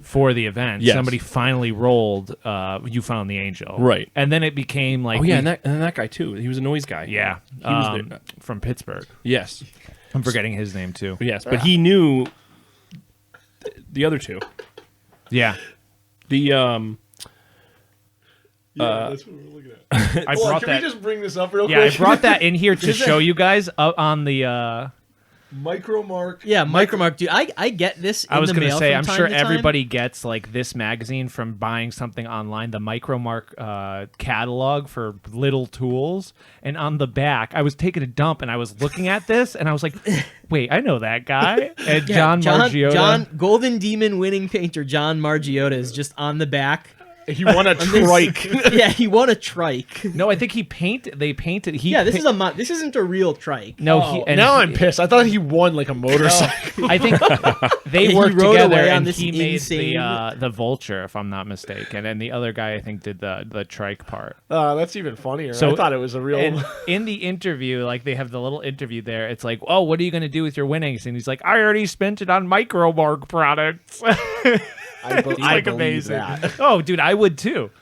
S2: For the event,
S1: Yes.
S2: somebody finally rolled. You found the angel,
S1: Right.
S2: And then it became like,
S1: oh yeah, and that guy too. He was a noise guy.
S2: yeah,
S1: he was there.
S2: from Pittsburgh.
S1: Yes,
S2: I'm forgetting his name too.
S1: yes, but he knew the other 2.
S2: Yeah,
S1: The
S4: that's what we're looking at.
S2: I brought that.
S4: just bring this up real
S2: Yeah, I
S4: quick?
S2: brought that in here to show you guys on the.
S4: Micromark.
S3: Yeah, Micromark, dude. I get this.
S2: I was
S3: going to
S2: say, I'm sure everybody gets like this magazine from buying something online, the Micromark catalog for little tools. And on the back, I was taking a dump and I was looking at this and I was like, wait, I know that guy. And John Margiotta.
S3: John Golden Demon winning painter John Margiotta is just on the back.
S4: He won a trike.
S3: Yeah, he won a trike.
S2: No, I think they painted.
S3: Yeah, this isn't a real trike.
S2: No,
S4: Oh, now I'm pissed. I thought he won like a motorcycle.
S2: I think they
S3: He
S2: worked
S3: rode
S2: together
S3: away on
S2: and
S3: this
S2: he made
S3: insane-
S2: the vulture, if I'm not mistaken, and the other guy I think did the trike part.
S4: That's even funnier.
S2: So-
S4: I thought it was a real.
S2: And in the interview, like they have the little interview there, it's like, oh, what are you going to do with your winnings? And he's like, I already spent it on Micromark products.
S4: I
S2: It's like
S4: believe
S2: amazing.
S4: that.
S2: Oh, dude, I would too.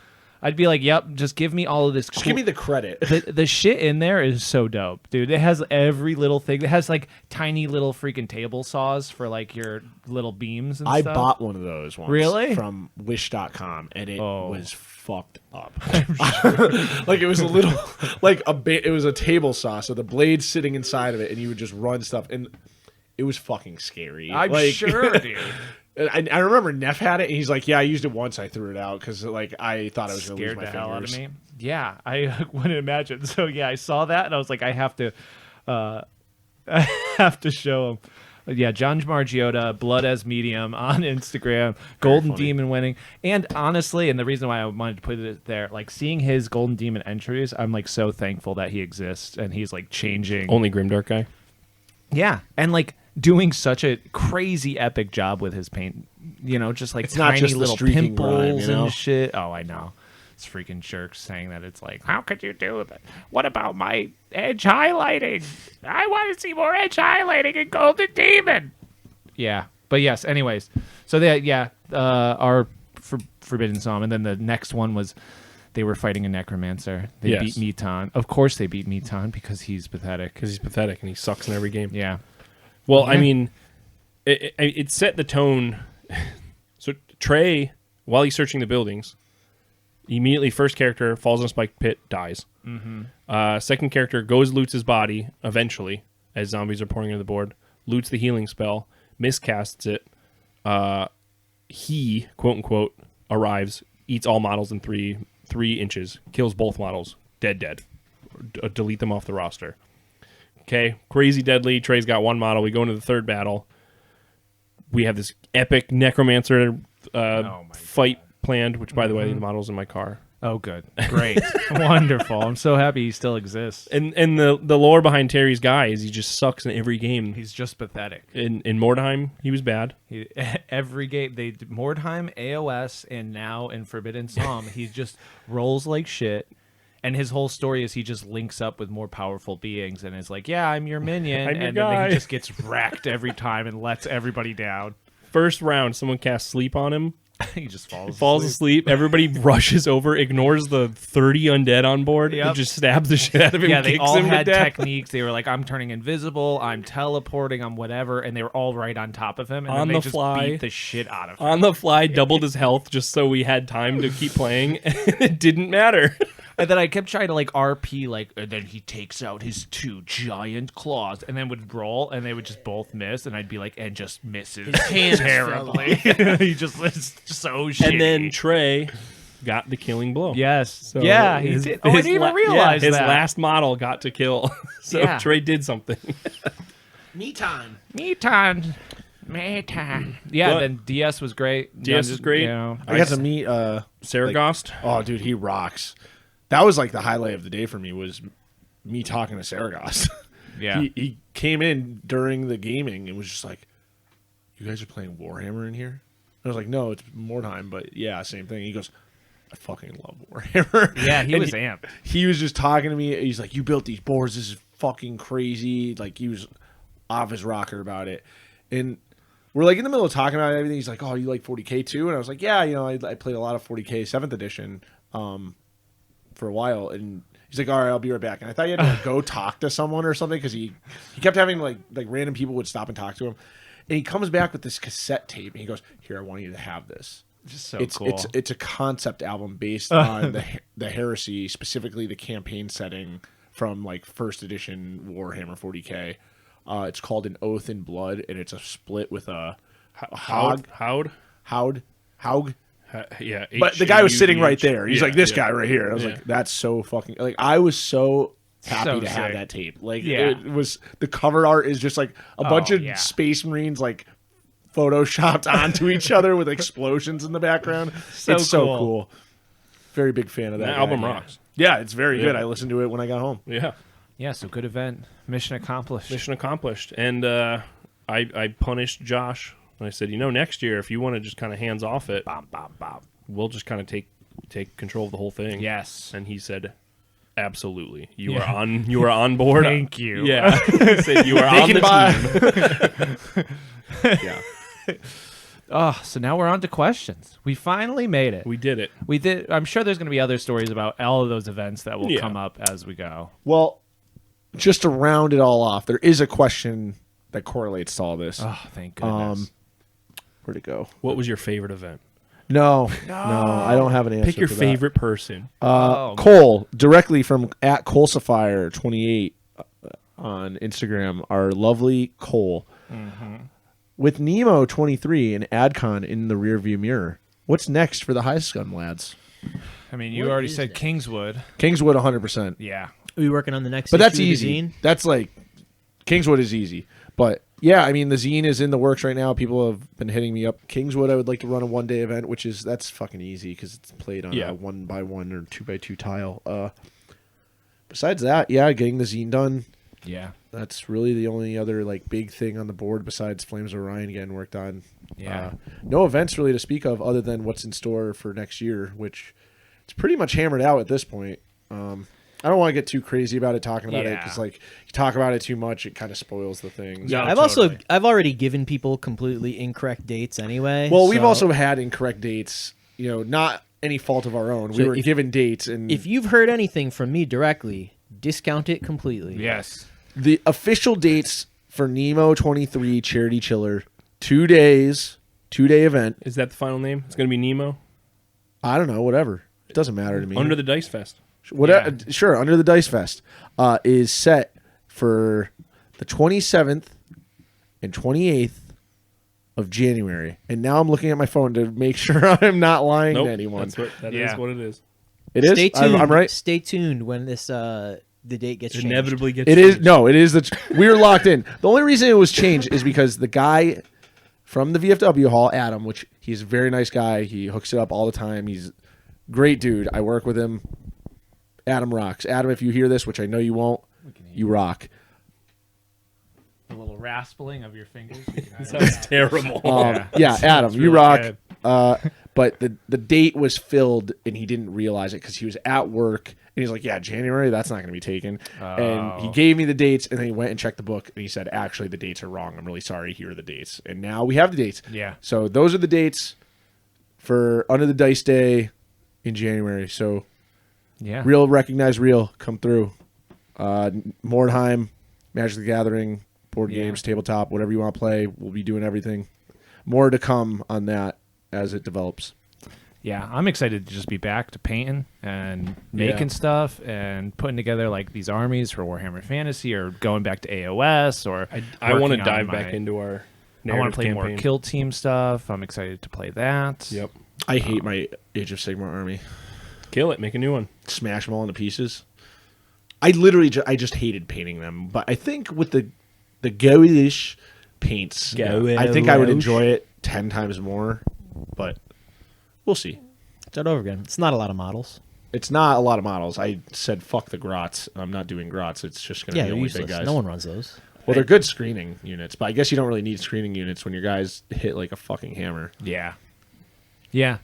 S2: I'd be like, yep, just give me all of this.
S4: Just give me the credit.
S2: The shit in there is so dope, dude. It has every little thing. It has like tiny little freaking table saws for like your little beams and
S4: I
S2: stuff.
S4: bought one of those once.
S2: Really?
S4: From Wish.com, and it
S2: Oh.
S4: was fucked up. Like it was a little, like it was a table saw, so the blade's sitting inside of it, and you would just run stuff, and it was fucking scary.
S2: I'm
S4: like,
S2: sure, dude.
S4: I remember Neff had it, and he's like, "Yeah, I used it once. I threw it out because like I thought I was going to lose
S2: Scared
S4: my
S2: the hell out of
S4: fingers."
S2: me. Yeah, I wouldn't imagine. So yeah, I saw that and I was like, I have to show him. Yeah, John Margiotta, Blood as Medium on Instagram, Golden
S4: funny.
S2: Demon winning. And honestly, and the reason why I wanted to put it there, like seeing his Golden Demon entries, I'm like so thankful that he exists and he's like changing.
S1: only grimdark guy.
S2: Yeah, and like doing such a crazy epic job with his paint. Just like
S4: It's not
S2: tiny
S4: just the
S2: little
S4: streaking
S2: pimples
S4: rhyme,
S2: and shit. Oh, I know. It's freaking jerks saying that. It's like, how could you do that? What about my edge highlighting? I want to see more edge highlighting in Golden Demon. Yeah, but yes. Anyways, so our Forbidden Psalm, and then the next one was they were fighting a necromancer. They beat Meton. Of course, they beat Meton because he's pathetic.
S1: Because he's pathetic and he sucks in every game.
S2: Yeah.
S1: Well, I mean, it set the tone. So Trey, while he's searching the buildings, immediately first character falls in a spike pit, dies. Mm-hmm. Second character goes, loots his body eventually as zombies are pouring into the board, loots the healing spell, miscasts it. He, quote unquote, arrives, eats all models in 3 inches, kills both models, dead. Delete them off the roster. Okay, crazy deadly. Trey's got 1 model. We go into the third battle. We have this epic necromancer fight planned, which, by the way, the model's in my car.
S2: Oh, good. Great. Wonderful. I'm so happy he still exists.
S1: And the lore behind Terry's guy is he just sucks in every game.
S2: He's just pathetic.
S1: In Mordheim, he was bad.
S2: Every game, Mordheim, AOS, and now in Forbidden Psalm, he just rolls like shit. And his whole story is he just links up with more powerful beings and is like, yeah, I'm your minion.
S1: I'm your
S2: and
S1: guy.
S2: then he just gets wrecked every time and lets everybody down.
S1: First round, someone casts sleep on him.
S2: He just
S1: falls asleep. Everybody rushes over, ignores the 30 undead on board, and just stabs the shit out of him.
S2: Yeah, they
S1: kicks
S2: all
S1: him
S2: had
S1: to death.
S2: techniques. They were like, I'm turning invisible, I'm teleporting, I'm whatever, and they were all right on top of him. And
S1: On
S2: then
S1: the
S2: they just
S1: fly.
S2: beat the shit out of him.
S1: On the fly, doubled his health just so we had time to keep playing. And it didn't matter.
S2: And then I kept trying to like RP, and then he takes out his 2 giant claws, and then would roll, and they would just both miss, and I'd be like, and just misses terribly. He just was so shitty.
S1: And then Trey got the killing blow.
S2: Yes.
S1: So
S2: he did. Oh, I didn't even realize
S1: his
S2: that.
S1: last model got to kill. So
S2: Yeah.
S1: Trey did something.
S3: Me time.
S2: Meton. Yeah,
S1: But-
S2: then DS was great.
S1: DS was great.
S4: I got to meet
S1: Saragost.
S4: oh, dude, he rocks. That was like the highlight of the day for me was me talking to Saragost.
S2: Yeah.
S4: He came in during the gaming and was just like, "You guys are playing Warhammer in here?" I was like, "No, it's Mordheim, but yeah, same thing." He goes, "I fucking love Warhammer."
S2: Yeah, he
S4: And
S2: was amped.
S4: He was just talking to me. He's like, "You built these boards. This is fucking crazy." Like he was off his rocker about it. And we're like in the middle of talking about everything. He's like, "Oh, you like 40K too?" And I was like, "Yeah, I played a lot of 40K 7th edition for a while." And he's like, "All right, I'll be right back." And I thought he had to like, go talk to someone or something because he kept having like random people would stop and talk to him. And he comes back with this cassette tape and he goes, "Here, I want you to have this."
S2: Just so
S4: It's
S2: cool.
S4: it's a concept album based on the heresy, specifically the campaign setting from like 1st edition Warhammer 40K. It's called An Oath in Blood, and it's a split with a Haug.
S1: Yeah.
S4: But the guy was sitting right
S1: HUDH.
S4: there. He's
S1: Yeah,
S4: like, this
S1: yeah.
S4: guy right here. I was
S1: Yeah.
S4: like, that's so fucking... Like, I was so happy
S2: So
S4: to have
S2: sick.
S4: that tape. Like,
S2: Yeah.
S4: it was... The cover art is just like a bunch of
S2: yeah.
S4: Space Marines, like, photoshopped onto each other with explosions in the background.
S2: So
S4: it's so
S2: cool.
S4: cool. Very big fan of that.
S1: That
S4: guy.
S1: album rocks.
S4: Yeah, it's very
S1: Yeah.
S4: good. I listened to it when I got home.
S1: Yeah.
S2: Yeah, so good event. Mission accomplished.
S1: Mission accomplished. And I punished Josh. And I said, next year, if you want to just kind of hands off it, we'll just kind of take control of the whole thing.
S2: Yes.
S1: And he said, absolutely. You
S2: Yeah.
S1: are on board.
S2: Thank you.
S1: Yeah. He said you are on the team. Yeah.
S2: Oh, so now we're on to questions. We finally made it.
S1: We did it.
S2: We did. I'm sure there's going to be other stories about all of those events that will
S1: Yeah.
S2: come up as we go.
S4: Well, just to round it all off, there is a question that correlates to all this.
S2: Oh, thank goodness.
S4: Where'd it go?
S1: What was your favorite event?
S4: No, I don't have an answer.
S1: Pick your
S4: for that.
S1: favorite person.
S4: Cole, directly from at Colesifier28 on Instagram, our lovely Cole. With Nemo 23 and Adcon in the rearview mirror, what's next for the Hive Scum lads?
S2: I mean, you
S3: What
S2: already
S3: is
S2: said
S3: that?
S2: Kingswood.
S4: Kingswood 100%.
S2: Yeah.
S3: Are we working on the next?
S4: But that's
S3: issue of the
S4: easy.
S3: zine?
S4: That's like Kingswood is easy. But yeah, I mean the zine is in the works right now. People have been hitting me up. Kingswood, I would like to run a 1-day event, that's fucking easy because it's played on a 1x1 or 2x2 tile. Besides that, yeah, getting the zine done,
S2: Yeah.
S4: That's really the only other like big thing on the board besides Flames of Orion getting worked on.
S2: Yeah.
S4: No events really to speak of other than what's in store for next year, which it's pretty much hammered out at this point. I don't want to get too crazy about it, talking about it, because like you talk about it too much, it kind of spoils the things.
S2: Yeah,
S3: I've already given people completely incorrect dates anyway.
S4: Well, we've
S3: so
S4: also had incorrect dates. Not any fault of our own. We were given dates, and
S3: if you've heard anything from me directly, discount it completely.
S2: Yes.
S4: the official dates for Nemo 23 Charity Chiller, 2 days, 2-day event.
S1: Is that the final name? It's going to be Nemo?
S4: I don't know, whatever. It doesn't matter to me.
S1: Under the Dice Fest.
S4: Whatever, sure, Under the Dice Fest is set for the 27th and 28th of January. And now I'm looking at my phone to make sure I'm not lying to anyone.
S1: That is what it is.
S4: It is?
S3: Stay tuned.
S4: I'm right?
S3: Stay tuned when this the date gets changed.
S1: Inevitably gets
S4: It is.
S1: changed.
S4: No, it is. We're locked in. The only reason it was changed is because the guy from the VFW hall, Adam, which he's a very nice guy. He hooks it up all the time. He's a great dude. I work with him. Adam rocks. Adam, if you hear this, which I know you won't, you rock.
S2: A little raspling of your fingers.
S1: Sounds terrible.
S4: Yeah, Adam, you
S2: really
S4: rock. But the date was filled, and he didn't realize it because he was at work. And he's like, yeah, January, that's not going to be taken. And he gave me the dates, and then he went and checked the book, and he said, actually, the dates are wrong. I'm really sorry. Here are the dates. And now we have the dates.
S2: Yeah.
S4: So those are the dates for Under the Dice Day in January. So
S2: Yeah.
S4: real, recognize real, come through. Mordheim, Magic the Gathering, board games, tabletop, whatever you want to play. We'll be doing everything. More to come on that as it develops.
S2: Yeah, I'm excited to just be back to painting and making stuff and putting together like these armies for Warhammer Fantasy, or going back to AOS, or
S1: I want to
S2: working on
S1: dive
S2: my-
S1: back into our
S2: I want to play
S1: campaign.
S2: more Kill Team stuff. I'm excited to play that.
S1: Yep.
S4: I hate my Age of Sigmar army.
S1: Kill it. Make a new one.
S4: Smash them all into pieces. I literally I just hated painting them. But I think with the Gouache paints, I think I would enjoy it 10 times more. But we'll see.
S3: Start over again. It's not a lot of models.
S4: It's not a lot of models. I said fuck the grots. I'm not doing grots. It's just going to
S3: Yeah,
S4: be
S3: they're
S4: only
S3: useless.
S4: big guys.
S3: No one runs those.
S4: Well, they're good screening units, but I guess you don't really need screening units when your guys hit like a fucking hammer.
S2: Yeah. Yeah.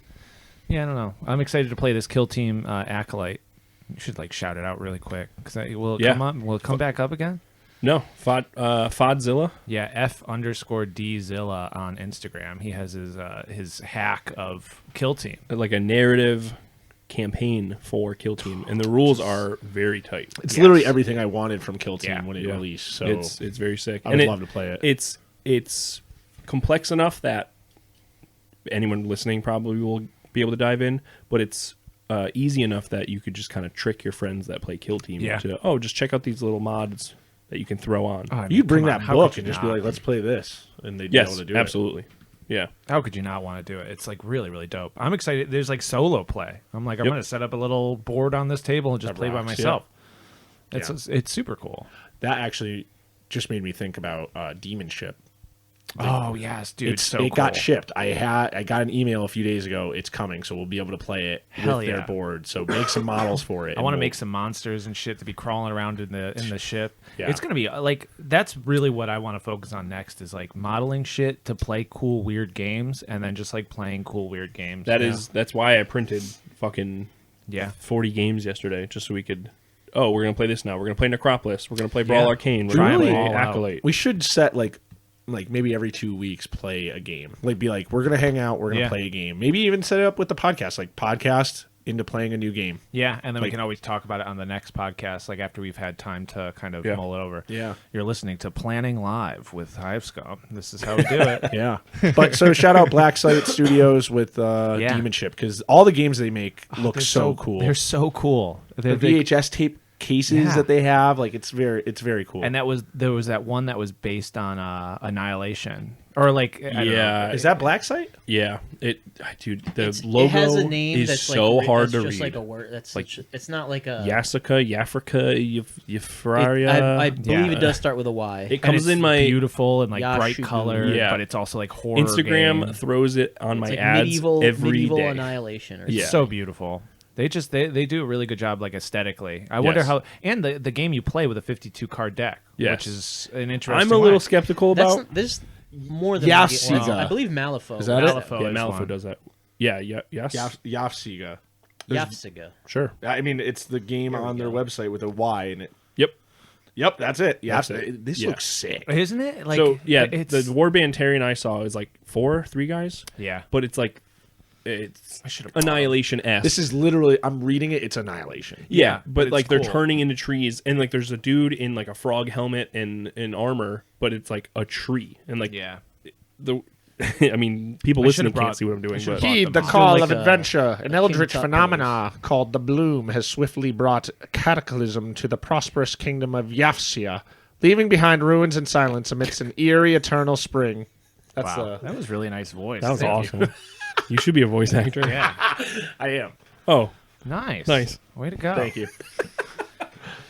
S2: Yeah, I don't know. I'm excited to play this Kill Team Acolyte. You should like shout it out really quick. Will it come back up again?
S1: No. Fodzilla.
S2: Yeah, F_D_Zilla on Instagram. He has his hack of Kill Team.
S1: Like a narrative campaign for Kill Team. And the rules are very tight.
S4: It's literally everything I wanted from Kill Team when it
S1: Yeah.
S4: released. So
S1: It's very sick.
S4: I would love to play it.
S1: It's complex enough that anyone listening probably will be able to dive in, but it's easy enough that you could just kind of trick your friends that play Kill Team to, just check out these little mods that you can throw on.
S2: Oh, I mean,
S4: You'd bring
S2: come on,
S4: that
S2: how
S4: book
S2: could
S4: and
S2: you
S4: just be
S2: not?
S4: like, let's play this. And they'd be able
S1: Yes,
S4: to do
S1: absolutely. Yeah.
S2: How could you not want to do it? It's like really, really dope. I'm excited. There's like solo play. I'm like, I'm going to set up a little board on this table and just
S4: That
S2: play by
S4: rocks,
S2: myself.
S4: Yeah.
S2: It's super cool.
S4: it. That actually just made me think about Demon Ship.
S2: Oh yes, dude.
S4: It got shipped. I got an email a few days ago. It's coming, so we'll be able to play it
S2: Hell
S4: with
S2: yeah.
S4: their board. So make some models for it.
S2: I want to make some monsters and shit to be crawling around in the ship.
S4: Yeah.
S2: It's gonna be like that's really what I want to focus on next is like modeling shit to play cool weird games, and then just like playing cool weird games.
S1: That's why I printed fucking 40 games yesterday, just so we could. Oh, we're gonna play this now. We're gonna play Necropolis. We're gonna play Brawl Arcane. We're
S2: Try
S1: gonna
S2: them
S1: play
S2: all out.
S1: Acolyte.
S4: We should set like maybe every 2 weeks play a game. Like be like, we're gonna hang out. We're gonna play a game. Maybe even set it up with the podcast. Like podcast into playing a new game.
S2: Yeah, and then we
S4: Like-
S2: can always talk about it on the next podcast, like after we've had time to kind of mull it over.
S4: Yeah.
S2: You're listening to Planning Live with Hive Scum. This is how we do it.
S4: Yeah. But so shout out Black Site Studios with Demon Ship, because all the games they make look
S2: They're
S4: so cool.
S2: They're so cool.
S4: The VHS tape cases that they have, like it's very cool.
S2: And there was that one that was based on Annihilation, or like I don't know.
S4: Is that Black Site?
S1: Yeah, the
S3: It
S1: logo
S3: has a name
S1: is
S3: that's
S1: so
S3: like,
S1: hard
S3: that's
S1: to
S3: just
S1: read.
S3: like a word. That's
S1: Like-
S3: like it's not like a.
S1: Yasuka, Yafrika, Yafraria.
S3: I believe it does start with a Y.
S1: It
S2: And
S1: comes
S2: it's
S1: in my
S2: beautiful and like bright
S3: Yashugu.
S2: color,
S1: Yeah.
S2: but it's also like horror.
S1: Instagram
S2: game.
S1: throws it on
S3: It's
S1: my
S3: like
S1: ads
S3: medieval
S1: every day.
S3: annihilation. Or
S1: Yeah.
S2: So beautiful. They do a really good job, like aesthetically. I wonder
S1: Yes.
S2: how, and the game you play with a 52 card deck,
S1: Yes.
S2: which is an interesting.
S1: I'm a little
S2: way.
S1: skeptical about.
S3: There's more than
S4: Yafsiga.
S3: I believe Malifaux.
S4: Is that it?
S2: Malifaux
S1: Yeah,
S2: is
S1: Malifaux
S2: one.
S1: does that. Yeah, yes.
S4: Yafsiga.
S3: Yafsiga.
S1: Sure.
S4: I mean, it's the game on their website with a Y in it.
S1: Yep.
S4: Yep, that's it.
S1: That's
S4: Yafsiga.
S1: it.
S4: This
S1: Yeah.
S4: looks sick.
S2: Isn't it? Like,
S1: So yeah,
S2: it's
S1: the warband Terry and I saw is like 3 guys,
S2: yeah.
S1: but it's like it's Annihilation S.
S4: This is literally, I'm reading it, it's Annihilation.
S1: Yeah,
S2: but
S1: but
S2: it's
S1: like they're
S2: cool.
S1: turning into trees, and like there's a dude in like a frog helmet and armor, but it's like a tree, and like
S2: Yeah.
S1: the. I mean, people
S2: I
S1: listening
S2: should've brought-
S1: can't see what I'm doing,
S2: should've
S1: but
S2: brought
S4: Heed the
S2: them.
S4: call
S3: Like
S4: of
S3: a-
S4: adventure. An eldritch
S3: Top
S4: phenomena called the Bloom has swiftly brought cataclysm to the prosperous kingdom of Yafsia, leaving behind ruins and silence amidst an eerie eternal spring. That's
S2: Wow, that was really nice voice.
S1: that was
S2: Thank you.
S1: awesome. You should be a voice actor.
S2: Yeah,
S4: I am.
S1: Oh,
S2: nice,
S1: Nice.
S2: Way to go.
S4: Thank you.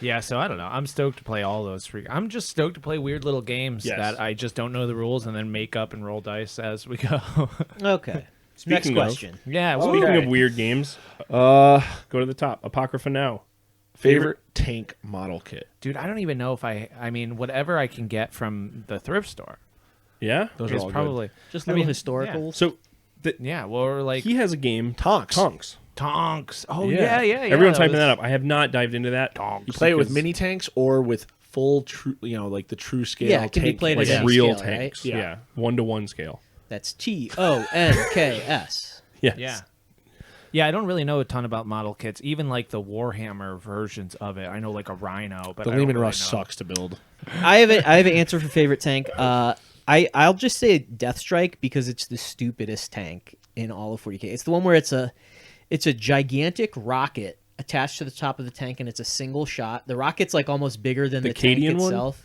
S2: Yeah, so I don't know. I'm stoked to play all those free. I'm just stoked to play weird little games
S1: Yes.
S2: that I just don't know the rules and then make up and roll dice as we go.
S3: Okay. Next
S1: Speaking of-
S3: question.
S2: Yeah,
S1: speaking
S4: Okay.
S1: of weird games, go to the top. Apocrypha now.
S4: Favorite tank model kit.
S2: dude, I don't even know if I mean, whatever I can get from the thrift store
S1: Yeah.
S4: Those are
S2: is
S4: all
S2: probably
S3: Just
S2: I
S3: little
S2: mean,
S3: historicals.
S1: So
S2: Yeah, well, or like
S1: he has a game.
S4: Tonks.
S1: Tonks.
S2: Tonks. Oh yeah, yeah.
S1: Everyone's hyping
S2: was-
S1: that up. I have not dived into that.
S4: You play it with
S1: Because
S4: mini tanks or with full true, like the true scale.
S3: Yeah, it can be
S4: tank
S3: played
S4: kit.
S3: at
S1: like
S3: any
S1: real
S3: scale, right?
S1: tanks.
S4: Yeah.
S1: Yeah. 1-to-1 scale.
S3: That's TONKS.
S1: Yes.
S2: Yeah. Yeah, I don't really know a ton about model kits, even like the Warhammer versions of it. I know like a Rhino, but
S4: The
S2: I don't
S4: Lehman
S2: really
S4: Russ
S2: know.
S4: sucks to build.
S3: I have an answer for favorite tank. I'll just say Death Strike because it's the stupidest tank in all of 40K. It's the one where it's a gigantic rocket attached to the top of the tank, and it's a single shot. The rocket's like almost bigger than
S1: The
S3: the tank
S1: Cadian one?
S3: itself.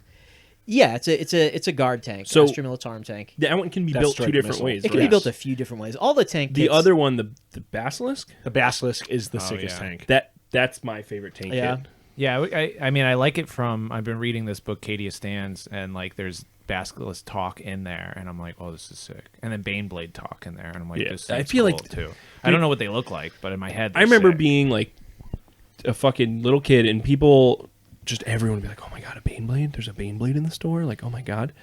S3: Yeah, it's a guard tank,
S1: So-
S3: Astra Militarum tank.
S1: That one can be
S4: Death
S1: built
S4: Strike
S1: 2 different
S4: missile.
S1: ways.
S3: It can
S1: right?
S3: be built a few different ways. All the tank
S1: The
S3: kits,
S1: other one, the Basilisk,
S4: The Basilisk is the sickest
S2: yeah.
S4: tank.
S1: that's my favorite tank
S3: Yeah.
S1: kit.
S2: Yeah, I mean, I like it from. I've been reading this book, Cadia Stands, and like there's Basilisk talk in there, and I'm like, oh, this is sick. And then Baneblade talk in there, and I'm like,
S1: Yeah,
S2: this
S1: I
S2: seems
S1: feel
S2: cool
S1: like-
S2: too. I don't know what they look like, but in my head,
S1: I remember
S2: sick.
S1: being like a fucking little kid, and people, just everyone would be like, "Oh my god, a Baneblade! There's a Baneblade in the store!" Like, "Oh my god!"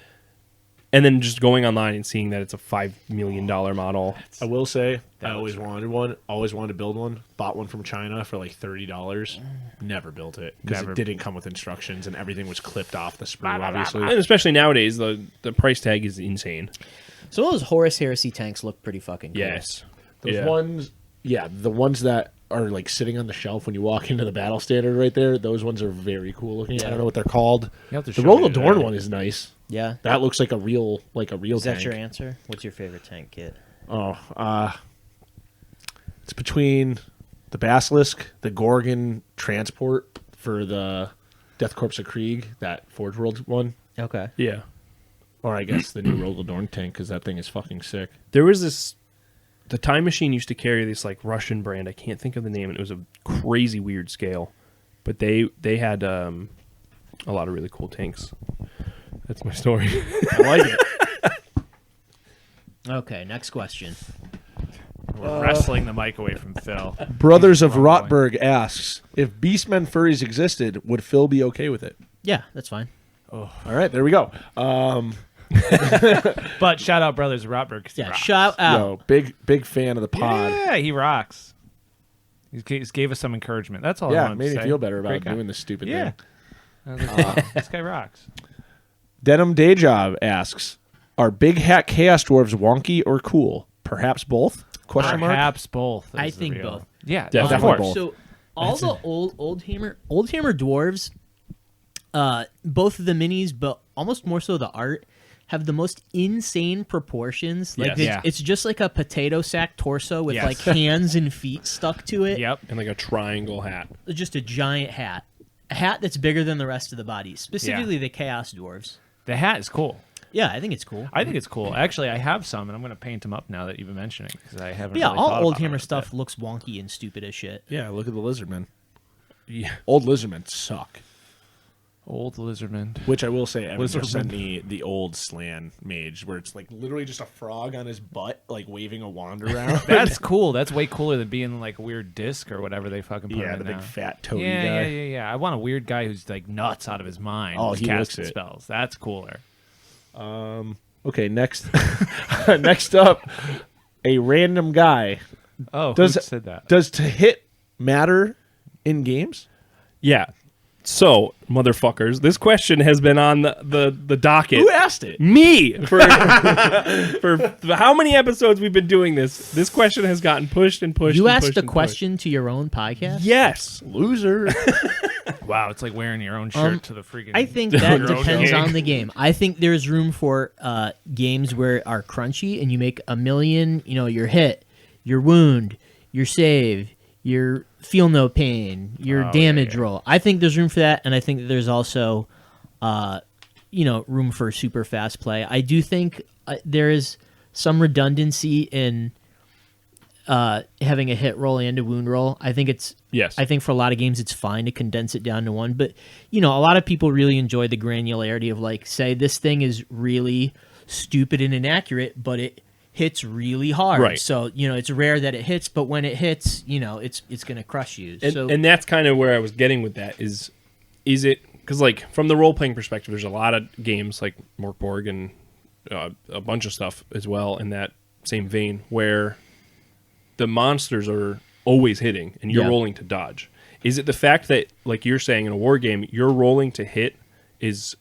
S1: And then just going online and seeing that it's a $5 million model.
S4: I will say,
S2: That
S4: I always
S2: looks
S4: wanted one. Always wanted to build one. Bought one from China for like $30. Never built it because
S2: Never.
S4: it didn't come with instructions and everything was clipped off the sprue. Obviously,
S1: And especially nowadays, the price tag is insane.
S3: some of those Horus Heresy tanks look pretty fucking cool.
S1: Yes.
S4: those
S1: Yeah.
S4: ones, the ones that are like sitting on the shelf when you walk into the battle standard right there. Those ones are very cool looking. I don't know what they're called.
S2: You have to
S4: The
S2: show
S4: Roll
S2: me
S4: Adorn
S2: that.
S4: one is nice.
S3: Yeah.
S4: That looks like a real
S3: Is that
S4: tank.
S3: your answer? What's your favorite tank kit?
S4: Oh, it's between the Basilisk, the Gorgon transport for the Death Corps of Krieg, that Forge World one,
S3: Okay.
S1: Yeah.
S4: or I guess the new Roll Adorn tank because that thing is fucking sick.
S1: There was this. The Time Machine used to carry this like Russian brand. I can't think of the name. And it was a crazy weird scale, but they had a lot of really cool tanks. That's my story.
S4: I like it.
S3: Okay, next question.
S2: We're wrestling the mic away from Phil.
S4: Brothers of
S2: Wrong way.
S4: Rotberg asks if Beastmen furries existed, would Phil be okay with it?
S3: Yeah, that's fine.
S4: All right, there we go.
S2: But shout out Brothers Rotberg. 'cause he
S3: Yeah,
S2: rocks.
S3: shout out.
S4: Yo, big fan of the pod.
S2: Yeah, he rocks. He gave us some encouragement. That's all I
S4: Yeah,
S2: wanted
S4: made
S2: to
S4: me
S2: say.
S4: feel better about
S2: Great guy.
S4: doing this stupid
S2: Yeah.
S4: thing.
S2: This guy rocks.
S4: Denim Dayjob asks, are big hat chaos dwarves wonky or cool? Perhaps both? Question mark.
S2: Perhaps both.
S3: I
S2: is the
S3: think
S2: real-
S3: both.
S2: Yeah,
S1: Definitely
S2: of course.
S4: both.
S3: So all the old hammer dwarves, both of the minis, but almost more so the art, have the most insane proportions. Like
S1: Yes.
S3: it's,
S2: Yeah.
S3: it's just like a potato sack torso with
S2: Yes.
S3: like hands and feet stuck to it.
S2: Yep.
S1: And like a triangle hat.
S3: Just a giant hat. A hat that's bigger than the rest of the body, specifically the Chaos Dwarves.
S2: The hat is cool.
S3: Yeah, I think it's cool.
S2: I think it's cool. Actually, I have some, and I'm going to paint them up now that you've been mentioning because I haven't.
S3: But yeah,
S2: really
S3: all
S2: thought
S3: old
S2: about
S3: hammer
S2: it a
S3: stuff
S2: bit.
S3: looks wonky and stupid as shit.
S4: Yeah, look at the lizardmen.
S1: Yeah.
S4: Old lizardmen suck.
S2: Old Lizardman.
S4: Which I will say, Evan
S2: Lizard
S4: just sent
S2: man.
S4: me the old Slan mage, where it's like literally just a frog on his butt, like waving a wand around.
S2: That's cool. That's way cooler than being like a weird disc or whatever they fucking put
S4: yeah,
S2: in
S4: the
S2: now.
S4: big fat toady
S2: Yeah,
S4: guy.
S2: yeah. I want a weird guy who's like nuts out of his mind.
S4: Oh,
S2: who's
S4: he looks
S2: casting
S4: it.
S2: spells. That's cooler.
S4: Okay, next, next up, a random guy.
S2: Oh,
S4: Does-
S2: who said that?
S4: Does to hit matter in games?
S1: Yeah. So, motherfuckers, this question has been on the docket.
S4: Who asked it?
S1: Me for how many episodes we've been doing this. This question has gotten pushed and pushed.
S3: You
S1: and
S3: asked
S1: pushed
S3: a
S1: and pushed.
S3: question to your own podcast?
S1: Yes.
S4: Loser.
S2: Wow, it's like wearing your own shirt to the freaking.
S3: I think that
S2: your own
S3: depends
S2: gig.
S3: on the game. I think there's room for games where are crunchy and you make a million, your hit, your wound, your save, your feel no pain, your damage roll. I think there's room for that, and I think that there's also room for super fast play. I do think there is some redundancy in having a hit roll and a wound roll. I think it's
S1: Yes.
S3: I think for a lot of games it's fine to condense it down to one, but a lot of people really enjoy the granularity of like, say this thing is really stupid and inaccurate, but it hits really hard.
S1: Right.
S3: So, it's rare that it hits, but when it hits, it's going to crush you.
S1: And that's kind of where I was getting with that is it because like from the role playing perspective, there's a lot of games like Morkborg and a bunch of stuff as well in that same vein where the monsters are always hitting and you're
S3: Yeah.
S1: rolling to dodge. Is it the fact that, like you're saying, in a war game, you're rolling to hit is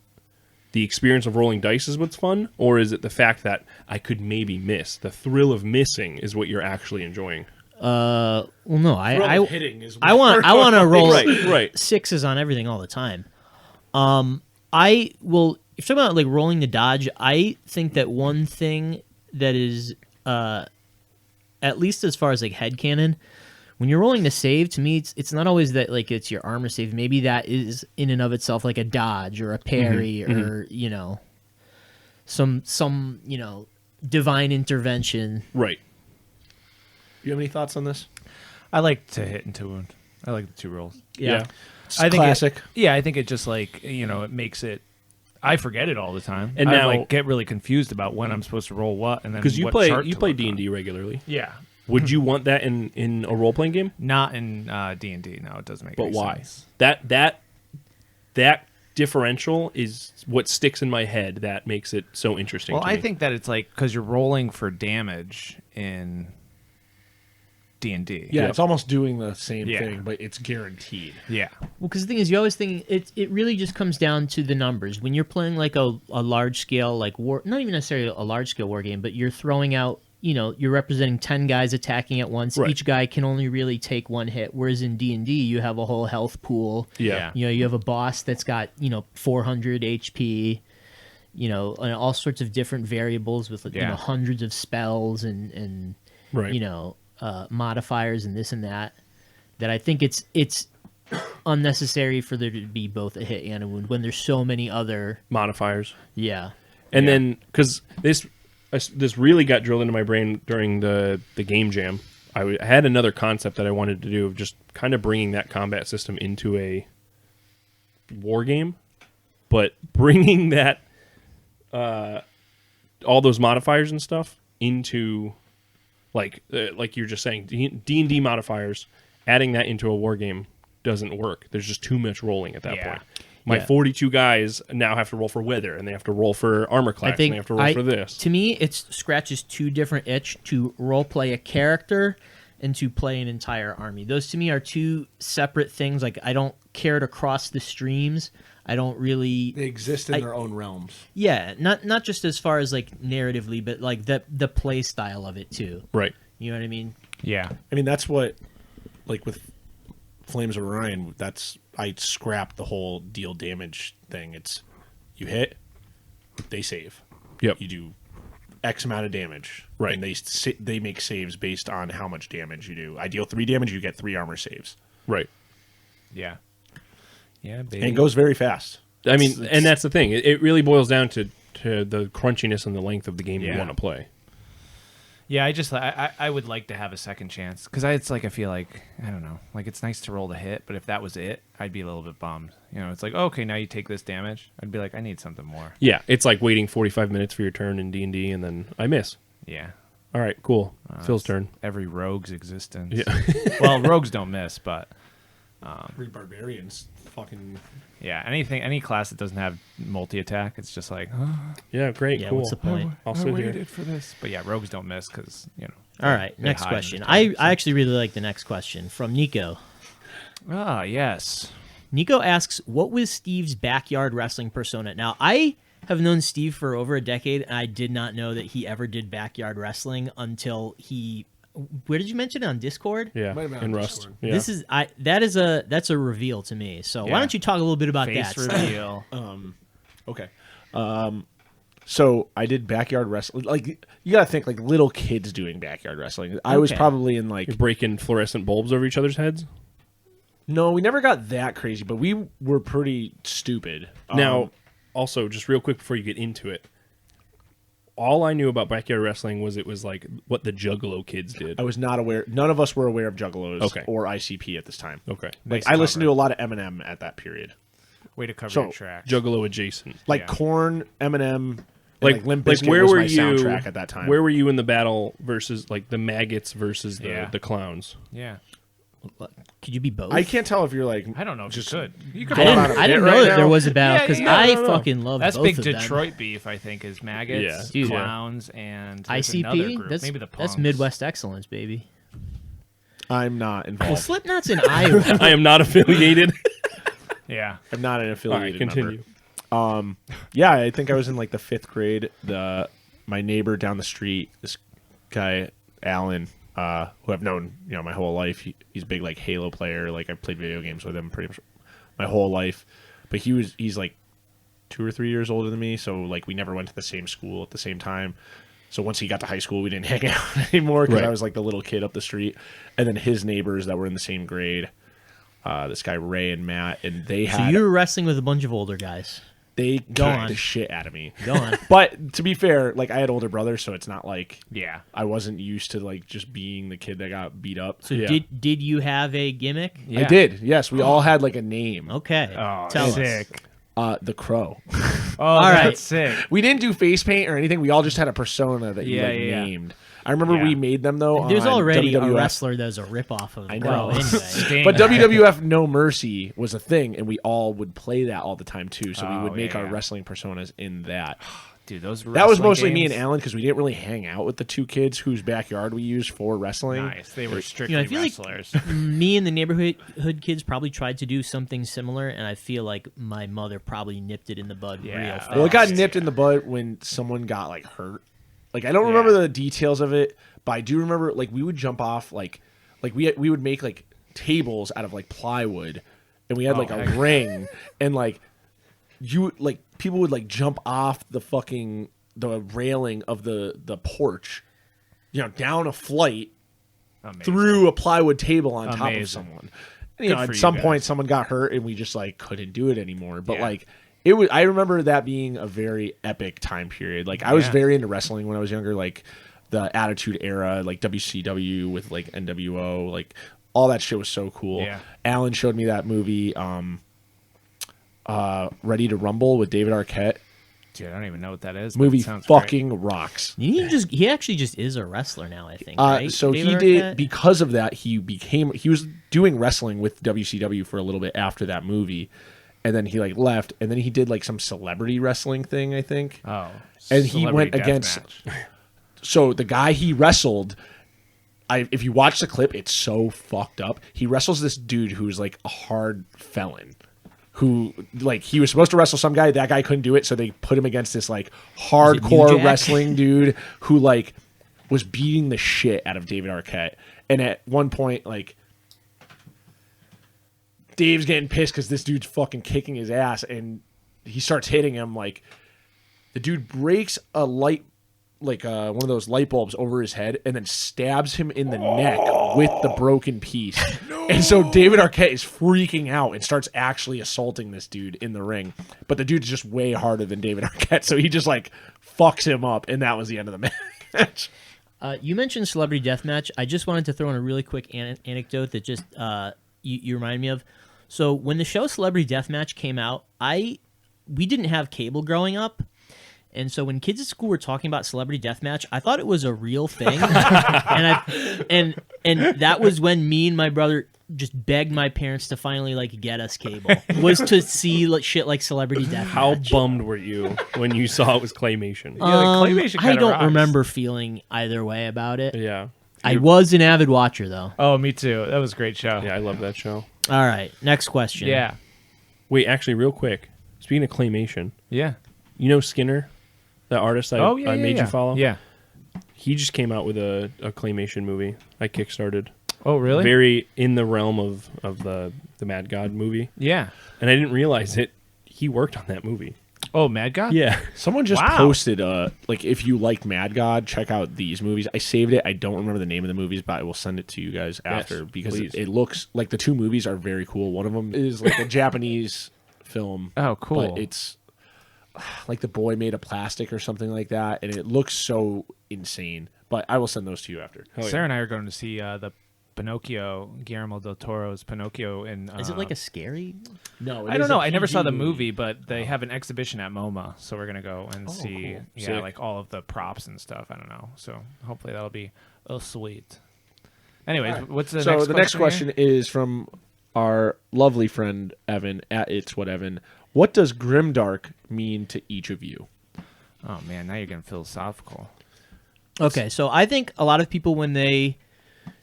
S1: the experience of rolling dice is what's fun, or is it the fact that I could maybe miss? The thrill of missing is what you're actually enjoying.
S3: well, no, I
S4: hitting is
S3: I want to roll
S1: Right.
S3: sixes on everything all the time. I will. If you're talking about like rolling to dodge, I think that one thing that is, at least as far as like headcanon, when you're rolling to save, to me, it's not always that like it's your armor save. Maybe that is in and of itself like a dodge or a parry or some divine intervention.
S1: Right.
S4: You have any thoughts on this?
S2: I like to hit and to wound. I like the two rolls.
S1: Yeah.
S2: I think
S4: classic.
S2: I think it just like it makes it. I forget it all the time,
S1: And
S2: I
S1: now-
S2: like get really confused about when I'm supposed to roll what, and then
S1: Because you
S2: what
S1: play
S2: chart to look
S1: D&D
S2: on.
S1: regularly.
S2: Yeah,
S1: Would you want that in a role playing game?
S2: not in D&D. No, it doesn't make.
S1: But
S2: any
S1: why?
S2: sense.
S1: That differential is what sticks in my head that makes it so interesting.
S2: Well,
S1: to
S2: I
S1: me.
S2: think that it's like because you're rolling for damage in D&D.
S4: Yeah,
S1: Yep.
S4: it's almost doing the same
S2: Yeah.
S4: thing, but it's guaranteed.
S2: Yeah.
S3: Well, because the thing is, you always think it really just comes down to the numbers. When you're playing like a large scale like war, not even necessarily a large scale war game, but you're throwing out, you're representing 10 guys attacking at once.
S1: Right.
S3: Each guy can only really take one hit. Whereas in D&D, you have a whole health pool.
S1: Yeah.
S3: You have a boss that's got 400 HP. And all sorts of different variables with
S2: Yeah.
S3: hundreds of spells and
S1: Right.
S3: modifiers and this and that. That I think it's unnecessary for there to be both a hit and a wound when there's so many other
S1: Modifiers.
S3: yeah.
S1: And
S2: Yeah.
S1: then, because this really got drilled into my brain during the game jam, I had another concept that I wanted to do of just kind of bringing that combat system into a war game, but bringing that, all those modifiers and stuff into, like you're just saying, D&D modifiers, adding that into a war game doesn't work. There's just too much rolling at that
S2: Yeah.
S1: point. My
S3: Yeah.
S1: 42 guys now have to roll for weather, and they have to roll for armor class,
S3: I think
S1: and they have to roll for this.
S3: To me, it scratches two different itch to role play a character and to play an entire army. Those to me are two separate things. Like I don't care to cross the streams. I don't really.
S4: They exist in their own realms.
S3: Yeah, not just as far as like narratively, but like the play style of it too.
S1: Right.
S3: You know what I mean?
S2: Yeah.
S4: I mean, that's what, like with Flames of Orion, I scrapped the whole deal damage thing. It's you hit, they save.
S1: Yep.
S4: You do X amount of damage.
S1: Right.
S4: And they make saves based on how much damage you do. I deal 3 damage, you get 3 armor saves.
S1: Right.
S2: Yeah. Yeah, baby.
S4: And it goes very fast.
S1: I mean,
S4: It's-
S1: and that's the thing. It really boils down to the crunchiness and the length of the game you
S2: Yeah.
S1: want to play.
S2: Yeah, I would like to have a second chance because it's like I feel like I don't know, like it's nice to roll the hit, but if that was it, I'd be a little bit bummed. You know, it's like okay, now you take this damage. I'd be like, I need something more.
S1: Yeah, it's like waiting 45 minutes for your turn in D&D, and then I miss.
S2: Yeah.
S1: All right, cool. Phil's turn.
S2: Every rogue's existence.
S1: Yeah.
S2: Well, rogues don't miss, but
S4: barbarians, fucking.
S2: yeah, any class that doesn't have multi-attack, it's just like,
S1: Yeah, great,
S3: Yeah,
S1: cool.
S3: what's the point?
S1: I'll
S2: I
S1: sit
S2: waited
S1: here.
S2: for this. But yeah, rogues don't miss because, you know.
S3: All right,
S2: they
S3: next
S2: hide in
S3: question.
S2: the
S3: I
S2: dark, so-
S3: actually really like the next question from Nico.
S2: Ah, yes.
S3: Nico asks, what was Steve's backyard wrestling persona? Now, I have known Steve for over a decade, and I did not know that he ever did backyard wrestling until he... Where did you mention it? On Discord?
S1: Yeah,
S4: Might have been
S1: in
S4: on
S1: Rust.
S4: Discord.
S1: Yeah.
S3: That's a reveal to me. So why
S2: Yeah.
S3: don't you talk a little bit about
S2: Face
S3: that?
S2: reveal.
S4: Okay. So I did backyard wrestling. Like you gotta think like little kids doing backyard wrestling. I was
S3: Okay.
S4: probably in like
S1: You're breaking fluorescent bulbs over each other's heads?
S4: no, we never got that crazy, but we were pretty stupid.
S1: Now, also, just real quick before you get into it, all I knew about backyard wrestling was it was like what the Juggalo kids did.
S4: I was not aware. None of us were aware of Juggalos
S1: Okay.
S4: or ICP at this time.
S1: Okay.
S4: Like
S2: Nice
S4: I listened to
S2: cover.
S4: a lot of Eminem at that period,
S2: Way to cover
S4: So,
S2: your tracks.
S1: Juggalo adjacent.
S4: like
S2: Yeah.
S4: Korn, Eminem, and,
S1: Like,
S4: Limp
S1: like
S4: Bizkit
S1: where
S4: was
S1: were
S4: my
S1: you
S4: soundtrack at that time.
S1: Where were you in the battle versus like the maggots versus the clowns?
S2: Yeah.
S3: Could you be both?
S4: I can't tell if you're like
S2: I don't know if
S4: just
S2: you could. You could
S3: I
S4: Going
S3: didn't,
S4: on a
S3: I didn't
S4: bit
S3: know
S4: right
S3: that there
S4: now?
S3: was a battle
S2: Yeah,
S3: because
S2: yeah,
S3: I
S1: no.
S3: fucking love
S2: That's
S3: both
S2: big
S3: of them.
S2: Detroit beef, I think, is maggots,
S1: Yeah.
S3: Dude.
S2: clowns, and there's another
S3: ICP?
S2: group.
S3: That's,
S2: Maybe the punks.
S3: that's Midwest excellence, baby.
S4: I'm not
S3: Well,
S4: involved.
S3: Slipknot's in Iowa.
S1: I am not affiliated.
S2: Yeah.
S4: I'm not an
S1: All
S4: affiliated
S1: right, continue.
S4: member. Yeah, I think I was in like the 5th grade. My neighbor down the street, this guy Alan, who I've known my whole life. He's a big like Halo player. Like I played video games with him pretty much my whole life. But he's like 2 or 3 years older than me, so like we never went to the same school at the same time. So once he got to high school, we didn't hang out anymore because
S1: Right.
S4: I was like the little kid up the street. And then his neighbors that were in the same grade, this guy Ray and Matt, and they
S3: So
S4: had
S3: you were wrestling with a bunch of older guys.
S4: they
S3: Go
S4: kicked
S3: on.
S4: the shit out of me.
S3: Go on.
S4: But to be fair, like I had older brothers, so it's not like
S2: Yeah.
S4: I wasn't used to like just being the kid that got beat up.
S3: So
S1: Yeah.
S3: did you have a gimmick?
S2: Yeah.
S4: I did. Yes, we all had like a name.
S3: Okay.
S2: Oh,
S3: Tell us.
S2: sick.
S4: The Crow.
S2: Oh,
S3: All right.
S2: that's sick.
S4: We didn't do face paint or anything. We all just had a persona that you
S2: Yeah,
S4: like
S2: yeah.
S4: named. I remember
S2: Yeah.
S4: we made them though.
S3: There's
S4: on
S3: already a
S4: WWF.
S3: wrestler that's a ripoff of
S4: I
S3: the Crow
S4: know.
S3: anyway.
S2: Sting.
S4: But WWF No Mercy was a thing, and we all would play that all the time too. So we
S2: Oh,
S4: would make
S2: yeah,
S4: our
S2: yeah.
S4: wrestling personas in that.
S2: Dude, those
S4: That was
S2: wrestling
S4: mostly me and
S2: games,
S4: Alan because we didn't really hang out with the two kids whose backyard we used for wrestling.
S2: Nice. They were strictly
S3: I feel like
S2: wrestlers.
S3: me and the neighborhood kids probably tried to do something similar, and I feel like my mother probably nipped it in the bud
S2: Yeah.
S3: real fast.
S4: Well, it got
S2: Yeah.
S4: nipped in the butt when someone got like hurt. Like I don't remember the details of it, but I do remember like we would jump off like we would make like tables out of like plywood, and we had like a
S2: heck.
S4: ring, and like you like people would like jump off the railing of the porch, down a flight
S2: Amazing.
S4: through a plywood table on top of
S2: Amazing.
S4: someone.
S2: Good for
S4: At
S2: you
S4: some
S2: guys.
S4: point someone got hurt and we just like couldn't do it anymore. But
S2: Yeah.
S4: like it was I remember that being a very epic time period. Like I was
S2: Yeah.
S4: very into wrestling when I was younger, like the Attitude Era, like WCW with like NWO, like all that shit was so cool.
S2: Yeah.
S4: Alan showed me that movie Ready to Rumble with David Arquette.
S2: Dude, I don't even know what that is. but
S4: Movie
S2: it sounds great.
S4: fucking rocks.
S3: He actually just is a wrestler now, I think. Right?
S4: So
S3: David
S4: he did
S3: Arquette?
S4: because of that. He was doing wrestling with WCW for a little bit after that movie, and then he like left, and then he did like some celebrity wrestling thing, I think.
S2: Oh.
S4: And he went
S2: Celebrity
S4: against.
S2: Deathmatch.
S4: So the guy he wrestled, if you watch the clip, it's so fucked up. He wrestles this dude who's like a hard felon. Who like he was supposed to wrestle some guy, that guy couldn't do it, so they put him against this like
S3: New
S4: hardcore
S3: Jack?
S4: wrestling dude who like was beating the shit out of David Arquette. And at one point, like Dave's getting pissed because this dude's fucking kicking his ass, and he starts hitting him. Like the dude breaks a light, like one of those light bulbs over his head, and then stabs him in the neck with the broken piece. And so David Arquette is freaking out and starts actually assaulting this dude in the ring. But the dude's just way harder than David Arquette, so he just like fucks him up, and that was the end of the match.
S3: You mentioned Celebrity Deathmatch. I just wanted to throw in a really quick anecdote that just you reminded me of. So when the show Celebrity Deathmatch came out, we didn't have cable growing up. And so when kids at school were talking about Celebrity Deathmatch, I thought it was a real thing. and that was when me and my brother just begged my parents to finally like get us cable. Was to see like shit like Celebrity Deathmatch.
S1: How bummed were you when you saw it was claymation?
S2: Claymation
S3: I
S2: kinda
S3: don't
S2: rocks.
S3: remember feeling either way about it.
S1: Yeah.
S3: I was an avid watcher though.
S2: Oh, me too. That was a great show.
S1: Yeah, I love that show.
S3: All right, next question.
S2: Yeah.
S1: Wait, actually, real quick. Speaking of claymation,
S2: Yeah.
S1: you know Skinner, the artist I made you follow?
S2: Yeah.
S1: He just came out with a claymation movie I kickstarted.
S2: Oh, really?
S1: Very in the realm of the Mad God movie.
S2: Yeah.
S1: And I didn't realize it. He worked on that movie.
S2: Oh, Mad God?
S1: Yeah.
S4: Someone just
S2: Wow.
S4: posted, like, if you like Mad God, check out these movies. I saved it. I don't remember the name of the movies, but I will send it to you guys after because
S1: please.
S4: it looks like the two movies are very cool. One of them is like a Japanese film.
S2: Oh, cool.
S4: But it's like the boy made of plastic or something like that, and it looks so insane. But I will send those to you after.
S1: Hell yeah.
S2: Sarah and I are going to see the Pinocchio, Guillermo del Toro's Pinocchio in...
S3: Is it like a scary?
S4: No,
S2: I don't know. I never saw the movie, but they have an exhibition at MoMA, so we're gonna go and see,
S4: cool.
S1: Sick.
S2: like all of the props and stuff. I don't know, so hopefully that'll be sweet. Anyways, what's the next?
S4: The next
S2: here?
S4: question is from our lovely friend Evan at It's What Evan. What does grimdark mean to each of you?
S2: Oh man, now you're getting philosophical.
S3: Okay, so I think a lot of people when they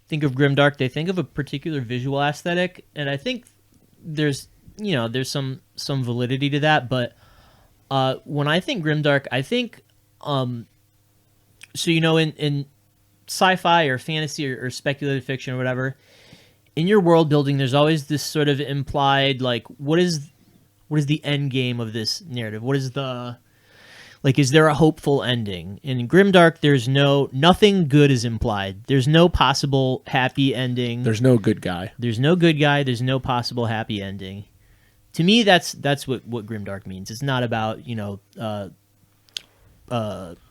S3: think of grimdark, they think of a particular visual aesthetic, and I think there's some validity to that. But when I think grimdark, I think in sci-fi or fantasy or speculative fiction or whatever, in your world building, there's always this sort of implied like what is the end game of this narrative? What is the is there a hopeful ending? In grimdark, there's nothing good is implied. There's no possible happy ending.
S4: There's no good guy.
S3: There's no good guy. There's no possible happy ending. To me, that's what grimdark means. It's not about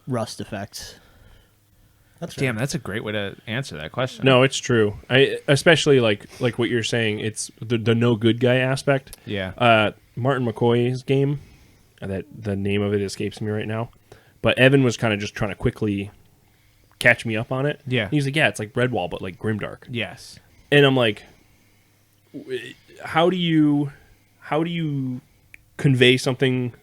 S3: rust effects.
S2: Damn, that's a great way to answer that question.
S1: No, it's true. I especially like what you're saying. It's the no good guy aspect.
S2: Yeah.
S1: Martin McCoy's game. That the name of it escapes me right now, but Evan was kind of just trying to quickly catch me up on it.
S2: Yeah.
S1: He's like, yeah, it's like Redwall, but like grimdark.
S2: Yes.
S1: And I'm like, how do you convey something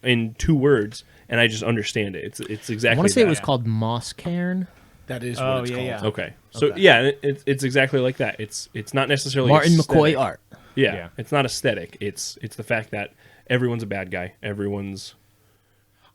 S1: in 2 words and I just understand it? It's exactly.
S3: I want to say
S1: that.
S3: it was called Moss Cairn.
S4: That is
S2: Oh,
S4: what it's
S2: yeah,
S4: called.
S2: yeah.
S1: Okay. So yeah, it's exactly like that. It's not necessarily
S3: Martin
S1: aesthetic.
S3: McCoy art.
S1: Yeah,
S2: Yeah.
S1: it's not aesthetic. It's the fact that everyone's a bad guy. Everyone's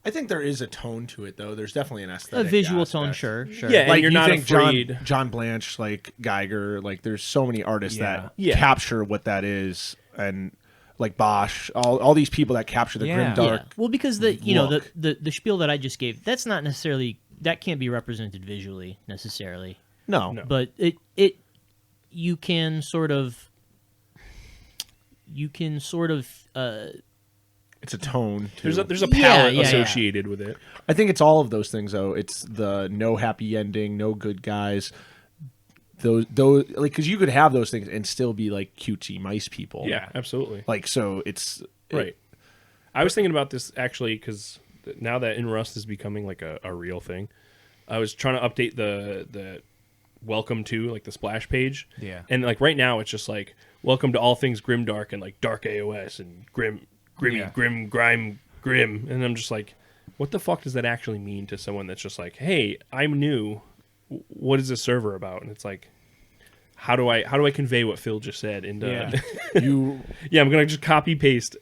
S4: I think there is a tone to it, though. There's definitely an
S3: A
S4: aesthetic
S3: visual
S4: aspect.
S3: tone, sure.
S1: Yeah, and
S4: Like
S1: you're
S4: you
S1: not
S4: think
S1: afraid.
S4: John Blanche, like Geiger, like there's so many artists that
S1: Yeah.
S4: capture what that is, and like Bosch, all these people that capture the
S2: Yeah.
S4: grimdark.
S3: Yeah. Well, because the
S4: look.
S3: the spiel that I just gave, that's not necessarily that can't be represented visually necessarily.
S4: No.
S3: But you can sort of
S4: It's a tone. Too.
S1: there's a
S3: Yeah,
S1: palette
S3: yeah,
S1: associated with it.
S4: I think it's all of those things, though. It's the no happy ending, no good guys. Those like because you could have those things and still be like cutesy mice people.
S1: Yeah, absolutely.
S4: Like so, it's
S1: Right. I was thinking about this actually because now that In Rust is becoming like a real thing, I was trying to update the welcome to like the splash page.
S2: Yeah.
S1: And like right now it's just like welcome to all things grimdark and like dark AOS and grimmy,
S2: Yeah.
S1: grim. And I'm just like, what the fuck does that actually mean to someone that's just like, hey, I'm new. What is this server about? And it's like, how do I convey what Phil just said into
S4: you.
S1: yeah, I'm gonna just copy paste.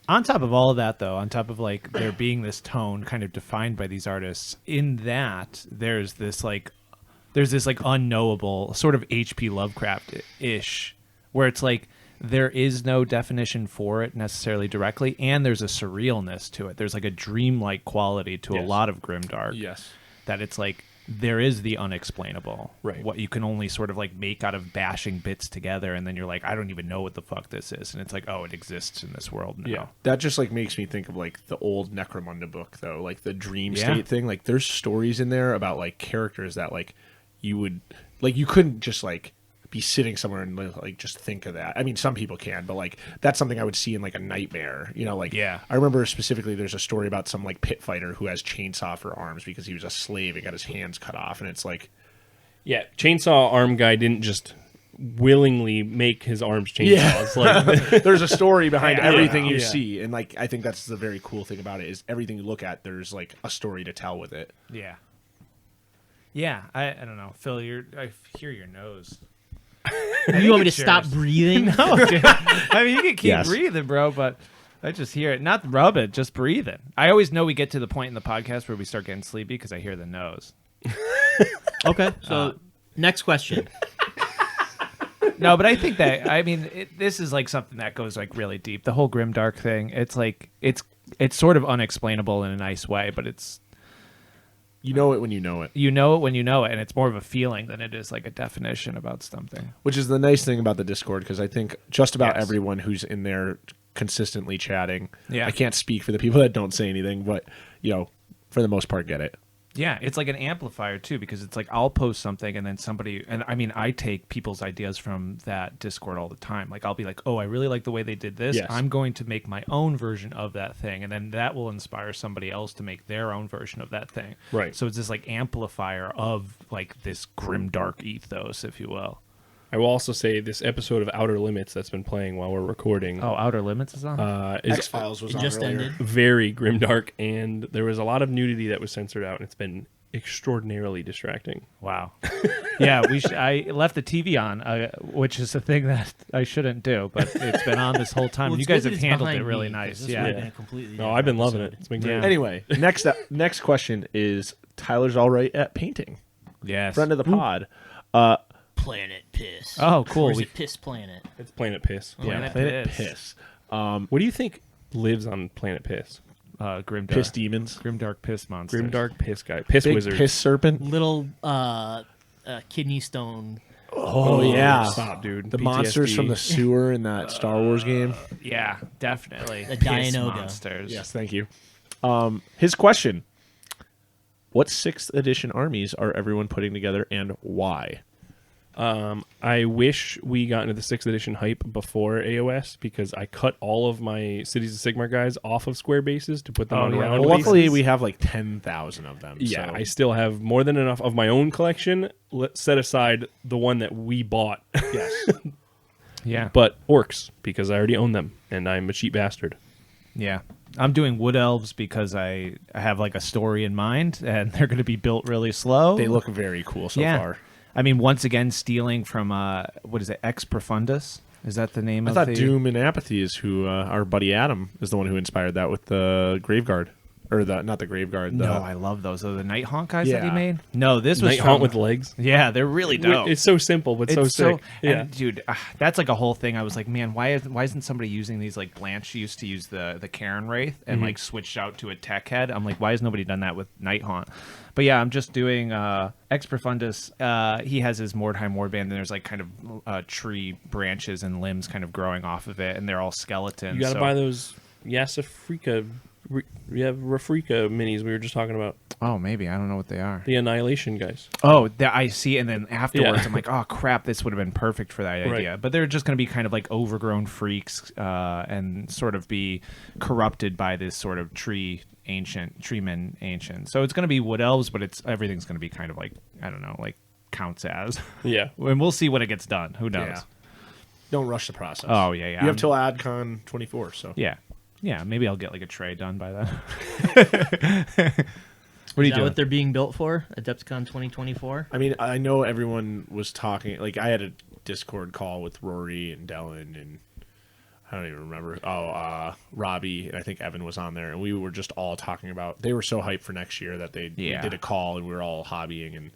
S2: On top of all of that, though, on top of like there being this tone kind of defined by these artists, in that there's this unknowable sort of H.P. Lovecraft-ish, where it's like there is no definition for it necessarily directly, and there's a surrealness to it. There's like a dreamlike quality to a
S1: Yes.
S2: lot of grimdark.
S4: Yes.
S2: That it's like there is the unexplainable.
S1: Right.
S2: What you can only sort of like make out of bashing bits together, and then you're like, I don't even know what the fuck this is, and it's like, oh, it exists in this world now.
S1: Yeah.
S4: That just like makes me think of like the old Necromunda book though, like the dream
S2: Yeah.
S4: state thing. Like there's stories in there about like characters that like you would like you couldn't just like be sitting somewhere and like just think of that. I mean, some people can, but like that's something I would see in like a nightmare. You know, like
S2: Yeah.
S4: I remember specifically there's a story about some like pit fighter who has chainsaw for arms because he was a slave and got his hands cut off, and it's like
S1: Yeah, chainsaw arm guy didn't just willingly make his arms chainsaws. Like,
S4: there's a story behind
S2: Yeah.
S4: everything you
S1: Yeah.
S4: see, and like I think that's the very cool thing about it is everything you look at, there's like a story to tell with it.
S2: Yeah. Yeah. I don't know, Phil. I hear your nose.
S3: You want me to
S2: it's
S3: stop
S2: yours.
S3: breathing?
S2: No, dude. I mean, you can keep
S4: Yes.
S2: breathing, bro, but I just hear it. Not rub it, just breathe it. I always know we get to the point in the podcast where we start getting sleepy because I hear the nose.
S3: Okay, so next question.
S2: No, but I think that, I mean, this is like something that goes like really deep. The whole grimdark thing, it's like, it's sort of unexplainable in a nice way, but it's,
S4: You know it when you know it.
S2: you know it when you know it, and it's more of a feeling than it is like a definition about something.
S4: Which is the nice thing about the Discord, because I think just about
S2: Yes.
S4: everyone who's in there consistently chatting.
S2: Yeah.
S4: I can't speak for the people that don't say anything, but you know, for the most part, get it.
S2: Yeah, it's like an amplifier too, because it's like I'll post something and then somebody, and I mean, I take people's ideas from that Discord all the time. Like I'll be like, oh, I really like the way they did this.
S4: Yes.
S2: I'm going to make my own version of that thing, and then that will inspire somebody else to make their own version of that thing.
S1: Right.
S2: So it's this like amplifier of like this grimdark ethos, if you will.
S1: I will also say this episode of Outer Limits that's been playing while we're recording
S2: Oh, Outer Limits is on.
S1: is
S4: X-Files was
S3: It
S4: on
S3: just
S4: earlier.
S3: ended.
S1: very grimdark, and there was a lot of nudity that was censored out, and it's been extraordinarily distracting.
S2: Wow. Yeah, I left the TV on, which is a thing that I shouldn't do, but it's been on this whole time.
S3: Well,
S2: You
S3: it's
S2: guys
S3: good
S2: have
S3: that it's
S2: handled it
S3: behind
S2: really
S3: me, 'cause
S2: nice.
S3: this
S2: Yeah.
S3: would've been a completely
S1: No,
S3: different
S1: I've been loving it.
S3: episode.
S1: It's been great.
S2: Yeah.
S4: Anyway, next question is Tyler's all right at painting.
S2: Yes.
S4: Friend of the pod.
S3: Planet Piss.
S2: Oh, cool.
S3: Or is
S2: We-
S3: it Piss Planet?
S1: It's Planet Piss.
S2: Planet
S4: Planet
S2: Piss.
S4: Piss.
S1: What do you think lives on Planet Piss?
S2: Grimdark.
S4: Piss demons.
S2: Grimdark piss monsters.
S1: Grimdark Piss guy. Piss
S4: Big
S1: wizard.
S4: piss serpent.
S3: Little kidney stone.
S4: Oh, yeah.
S1: Stop, dude.
S4: The monsters
S1: PTSD.
S4: from the sewer in that Star Wars game.
S2: Yeah, definitely.
S3: The
S2: Piss
S3: Dianoga.
S2: monsters.
S4: Yes, thank you. His question: what 6th edition armies are everyone putting together, and why?
S1: I wish we got into the 6th edition hype before AOS, because I cut all of my Cities of Sigmar guys off of square bases to put them on
S2: yeah.
S1: round
S4: Well, luckily,
S1: bases.
S4: we have like 10,000 of them.
S1: Yeah,
S4: so.
S1: I still have more than enough of my own collection. Let's set aside the one that we bought.
S4: yes.
S2: Yeah.
S1: But orcs, because I already own them, and I'm a cheap bastard.
S2: Yeah. I'm doing wood elves because I have like a story in mind, and they're going to be built really slow.
S4: They look very cool so
S2: yeah.
S4: far.
S2: I mean, once again, stealing from what is it? Ex Profundus? Is that the name
S4: I
S2: of
S4: thought
S2: the
S4: Doom and Apathy is who our buddy Adam is the one who inspired that with the Graveguard. Or not the Graveguard.
S2: No, I love those. Are the Night Haunt guys that he
S4: Yeah.
S2: made? No, this was
S1: Night
S2: from,
S1: Haunt with legs.
S2: Yeah, they're really dope.
S1: It's so simple, but so
S2: It's
S1: sick. Yeah.
S2: And dude, that's like a whole thing. I was like, man, why isn't somebody using these? Like Blanche used to use the Karen Wraith and like switched out to a tech head. I'm like, why has nobody done that with Night Haunt? But yeah, I'm just doing Ex Profundus. He has his Mordheim warband, and there's like kind of tree branches and limbs kind of growing off of it, and they're all skeletons.
S1: You got to
S2: so-
S1: buy those Yasafrika, Rafrika minis we were just talking about.
S2: Oh, maybe I don't know what they are.
S1: The Annihilation guys.
S2: Oh, that I see, and then afterwards,
S1: Yeah.
S2: I'm like, oh crap, this would have been perfect for that idea.
S1: Right.
S2: But they're just going to be kind of like overgrown freaks, and sort of be corrupted by this sort of treeman ancient. So it's going to be wood elves, but everything's going to be kind of like, I don't know, like counts as.
S1: Yeah.
S2: And we'll see when it gets done. Who knows?
S4: Yeah. Don't rush the process.
S2: Oh yeah, yeah.
S4: You have till AdCon 24, so.
S2: Yeah, yeah. Maybe I'll get like a tray done by then. What are you
S3: Is that
S2: doing?
S3: what they're being built for? Adepticon 2024?
S4: I mean, I know everyone was talking. Like, I had a Discord call with Rory and Dylan and I don't even remember. Robbie, and I think Evan was on there, and we were just all talking about. They were so hyped for next year that they did a call, and we were all hobbying and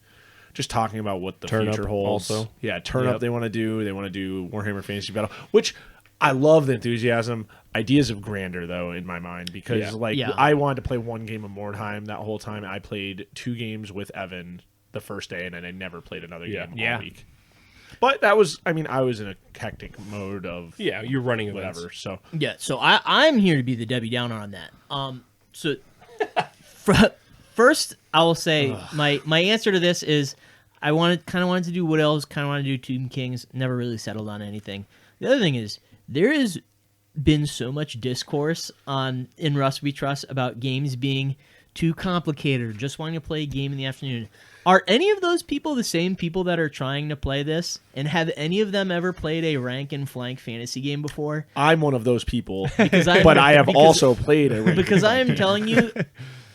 S4: just talking about what the
S1: Turn
S4: future
S1: Up
S4: holds.
S1: also.
S4: Yeah, turn up. They want to do. They want to do Warhammer Fantasy Battle, which I love the enthusiasm. Ideas of grandeur, though, in my mind, because
S3: Yeah.
S4: I wanted to play one game of Mordheim that whole time. I played 2 games with Evan the first day, and then I never played another
S1: Yeah.
S4: game
S2: Yeah.
S4: all week. But that was, I mean, I was in a hectic mode of
S1: Yeah, you're running events.
S4: whatever. So
S3: Yeah, so I'm here to be the Debbie Downer on that. So first, I will say my answer to this is I wanted to do Wood Elves, kind of wanted to do Tomb Kings, never really settled on anything. The other thing is there has been so much discourse in Rust We Trust about games being too complicated or just wanting to play a game in the afternoon. Are any of those people the same people that are trying to play this? And have any of them ever played a rank and flank fantasy game before?
S4: I'm one of those people,
S3: Because
S4: but I have also played a
S3: because I am telling you,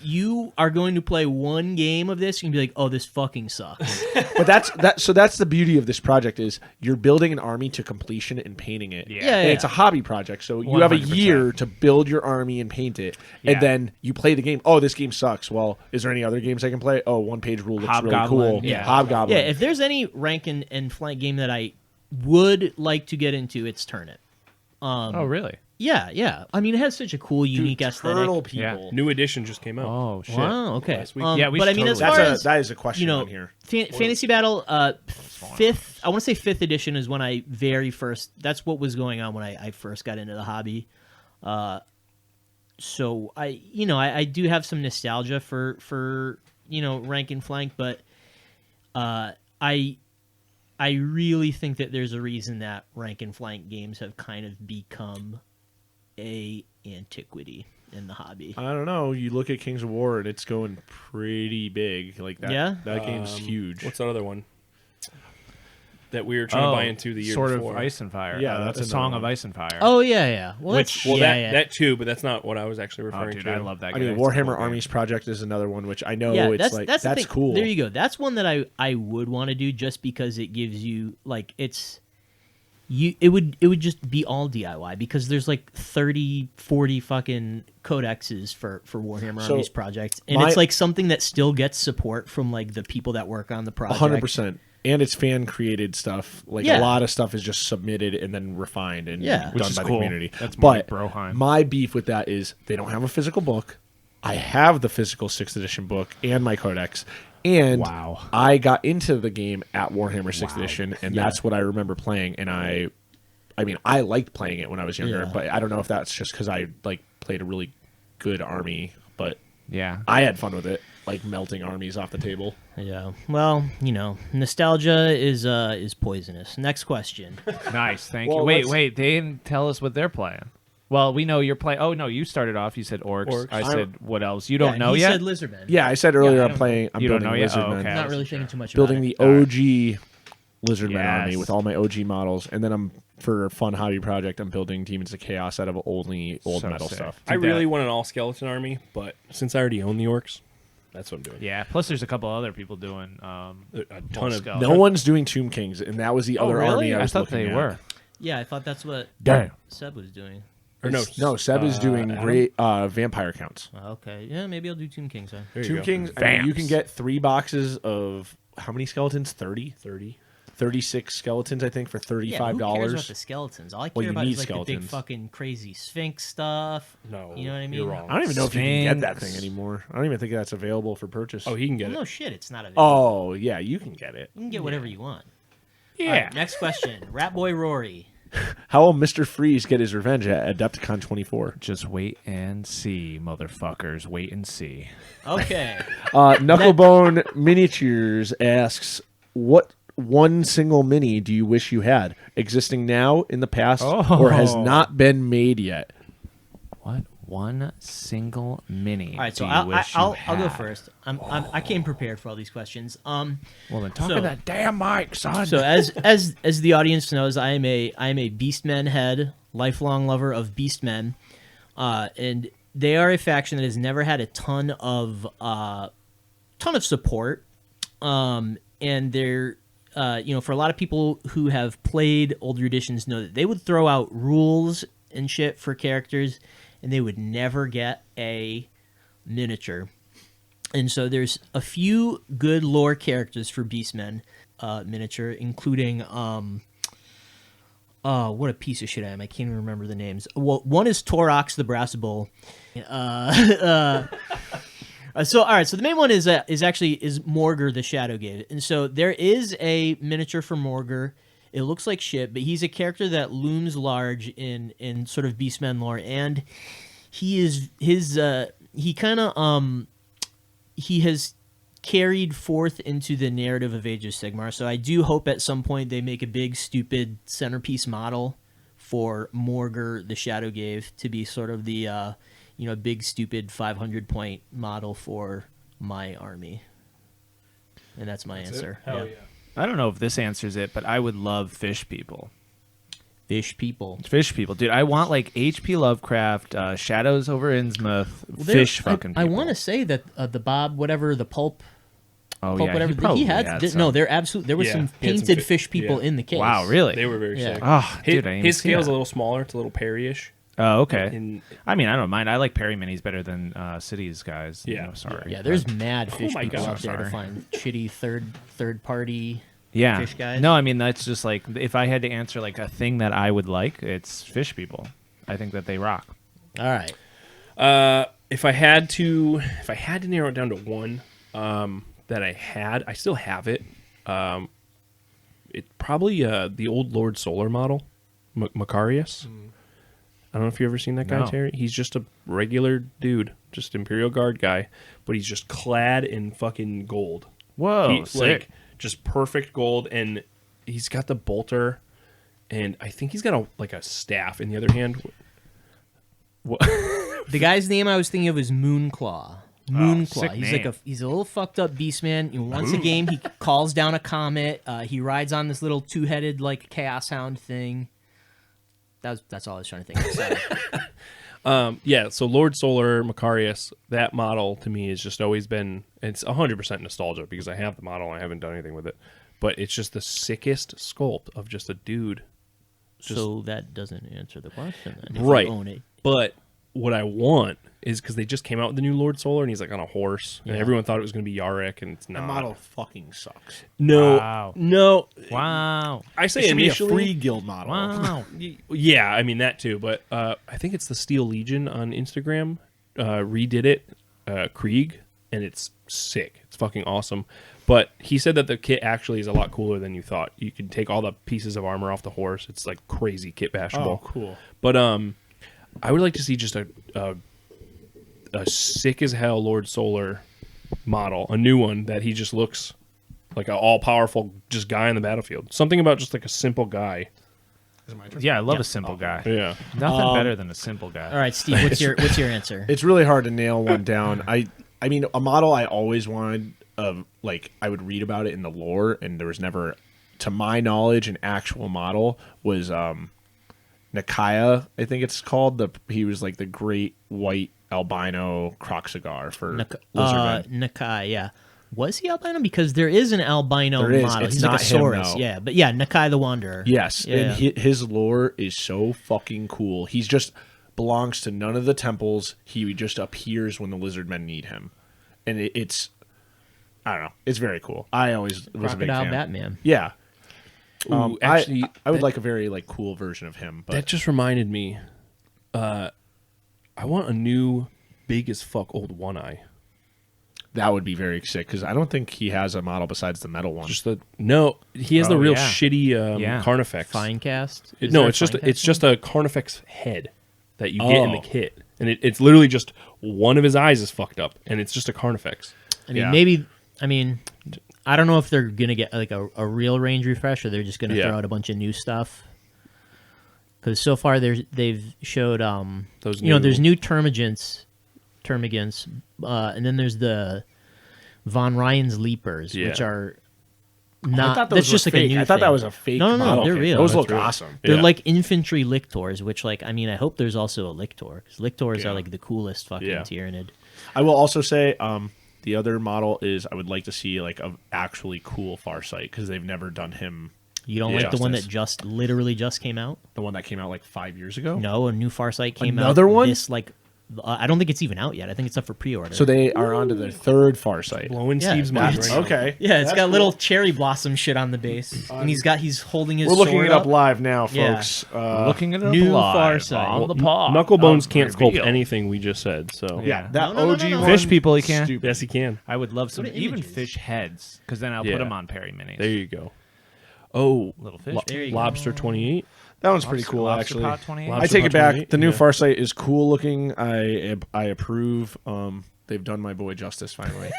S3: you are going to play one game of this and be like, "Oh, this fucking sucks."
S4: But that's the beauty of this project is you're building an army to completion and painting it.
S2: Yeah.
S3: Yeah,
S4: And it's a hobby project, so you have a
S2: 100%.
S4: year to build your army and paint it,
S2: Yeah.
S4: and then you play the game. Oh, this game sucks. Well, is there any other games I can play? Oh, one-page rule looks really
S2: Hobgoblin,
S4: cool.
S2: yeah.
S4: Hobgoblin.
S3: Yeah, if there's any rank and flank game that I would like to get into, it's Turnip.
S2: Oh, really?
S3: Yeah. I mean, it has such a cool, unique aesthetic.
S4: Turtle people.
S2: Yeah.
S1: New edition just came out.
S2: Oh, shit.
S3: Wow. Okay.
S1: Last week.
S2: Yeah, we
S3: but I
S2: should
S3: mean, as
S2: totally-
S3: far as
S4: That is a question
S3: you know,
S4: on here.
S3: Fantasy Battle, fifth. I want to say fifth edition is when I very first. That's what was going on when I first got into the hobby. So I do have some nostalgia for rank and flank, but I really think that there's a reason that rank and flank games have kind of become a antiquity in the hobby.
S4: I don't know. You look at Kings of War, and it's going pretty big. Like that.
S3: Yeah?
S4: That game's huge.
S1: What's that other one that we were trying to buy into the year
S2: Sort
S1: before?
S2: of Ice and Fire.
S4: Yeah, that's
S2: a
S4: another
S2: Song
S4: one.
S2: of Ice and Fire.
S3: Oh yeah. Well,
S2: Which-
S3: that's,
S1: Well,
S3: yeah,
S1: that too, but that's not what I was actually
S2: Oh,
S1: referring
S2: dude,
S1: to.
S2: I love that
S4: I
S2: game.
S4: mean,
S2: It's a cool
S4: Warhammer
S2: game.
S4: Armies Project is another one, which I know
S3: yeah,
S4: it's like
S3: that's the
S4: that's
S3: thing.
S4: cool.
S3: There you go. That's one that I would want to do just because it gives you like it would just be all DIY because there's like 30, 40 fucking codexes for Warhammer
S4: So,
S3: Armies project, and
S4: my-
S3: it's like something that still gets support from like the people that work on the project.
S4: 100%. And it's fan created stuff. Like
S3: Yeah.
S4: a lot of stuff is just submitted and then refined and
S3: Yeah.
S2: Which
S4: done
S2: is
S4: by
S2: cool.
S4: the community.
S2: That's more
S4: but
S2: Broheim.
S4: my beef with that is they don't have a physical book. I have the physical 6th edition book and my codex. And
S2: Wow.
S4: I got into the game at Warhammer 6th edition, and that's what I remember playing. And I mean, I liked playing it when I was younger,
S3: Yeah.
S4: but I don't know if that's just because I like played a really good army. But
S2: Yeah.
S4: I had fun with it, like melting armies off the table.
S3: Yeah. Well, nostalgia is poisonous. Next question.
S2: Nice. Thank
S4: Well,
S2: you.
S4: let's-
S2: Wait. They didn't tell us what they're playing. Well, we know you're playing. Oh, no. You started off. You said orcs.
S1: Orcs.
S2: I said what else? You don't
S3: Yeah,
S2: know
S3: he
S2: yet?
S3: said Lizardmen.
S4: Yeah, I said earlier
S3: I
S4: I'm
S3: don't
S4: playing. I'm
S2: You don't
S4: building
S2: know yet? Oh,
S4: Lizardmen.
S2: okay.
S3: Not really thinking too much
S4: Building
S3: about
S4: the OG Lizardman
S2: Yes.
S4: army with all my OG models, and then I'm for a fun hobby project. I'm building Demons of Chaos out of only old
S2: So
S4: metal
S2: sick.
S4: stuff.
S1: I
S2: Dude,
S1: really
S2: that-
S1: want an all skeleton army, but since I already own the orcs, that's what I'm doing.
S2: Yeah. Plus, there's a couple other people doing
S1: A ton of
S2: skull.
S4: No one's doing Tomb Kings, and that was the
S2: Oh,
S4: other
S2: really?
S4: army I
S2: I
S4: was
S2: thought
S4: looking
S2: they
S4: at.
S2: were.
S3: Yeah, I thought that's what
S2: Damn.
S3: Seb was doing.
S1: Or
S4: No, Seb is doing
S1: Adam?
S4: great vampire counts.
S3: Okay. Yeah, maybe I'll do Tomb Kings then.
S1: There you
S4: Tomb
S1: go.
S4: Kings, I mean, you can
S2: Vamps.
S4: get 3 boxes of how many skeletons? 30?
S1: 30.
S4: 36 skeletons, I think, for
S3: Yeah, who cares
S4: $35.
S3: about the skeletons? All I care
S4: Well, you
S3: about
S4: need
S3: is like the big
S4: skeletons.
S3: fucking crazy Sphinx stuff.
S1: No,
S3: You know what I mean?
S1: You're wrong.
S4: I don't even know if you can get that
S2: Sphinx.
S4: thing anymore. I don't even think that's available for purchase.
S1: Oh, he can get
S3: Well,
S1: it.
S3: no shit, it's not available.
S4: Oh, yeah, you can get it.
S3: You can get whatever you want.
S2: Yeah.
S3: All right, next question. Rat Boy Rory.
S4: How will Mr. Freeze get his revenge at Adepticon 24?
S2: Just wait and see, motherfuckers. Wait and see.
S3: Okay.
S4: Knucklebone Miniatures asks, what one single mini do you wish you had? Existing now, in the past, or has
S2: Oh.
S4: not been made yet?
S2: What one single mini?
S3: All right, so
S2: do you wish you
S3: I'll go
S2: had?
S3: first. I came prepared for all these questions.
S2: Well, then talk
S3: So-
S2: to that damn mic, son.
S3: So as the audience knows, I am a Beastmen head, lifelong lover of Beastmen, and they are a faction that has never had a ton of support, and they're for a lot of people who have played older editions know that they would throw out rules and shit for characters, and they would never get a miniature. And so there's a few good lore characters for Beastmen miniature, including what a piece of shit I am. I can't even remember the names. Well, one is Torox the Brassable. So all right, so the main one is actually Morgur the Shadowgate, and so there is a miniature for Morgur. It looks like shit, but he's a character that looms large in sort of Beastmen lore, and he is he has carried forth into the narrative of Age of Sigmar. So I do hope at some point they make a big stupid centerpiece model for Morgur the Shadowgate to be sort of the big stupid 500-point model for my army. And that's my answer.
S1: Hell yeah.
S2: I don't know if this answers it, but I would love fish people.
S3: Fish people.
S2: Fish people, dude. I want like H.P. Lovecraft, Shadows over Innsmouth, fish fucking people.
S3: I want to say that the Bob, whatever, the pulp.
S2: Oh
S3: pulp,
S2: yeah,
S3: whatever
S2: probably
S3: he had.
S2: some.
S3: No, there absolutely there was
S1: Yeah,
S3: some
S1: he had some
S3: painted fish people in the case.
S2: Wow, really?
S1: They were very
S3: Yeah.
S1: sick.
S2: Oh,
S1: His,
S2: dude, I didn't
S1: his
S2: even see
S1: scale's
S2: that.
S1: a little smaller. It's a little Perry-ish.
S2: Oh, okay.
S1: And
S2: I mean, I don't mind. I like Perry minis better than Cities guys.
S1: Yeah.
S2: Sorry.
S3: Yeah, there's mad fish
S1: my
S3: people
S1: God.
S3: out there to
S2: Sorry.
S3: find shitty third party.
S2: Yeah.
S3: Fish guys?
S2: No, I mean that's just like if I had to answer like a thing that I would like, it's fish people. I think that they rock.
S3: All right.
S1: if I had to narrow it down to one that I still have it. It's probably the old Lord Solar model, Macarius. I don't know if you've ever seen that guy,
S2: No.
S1: Terry. He's just a regular dude, just Imperial Guard guy, but he's just clad in fucking gold.
S2: Whoa, sick.
S1: Like just perfect gold, and he's got the bolter, and I think he's got a staff in the other hand.
S3: The guy's name I was thinking of is Moonclaw. Moonclaw.
S2: sick
S3: He's
S2: name.
S3: he's a little fucked up beastman. Once a game, he calls down a comet. He rides on this little two-headed chaos hound thing. That's all I was trying to think of. Sorry.
S1: Yeah, so Lord Solar, Macarius, that model to me has just always been, it's 100% nostalgia because I have the model and I haven't done anything with it. But it's just the sickest sculpt of just a dude.
S3: So that doesn't answer the question then. If
S1: Right.
S3: You own it.
S1: But what I want is because they just came out with the new Lord Solar and he's on a horse. And
S3: Yeah.
S1: everyone thought it was going to be Yarrick and it's
S4: The
S1: not.
S4: model fucking sucks.
S1: No.
S2: Wow.
S1: No.
S2: Wow.
S1: I
S4: It
S1: say
S4: should be a
S1: initially.
S4: free guild model.
S2: Wow.
S1: Yeah, I mean that too. But I think it's the Steel Legion on Instagram redid it, Krieg, and it's sick. It's fucking awesome. But he said that the kit actually is a lot cooler than you thought. You can take all the pieces of armor off the horse. It's like crazy kit bashable.
S4: Oh, cool.
S1: But I would like to see just a sick as hell Lord Solar model, a new one that he just looks like an all powerful just guy on the battlefield. Something about just like a simple guy.
S4: Is it my turn?
S2: Yeah, I love a simple guy.
S1: Yeah.
S2: Nothing better than a simple guy.
S3: All right, Steve. What's your answer?
S4: It's really hard to nail one down. I mean, a model I always wanted of I would read about it in the lore, and there was never, to my knowledge, an actual model was Nakaya, I think it's called. He was like the great white albino Croxigar for Lizardmen.
S3: Nakai, yeah. Was he albino? Because there is an albino
S4: There is.
S3: model.
S4: It's
S3: He's like
S4: not
S3: a
S4: him,
S3: Saurus,
S4: though.
S3: yeah. But yeah, Nakai the Wanderer.
S4: Yes,
S3: Yeah.
S4: and his lore is so fucking cool. He's just belongs to none of the temples. He just appears when the Lizardmen need him, and it's I don't know. It's very cool. I always was a big
S3: Crocodile
S4: fan.
S3: Batman.
S4: Yeah.
S1: Ooh, actually,
S4: I would like a very cool version of him. But
S1: that just reminded me. I want a new big as fuck old One Eye.
S4: that would be very sick because I don't think he has a model besides the metal one.
S1: Just he has the
S2: Oh,
S1: real
S2: yeah.
S1: shitty
S2: Yeah.
S1: Carnifex.
S3: Finecast?
S1: No, it's just a Carnifex head that you get in the kit, and it's literally just one of his eyes is fucked up, and it's just a Carnifex.
S3: I mean,
S4: Yeah.
S3: maybe. I mean, I don't know if they're gonna get a real range refresh, or they're just gonna
S1: Yeah.
S3: throw out a bunch of new stuff. Because so far they've showed
S1: Those
S3: there's new termagants, and then there's the Von Ryan's Leapers,
S1: Yeah.
S3: which are
S4: I
S3: not.
S4: thought
S3: That's
S4: those
S3: just
S4: were
S3: like a
S4: fake.
S3: new.
S4: I thought that
S3: thing.
S4: was a fake.
S3: No,
S4: model
S3: they're
S4: kit.
S3: real.
S4: Those
S3: That's
S4: look
S1: real.
S4: awesome.
S3: They're
S1: Yeah.
S3: like infantry lictors, which I mean, I hope there's also a lictor because lictors
S4: Yeah.
S3: are like the coolest fucking
S1: Yeah.
S3: Tyranid.
S4: I will also say the other model is I would like to see like a actually cool Farsight because they've never done him.
S3: You don't like the one
S4: Justice.
S3: that literally just came out?
S4: The one that came out like 5 years ago.
S3: No, a new Farsight came out.
S4: Another one?
S3: This I don't think it's even out yet. I think it's up for pre-order.
S4: So they are onto their third Far Sight.
S1: Blowing
S3: Yeah,
S1: Steve's mind
S3: that's-
S1: right now.
S4: Okay.
S3: yeah, it's
S4: That's
S3: got
S4: cool.
S3: little cherry blossom shit on the base, and he's holding his.
S4: We're looking
S3: sword
S4: it up live now,
S3: Yeah.
S4: folks.
S2: Looking at it
S3: New
S2: live
S3: Farsight.
S2: on the pod.
S1: Knucklebones
S2: of
S1: can't sculpt
S2: reveal.
S1: anything we just said. So
S4: Yeah, that
S3: No,
S4: OG
S3: no.
S4: one.
S2: Fish people, he can.
S4: Stupid.
S1: yes, he can.
S2: I would love some
S3: Go to
S2: even
S3: images.
S2: fish heads because then I'll
S1: Yeah.
S2: put them on Perry minis.
S1: There you go. Oh,
S2: Little fish.
S3: There you go.
S1: Lobster 28.
S4: That one's pretty cool,
S2: Lobster
S4: actually.
S2: Pot 28.
S1: Lobster
S4: I take
S1: Pot
S4: it back.
S1: 28,
S4: The new
S1: yeah.
S4: Farsight is cool looking. I approve. They've done my boy justice finally.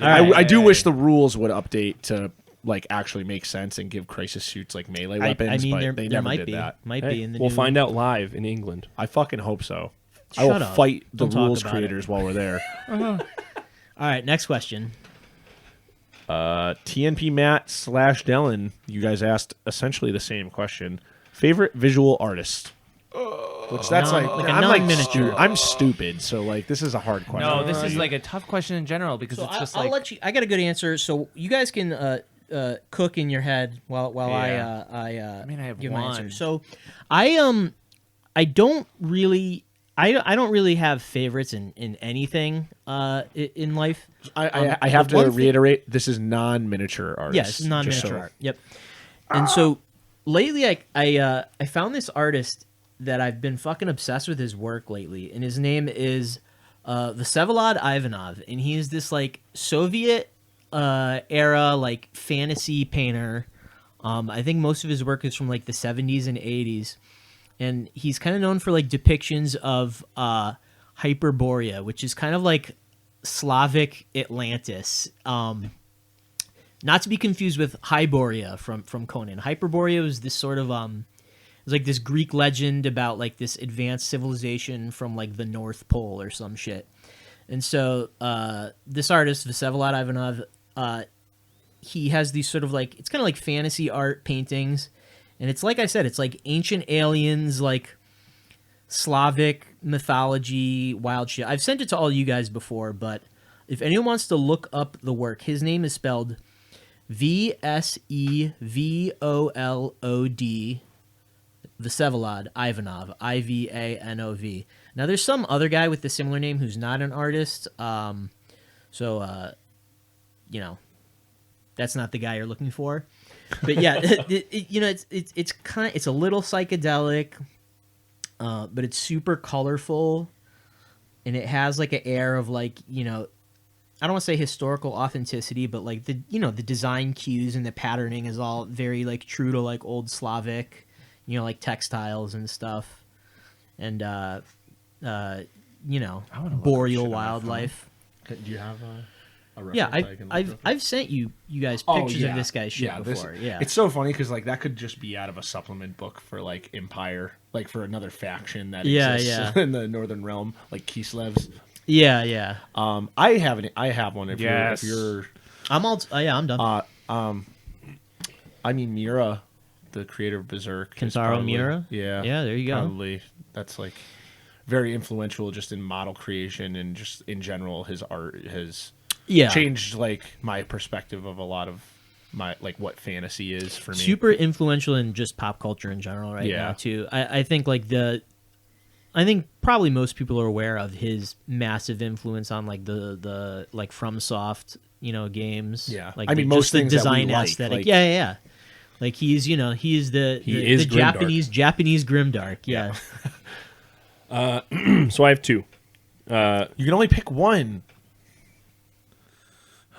S4: I do wish the rules would update to like actually make sense and give crisis suits like melee weapons.
S3: I mean,
S4: but
S3: there,
S4: they
S3: there
S4: never
S3: might
S4: did
S3: be,
S4: that.
S3: might
S1: Hey,
S3: be in the.
S1: we'll
S3: new...
S1: find out live in England.
S4: I fucking hope so. I
S3: Shut
S4: will
S3: up.
S4: fight the
S3: Don't talk
S4: rules
S3: about
S4: creators while we're there.
S3: All right, next question.
S4: TNP Matt / Dellen, you guys asked essentially the same question. Favorite visual artist? Which that's
S3: Non-
S4: like,
S3: like a
S4: I'm like
S3: non-miniature.
S4: I'm stupid, so like this is a hard question.
S2: No, this is like a tough question in general because
S3: So
S2: it's just
S3: I'll
S2: like
S3: let you. I got a good answer. So you guys can cook in your head while
S2: Yeah.
S3: I
S2: mean, I have
S3: give my
S2: one.
S3: answer. So I don't really have favorites in anything in life.
S4: I have
S3: the one
S4: to
S3: thing-
S4: reiterate, this is non-miniature artists.
S3: Yes, it's
S4: just
S3: non-miniature
S4: so-
S3: art. Yep. And so lately, I found this artist that I've been fucking obsessed with his work lately, and his name is Vsevolod Ivanov, and he is this like Soviet era like fantasy painter. I think most of his work is from like the 70s and 80s, and he's kind of known for like depictions of Hyperborea, which is kind of like Slavic Atlantis. Not to be confused with Hyborea from Conan. Hyperborea was this sort of it was like this Greek legend about like this advanced civilization from like the North Pole or some shit. And so this artist Vsevolod Ivanov, he has these sort of like, it's kind of like fantasy art paintings, and it's like I said, it's like ancient aliens, like Slavic mythology, wild shit. I've sent it to all you guys before, but if anyone wants to look up the work, his name is spelled Vsevolod, Vsevolod Ivanov, Ivanov. Now, there's some other guy with a similar name who's not an artist, so you know, that's not the guy you're looking for. But yeah, it's a little psychedelic, but it's super colorful, and it has like an air of like, you know, I don't want to say historical authenticity, but like the design cues and the patterning is all very like true to like old Slavic, you know, like textiles and stuff, and you know,
S2: I wanna look up shit
S3: boreal
S2: on my
S3: wildlife.
S4: Do you have a reference?
S3: Yeah, I've sent you guys pictures of this guy's shit before. Yeah,
S4: It's so funny because like that could just be out of a supplement book for like Empire, like for another faction that exists in the Northern Realm, like Kislevs.
S3: yeah.
S4: I have one. If
S2: Yes.
S4: you're,
S3: I'm done.
S4: I mean Mira, the creator of Berserk, is
S3: Kentaro
S4: probably-
S3: Miura?
S4: Yeah,
S3: Yeah, there you go.
S4: Probably that's like very influential just in model creation and just in general. His art has changed like my perspective of a lot of my like what fantasy is for me.
S3: Super influential in just pop culture in general right
S4: Yeah.
S3: now too. I think like I think probably most people are aware of his massive influence on like the like FromSoft, you know, games.
S4: Yeah.
S3: like
S4: I mean,
S3: just
S4: most
S3: the
S4: things that we
S3: design
S4: like,
S3: aesthetic.
S4: like-
S3: Yeah. Like he is the
S1: is grimdark.
S3: Japanese grimdark. Yeah.
S1: So I have two.
S4: You can only pick one.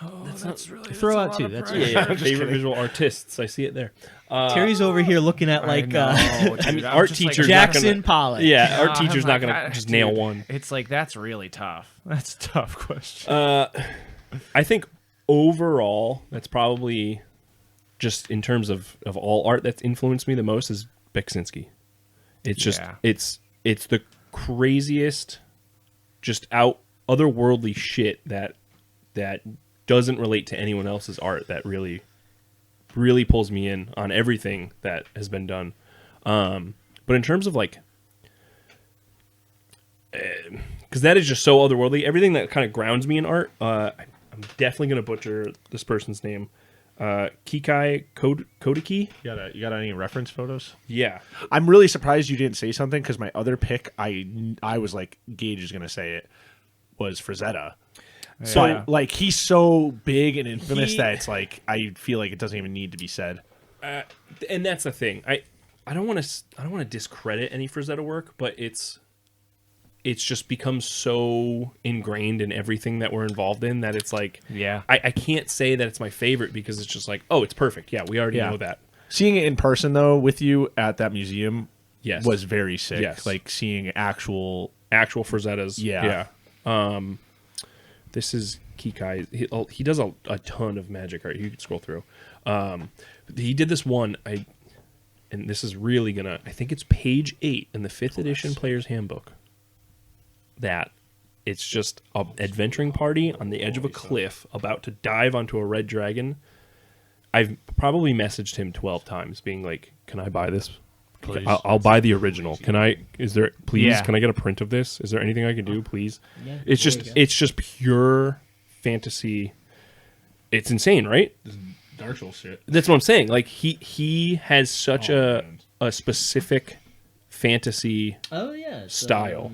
S3: Throw out two. That's right.
S1: Favorite visual artists. I see it there.
S3: Terry's over here looking at like
S1: I mean, art teachers not
S3: Jackson
S1: gonna,
S3: Pollock.
S1: Yeah, art
S2: I'm
S1: teacher's
S2: like,
S1: not gonna just nail one.
S2: It's like that's really tough. That's a tough question.
S1: I think overall, that's probably just in terms of all art that's influenced me the most is Beksinski. It's just
S2: Yeah.
S1: it's the craziest, just otherworldly shit that doesn't relate to anyone else's art that really pulls me in on everything that has been done. But in terms of like, because that is just so otherworldly, everything that kind of grounds me in art, I'm definitely going to butcher this person's name. Kikai Kodaki.
S4: You got any reference photos?
S1: Yeah.
S4: I'm really surprised you didn't say something because my other pick, I was like, Gage is gonna say it, was Frazetta. So
S2: Yeah.
S4: like he's so big and infamous that it's like I feel like it doesn't even need to be said.
S1: And that's the thing. I don't want to discredit any Frazetta work, but it's just become so ingrained in everything that we're involved in that it's like,
S2: Yeah.
S1: I can't say that it's my favorite because it's just like, oh, it's perfect. Yeah, we already know that.
S4: Seeing it in person though with you at that museum,
S1: Yes.
S4: was very sick.
S1: Yes.
S4: Like seeing actual
S1: Frazettas.
S4: Yeah.
S1: This is Kikai. He does a ton of magic art. You can scroll through. He did this one. And this is really gonna. I think it's page 8 in the 5th edition Player's Handbook. That it's just a adventuring party on the edge of a cliff about to dive onto a red dragon. I've probably messaged him 12 times, being like, "Can I buy this?
S4: Please.
S1: I'll buy the original. Can I? Is there? Please?
S2: Yeah.
S1: Can I get a print of this? Is there anything I can do? Please?
S3: Yeah,
S1: It's
S3: there
S1: just
S3: you go.
S1: it's just pure fantasy. It's insane, right?
S4: Dark Souls shit.
S1: That's what I'm saying. Like he has such a specific fantasy
S3: Oh yeah. So,
S1: style.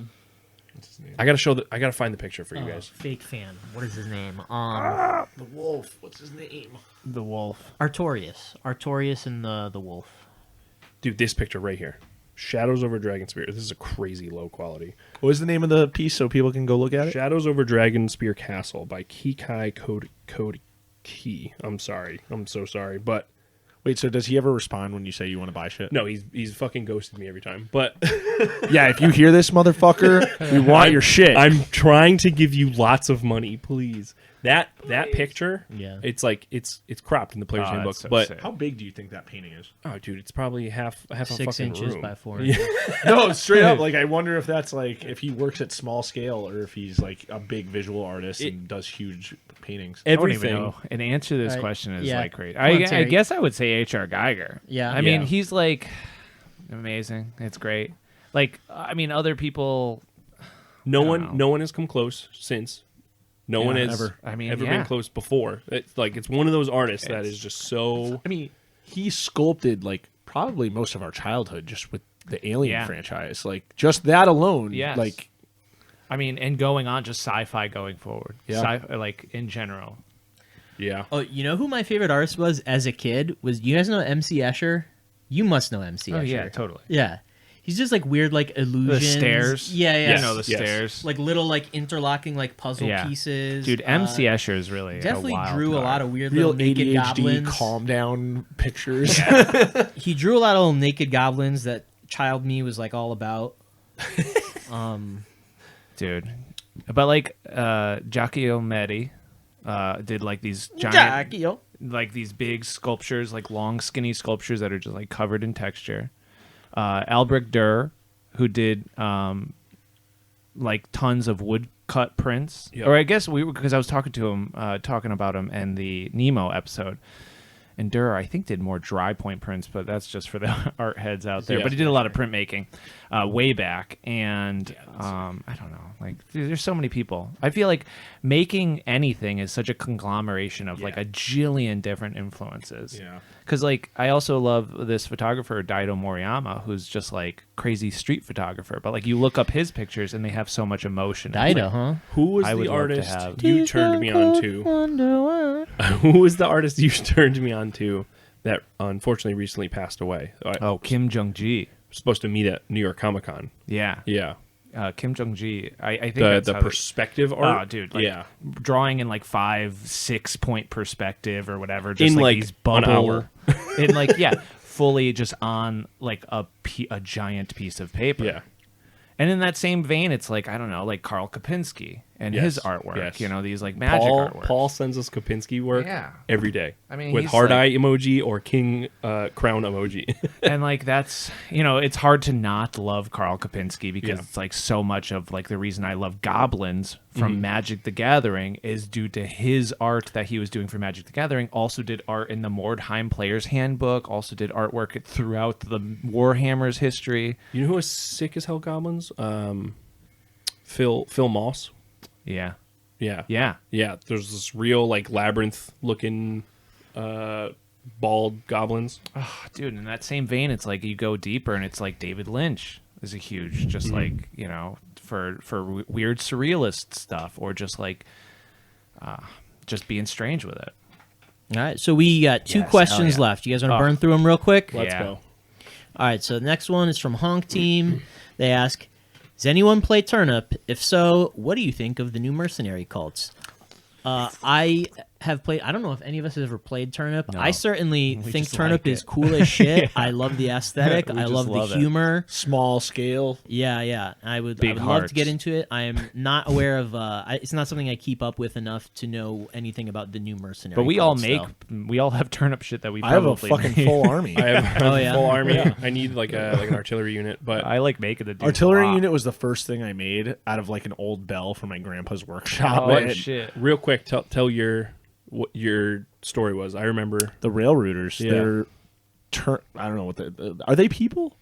S1: I gotta find the picture for you guys.
S3: Fake fan. What is his name?
S4: The wolf. What's his name?
S2: The wolf.
S3: Artorius and the wolf.
S1: Dude, this picture right here. Shadows over Dragon Spear. This is a crazy low quality.
S4: What was the name of the piece so people can go look at it?
S1: Shadows over Dragon Spear Castle by Kikai Kodaki. I'm sorry. I'm so sorry. But
S4: Wait, so does he ever respond when you say you want to buy shit?
S1: no, he's fucking ghosted me every time. But
S4: Yeah, if you hear this, motherfucker, we want your shit.
S1: I'm trying to give you lots of money, please. That picture,
S3: Yeah.
S1: it's like it's cropped in the player's
S2: Oh,
S1: handbook,
S2: that's so
S1: but
S2: sick.
S4: How big do you think that painting is?
S1: oh, dude, it's probably half a
S3: 6
S1: fucking
S3: inches
S1: room.
S3: by 4
S1: Yeah.
S3: inches.
S4: No, straight up. Like, I wonder if that's like if he works at small scale or if he's like a big visual artist and does huge paintings.
S2: I don't even
S1: Everything.
S2: know. An answer to this
S3: Right.
S2: question is
S3: Yeah.
S2: like great.
S3: Come on,
S2: I
S3: Terry.
S2: guess I would say H.R. Geiger.
S3: Yeah.
S2: I mean,
S1: Yeah.
S2: he's like amazing. It's great. Like, I mean, other people.
S1: No
S2: I don't
S1: one
S2: know.
S1: no one has come close since. No one has
S4: ever.
S2: I mean,
S1: ever
S2: yeah.
S1: been close before. It's like it's one of those artists that is just so
S4: I mean, he sculpted like probably most of our childhood just with the Alien
S2: Yeah.
S4: franchise. Like, just that alone.
S2: Yes.
S4: Like,
S2: I mean, and going on just sci-fi going forward.
S4: Yeah.
S2: Like in general.
S1: yeah.
S3: Oh, you know who my favorite artist was as a kid? You guys know MC Escher? You must know MC Escher.
S2: Oh yeah, totally.
S3: Yeah. He's just like weird like illusions.
S2: The stairs.
S3: Yeah, yeah.
S2: You know the
S1: Yes.
S2: stairs.
S3: Like little like interlocking like puzzle
S2: Yeah.
S3: pieces.
S2: Dude, MC Escher is really
S3: definitely
S2: a wild
S3: drew a
S2: card.
S3: lot of weird
S4: real
S3: little naked
S4: ADHD,
S3: goblins.
S4: calm down pictures.
S3: He drew a lot of little naked goblins that child me was like all about.
S2: Dude. But like Giacometti did like these giant like these big sculptures, like long skinny sculptures that are just like covered in texture. Albrecht Dürer, who did like tons of woodcut prints.
S1: Yep.
S2: Or I guess because I was talking to him talking about him in the Nemo episode. And Dürer, I think, did more dry point prints, but that's just for the art heads out there.
S1: Yeah,
S2: but he did a lot of printmaking way back, and I don't know. Like, there's so many people. I feel like making anything is such a conglomeration of like a jillion different influences.
S4: Yeah.
S2: Because like I also love this photographer Daido Moriyama, who's just like crazy street photographer. But like you look up his pictures, and they have so much emotion.
S3: Dido, huh?
S1: Who was
S2: I would
S1: the
S2: love to
S1: artist
S2: have-
S1: you turned me on to? Who was the artist you turned me on to that unfortunately recently passed away? I
S2: Oh, Kim Jong-ji.
S1: was supposed to meet at New York Comic Con.
S2: Yeah.
S1: Yeah.
S2: Kim Jong-ji. I think
S1: The
S2: that's
S1: the
S2: how they-
S1: perspective art.
S2: Oh, dude! Like,
S1: yeah.
S2: drawing in like 5-6 point perspective or whatever, just
S1: In, like,
S2: these
S1: an
S2: bubble,
S1: hour.
S2: in like fully just on like a giant piece of paper.
S1: Yeah.
S2: And in that same vein, it's like I don't know, like Karl Kapinski and his
S1: Yes,
S2: artwork.
S1: yes.
S2: You know, these like magic
S1: Paul
S2: artwork.
S1: Paul sends us Kopinski work
S2: Yeah.
S1: every day.
S2: I mean,
S1: with
S2: he's
S1: hard
S2: like-
S1: eye emoji or king crown emoji.
S2: And like that's it's hard to not love Karl Kapinski because
S1: Yeah.
S2: it's like so much of like the reason I love goblins from
S1: Mm-hmm.
S2: Magic the Gathering is due to his art that he was doing for Magic the Gathering. Also did art in the Mordheim Player's Handbook. Also did artwork throughout the Warhammer's history.
S1: You know who is sick as hell goblins? Phil Moss.
S2: Yeah,
S1: Yeah.
S2: yeah.
S1: Yeah. There's this real like labyrinth looking bald goblins.
S2: Oh, dude, in that same vein, it's like you go deeper, and it's like David Lynch is a huge, just like, you know, for weird surrealist stuff, or just like just being strange with it.
S3: All right, so we got 2
S2: Yes,
S3: questions
S2: hell yeah.
S3: left. You guys want to burn through them real quick?
S1: Let's
S2: Yeah.
S1: go.
S3: All right, so the next one is from Honk Team. They ask, does anyone play Turnip? If so, what do you think of the new mercenary cults? I have played. I don't know if any of us has ever played Turnip.
S2: No.
S3: I certainly
S2: We
S3: think
S2: just
S3: Turnip
S2: like
S3: is
S2: it.
S3: cool as shit. I love the aesthetic.
S2: We
S3: I
S2: just
S3: love
S2: love
S3: the
S2: it.
S3: humor.
S4: Small scale.
S3: Yeah. I would
S2: Big
S3: love
S2: hearts.
S3: to get into it. I am not aware of. It's not something I keep up with enough to know anything about the new mercenary.
S2: But we all
S3: cults,
S2: make,
S3: though.
S2: we all have turnip shit that we
S4: I have a
S2: probably
S4: fucking
S2: made.
S4: full army.
S1: I have
S3: Oh,
S1: a
S3: yeah.
S1: full army. I need like an artillery unit, but
S2: I like making the dudes
S4: Artillery
S2: a lot.
S4: unit was the first thing I made out of like an old bell from my grandpa's workshop.
S2: Oh,
S4: And
S2: shit.
S1: real quick, tell what your story was. I remember.
S4: The RailRooters.
S1: Yeah.
S4: They're I don't know what are they people?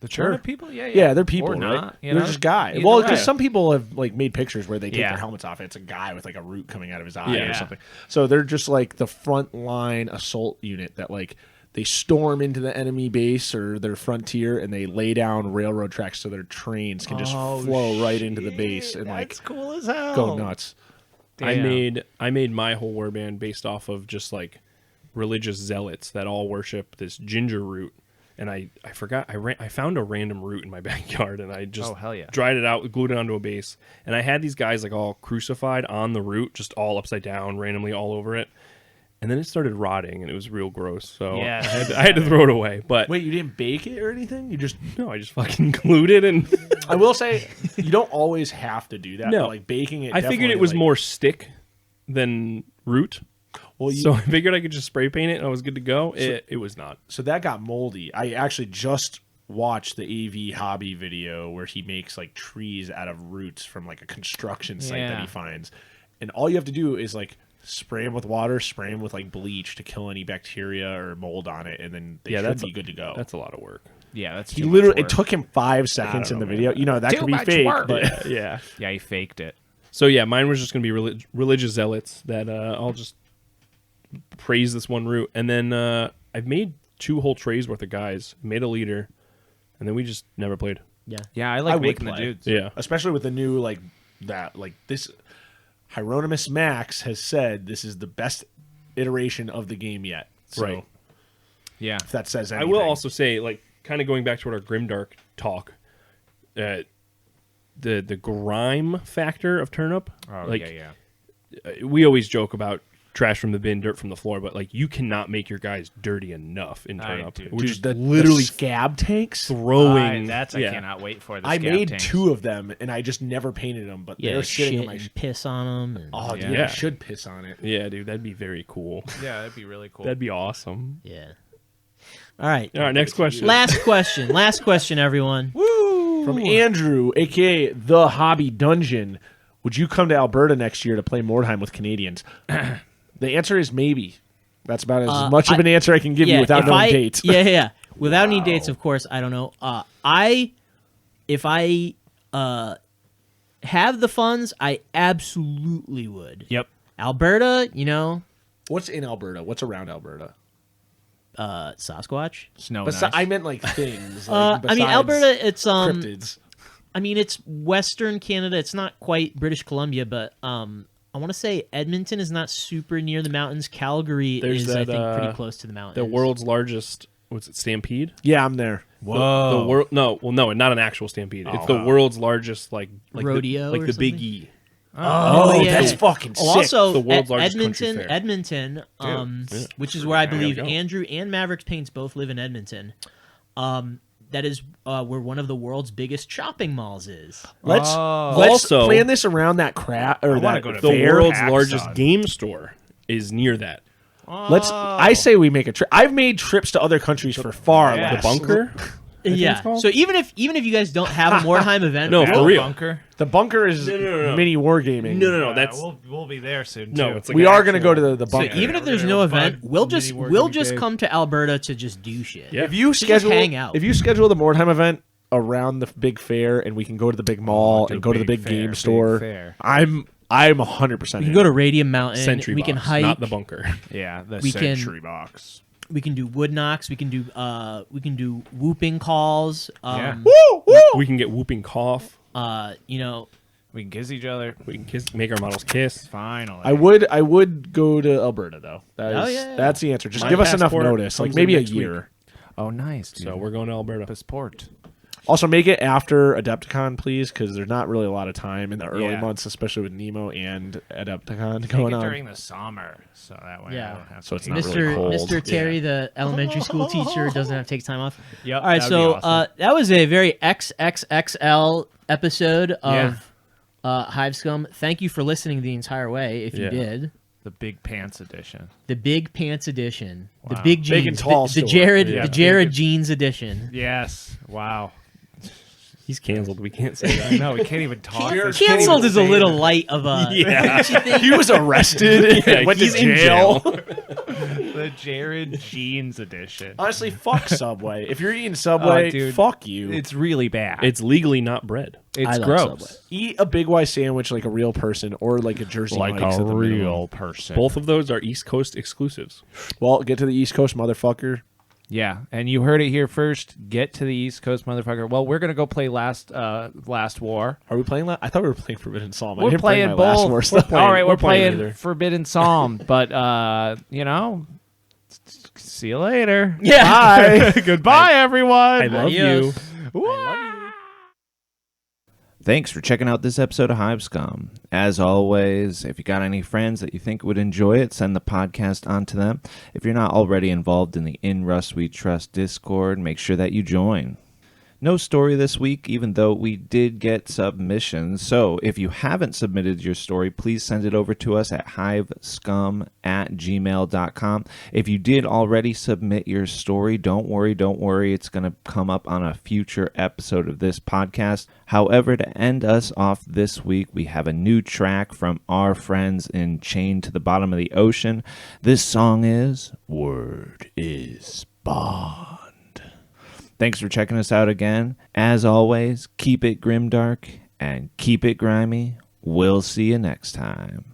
S2: The
S4: Sure.
S2: turnip people? Yeah,
S4: Yeah, they're people,
S2: Or
S4: right?
S2: not, you
S4: They're
S2: know?
S4: just guys.
S2: Either
S4: Well,
S2: way.
S4: because some people have like made pictures where they take
S2: Yeah.
S4: their helmets off and it's a guy with like a root coming out of his eye
S1: Yeah.
S4: or something. So they're just like the front line assault unit that like they storm into the enemy base or their frontier and they lay down railroad tracks so their trains can just flow right into the base and like
S2: That's cool as hell.
S4: go nuts.
S1: I
S2: Damn.
S1: made my whole warband based off of just like religious zealots that all worship this ginger root, and I forgot I found a random root in my backyard, and I just
S2: Oh, hell yeah.
S1: dried it out, glued it onto a base, and I had these guys like all crucified on the root, just all upside down, randomly all over it, and then it started rotting, and it was real gross. So
S2: Yeah.
S1: I had to throw it away. But
S4: Wait, you didn't bake it or anything? You just
S1: no, I just fucking glued it, and
S4: I will say you don't always have to do that.
S1: No.
S4: but, like baking it.
S1: I figured
S4: definitely,
S1: it was
S4: like-
S1: more stick than root.
S4: Well,
S1: So I figured I could just spray paint it and I was good to go. It was not.
S4: So that got moldy. I actually just watched the AV hobby video where he makes like trees out of roots from like a construction site that
S2: Yeah.
S4: he finds. And all you have to do is like spray them with water, spray them with like bleach to kill any bacteria or mold on it, and then they should be good to go.
S1: That's a lot of work.
S2: Yeah, that's
S4: He
S2: too
S4: literally,
S2: much
S4: it
S2: work.
S4: took him 5 seconds in the video. You know, that
S2: Too
S4: could be
S2: much
S4: fake,
S2: work.
S4: but
S1: Yeah.
S2: Yeah, he faked it.
S1: So yeah, mine was just gonna be religious zealots that I'll just praise this one root, and then I've made 2 whole trays worth of guys, made a leader, and then we just never played.
S3: Yeah.
S2: Yeah, I
S4: I
S2: like
S4: would
S2: making the
S4: play.
S2: dudes.
S1: Yeah.
S4: especially with the new like that, like this Hieronymus Max has said this is the best iteration of the game yet. So
S1: Right.
S2: Yeah.
S4: if that says
S1: I
S4: anything.
S1: will also say, like, kind of going back to what our grimdark talk, the grime factor of Turnip.
S2: Oh,
S1: like,
S2: yeah.
S1: we always joke about trash from the bin, dirt from the floor, but like you cannot make your guys dirty enough in
S2: I
S1: Turnip.
S2: do.
S1: We're
S4: Dude,
S1: just
S4: the
S1: literally
S4: scab tanks.
S1: throwing.
S2: I
S1: yeah.
S2: cannot wait for the
S4: I
S2: scab
S4: made
S2: tanks.
S4: 2 of them and I just never painted them, but
S3: Yeah,
S4: they're
S3: shit
S4: sitting on my.
S3: and piss on them. And,
S4: Oh,
S2: Yeah.
S4: dude,
S1: Yeah.
S4: I should piss on it.
S1: Yeah, dude, that'd be very cool.
S2: Yeah, that'd be really cool.
S1: That'd be awesome.
S3: yeah. All right.
S1: All right, next question.
S3: Last question. Last question, everyone.
S4: From Andrew, aka the Hobby Dungeon, would you come to Alberta next year to play Mordheim with Canadians? The answer is maybe. That's about as much of an answer I can give you without
S3: if
S4: knowing dates.
S3: Yeah. Without any dates, of course. I don't know. If I have the funds, I absolutely would.
S2: Yep.
S3: Alberta, you know,
S4: What's in Alberta? What's around Alberta?
S3: Sasquatch.
S2: Snow and
S4: Besi-
S2: ice.
S4: I meant like things. Like,
S3: I mean,
S4: besides
S3: Alberta. It's
S4: cryptids.
S3: I mean, it's Western Canada. It's not quite British Columbia, but I want to say Edmonton is not super near the mountains. Calgary
S1: There's
S3: is, I
S1: that,
S3: think, pretty close to the mountains.
S1: The world's largest, what's it, stampede?
S4: Yeah, I'm there.
S2: Whoa.
S1: The world? No, not an actual stampede. It's the world's largest, like
S3: Rodeo
S1: like
S3: or
S1: the Big
S3: something?
S1: E.
S4: Oh,
S3: yeah.
S4: that's fucking sick.
S3: Oh, also,
S1: The world's largest country
S3: Edmonton,
S1: fair.
S3: Edmonton,
S1: Yeah.
S3: which is where I believe
S1: go.
S3: Andrew and Mavericks Paints both live in Edmonton. That is where one of the world's biggest shopping malls is.
S4: Let's
S1: Also-
S4: plan this around that crap or
S2: wanna
S4: that
S2: go to
S1: The
S4: fair.
S1: world's
S2: Hacksaw.
S1: largest game store is near that.
S4: Let's. I say we make a trip. I've made trips to other countries for far
S2: Yeah.
S1: The
S4: less.
S1: bunker?
S3: Yeah.
S1: called?
S3: So even if you guys don't have a Mordheim event,
S1: No,
S2: Battle
S1: for real.
S2: Bunker.
S4: The bunker is
S1: no.
S4: mini wargaming.
S1: No. That's
S2: we'll be there soon.
S1: no.
S2: too.
S1: It's like
S4: We
S1: an
S4: are going to
S1: actual-
S4: go to the
S3: so
S4: bunker.
S3: even if there's
S2: We're
S3: no
S2: gonna
S3: event,
S2: bug
S3: we'll
S2: mini
S3: just
S2: wargaming
S3: come to Alberta to just do shit.
S1: Yeah.
S4: If you
S3: just
S4: schedule,
S3: hang out.
S4: if you schedule the Mordheim event around the big fair, and we can go to the big mall
S2: do
S4: and go to the big
S2: fair,
S4: game
S2: big
S4: store,
S2: fair.
S4: I'm I'm 100%.
S3: We can go to Radium Mountain.
S1: Sentry
S3: we
S1: box,
S3: can hike.
S1: not the bunker.
S2: Yeah, the
S3: We can-
S2: Sentry box.
S3: We can do wood knocks. We can do whooping calls.
S2: Yeah.
S1: We can get whooping cough.
S3: You know,
S2: We can kiss each other.
S1: We can make our models kiss.
S2: Finally.
S4: I would go to Alberta though. That's the answer. Just
S1: My
S4: give us enough
S1: passport
S4: notice, like
S1: comes
S4: maybe
S1: in
S4: a
S1: next
S4: year.
S2: Oh, nice, dude.
S1: So we're going to Alberta.
S2: Passport.
S4: Also, make it after Adepticon, please, because there's not really a lot of time in the early
S2: Yeah.
S4: months, especially with Nemo and Adepticon
S2: Make
S4: going
S2: it
S4: on.
S2: during the summer, so that way I
S3: Yeah.
S2: don't have
S4: So
S2: to
S4: it's
S2: take
S4: not
S2: it.
S4: really cold.
S3: Mr. Terry, the elementary school teacher, doesn't have to take time off.
S2: Yep,
S3: All right,
S2: that'd be
S3: so
S2: awesome.
S3: that was a very XXXL episode
S2: Yeah.
S3: of Hive Scum. Thank you for listening the entire way. If you
S1: Yeah.
S3: did,
S2: The big pants edition.
S3: the big pants edition, the
S2: Wow.
S3: big
S4: Big
S3: jeans,
S4: and tall
S3: the
S4: store.
S3: Jared,
S1: Yeah.
S3: the Jared jeans edition.
S2: Yes. Wow.
S1: He's canceled. We can't say that.
S2: No, we can't even talk.
S3: Canceled is a little light of a.
S1: Yeah.
S4: He was arrested.
S1: Yeah,
S4: went to
S1: he's in
S4: jail.
S2: The Jared Jeans edition.
S4: Honestly, fuck Subway. If you're eating Subway,
S2: dude.
S4: fuck you.
S2: It's really bad.
S1: It's legally not bread.
S2: It's
S3: I like
S2: gross.
S3: Subway.
S4: Eat a Big Y sandwich like a real person, or like a Jersey Mike's at the minimum.
S2: person.
S1: Both of those are East Coast exclusives.
S4: Well, get to the East Coast, motherfucker.
S2: Yeah, and you heard it here first. Get to the East Coast, motherfucker. Well, we're gonna go play Last War.
S4: Are we playing that? I thought we were playing Forbidden Psalm. I
S2: We're
S4: didn't bring
S2: playing
S4: my Last
S2: both.
S4: War stuff.
S2: All right, we're
S1: we're playing
S2: playing
S1: either.
S2: Forbidden Psalm, but you know, see you later.
S3: Yeah.
S2: Bye. Goodbye, everyone.
S1: I love
S3: Adios.
S1: you.
S2: Thanks for checking out this episode of Hive Scum. As always, if you got any friends that you think would enjoy it, send the podcast on to them. If you're not already involved in the In Rust We Trust Discord, make sure that you join. No story this week, even though we did get submissions. So if you haven't submitted your story, please send it over to us at hivescum@gmail.com. If you did already submit your story, don't worry. It's going to come up on a future episode of this podcast. However, to end us off this week, we have a new track from our friends in Chained to the Bottom of the Ocean. This song is Word is Bond. Thanks for checking us out again. As always, keep it grimdark and keep it grimy. We'll see you next time.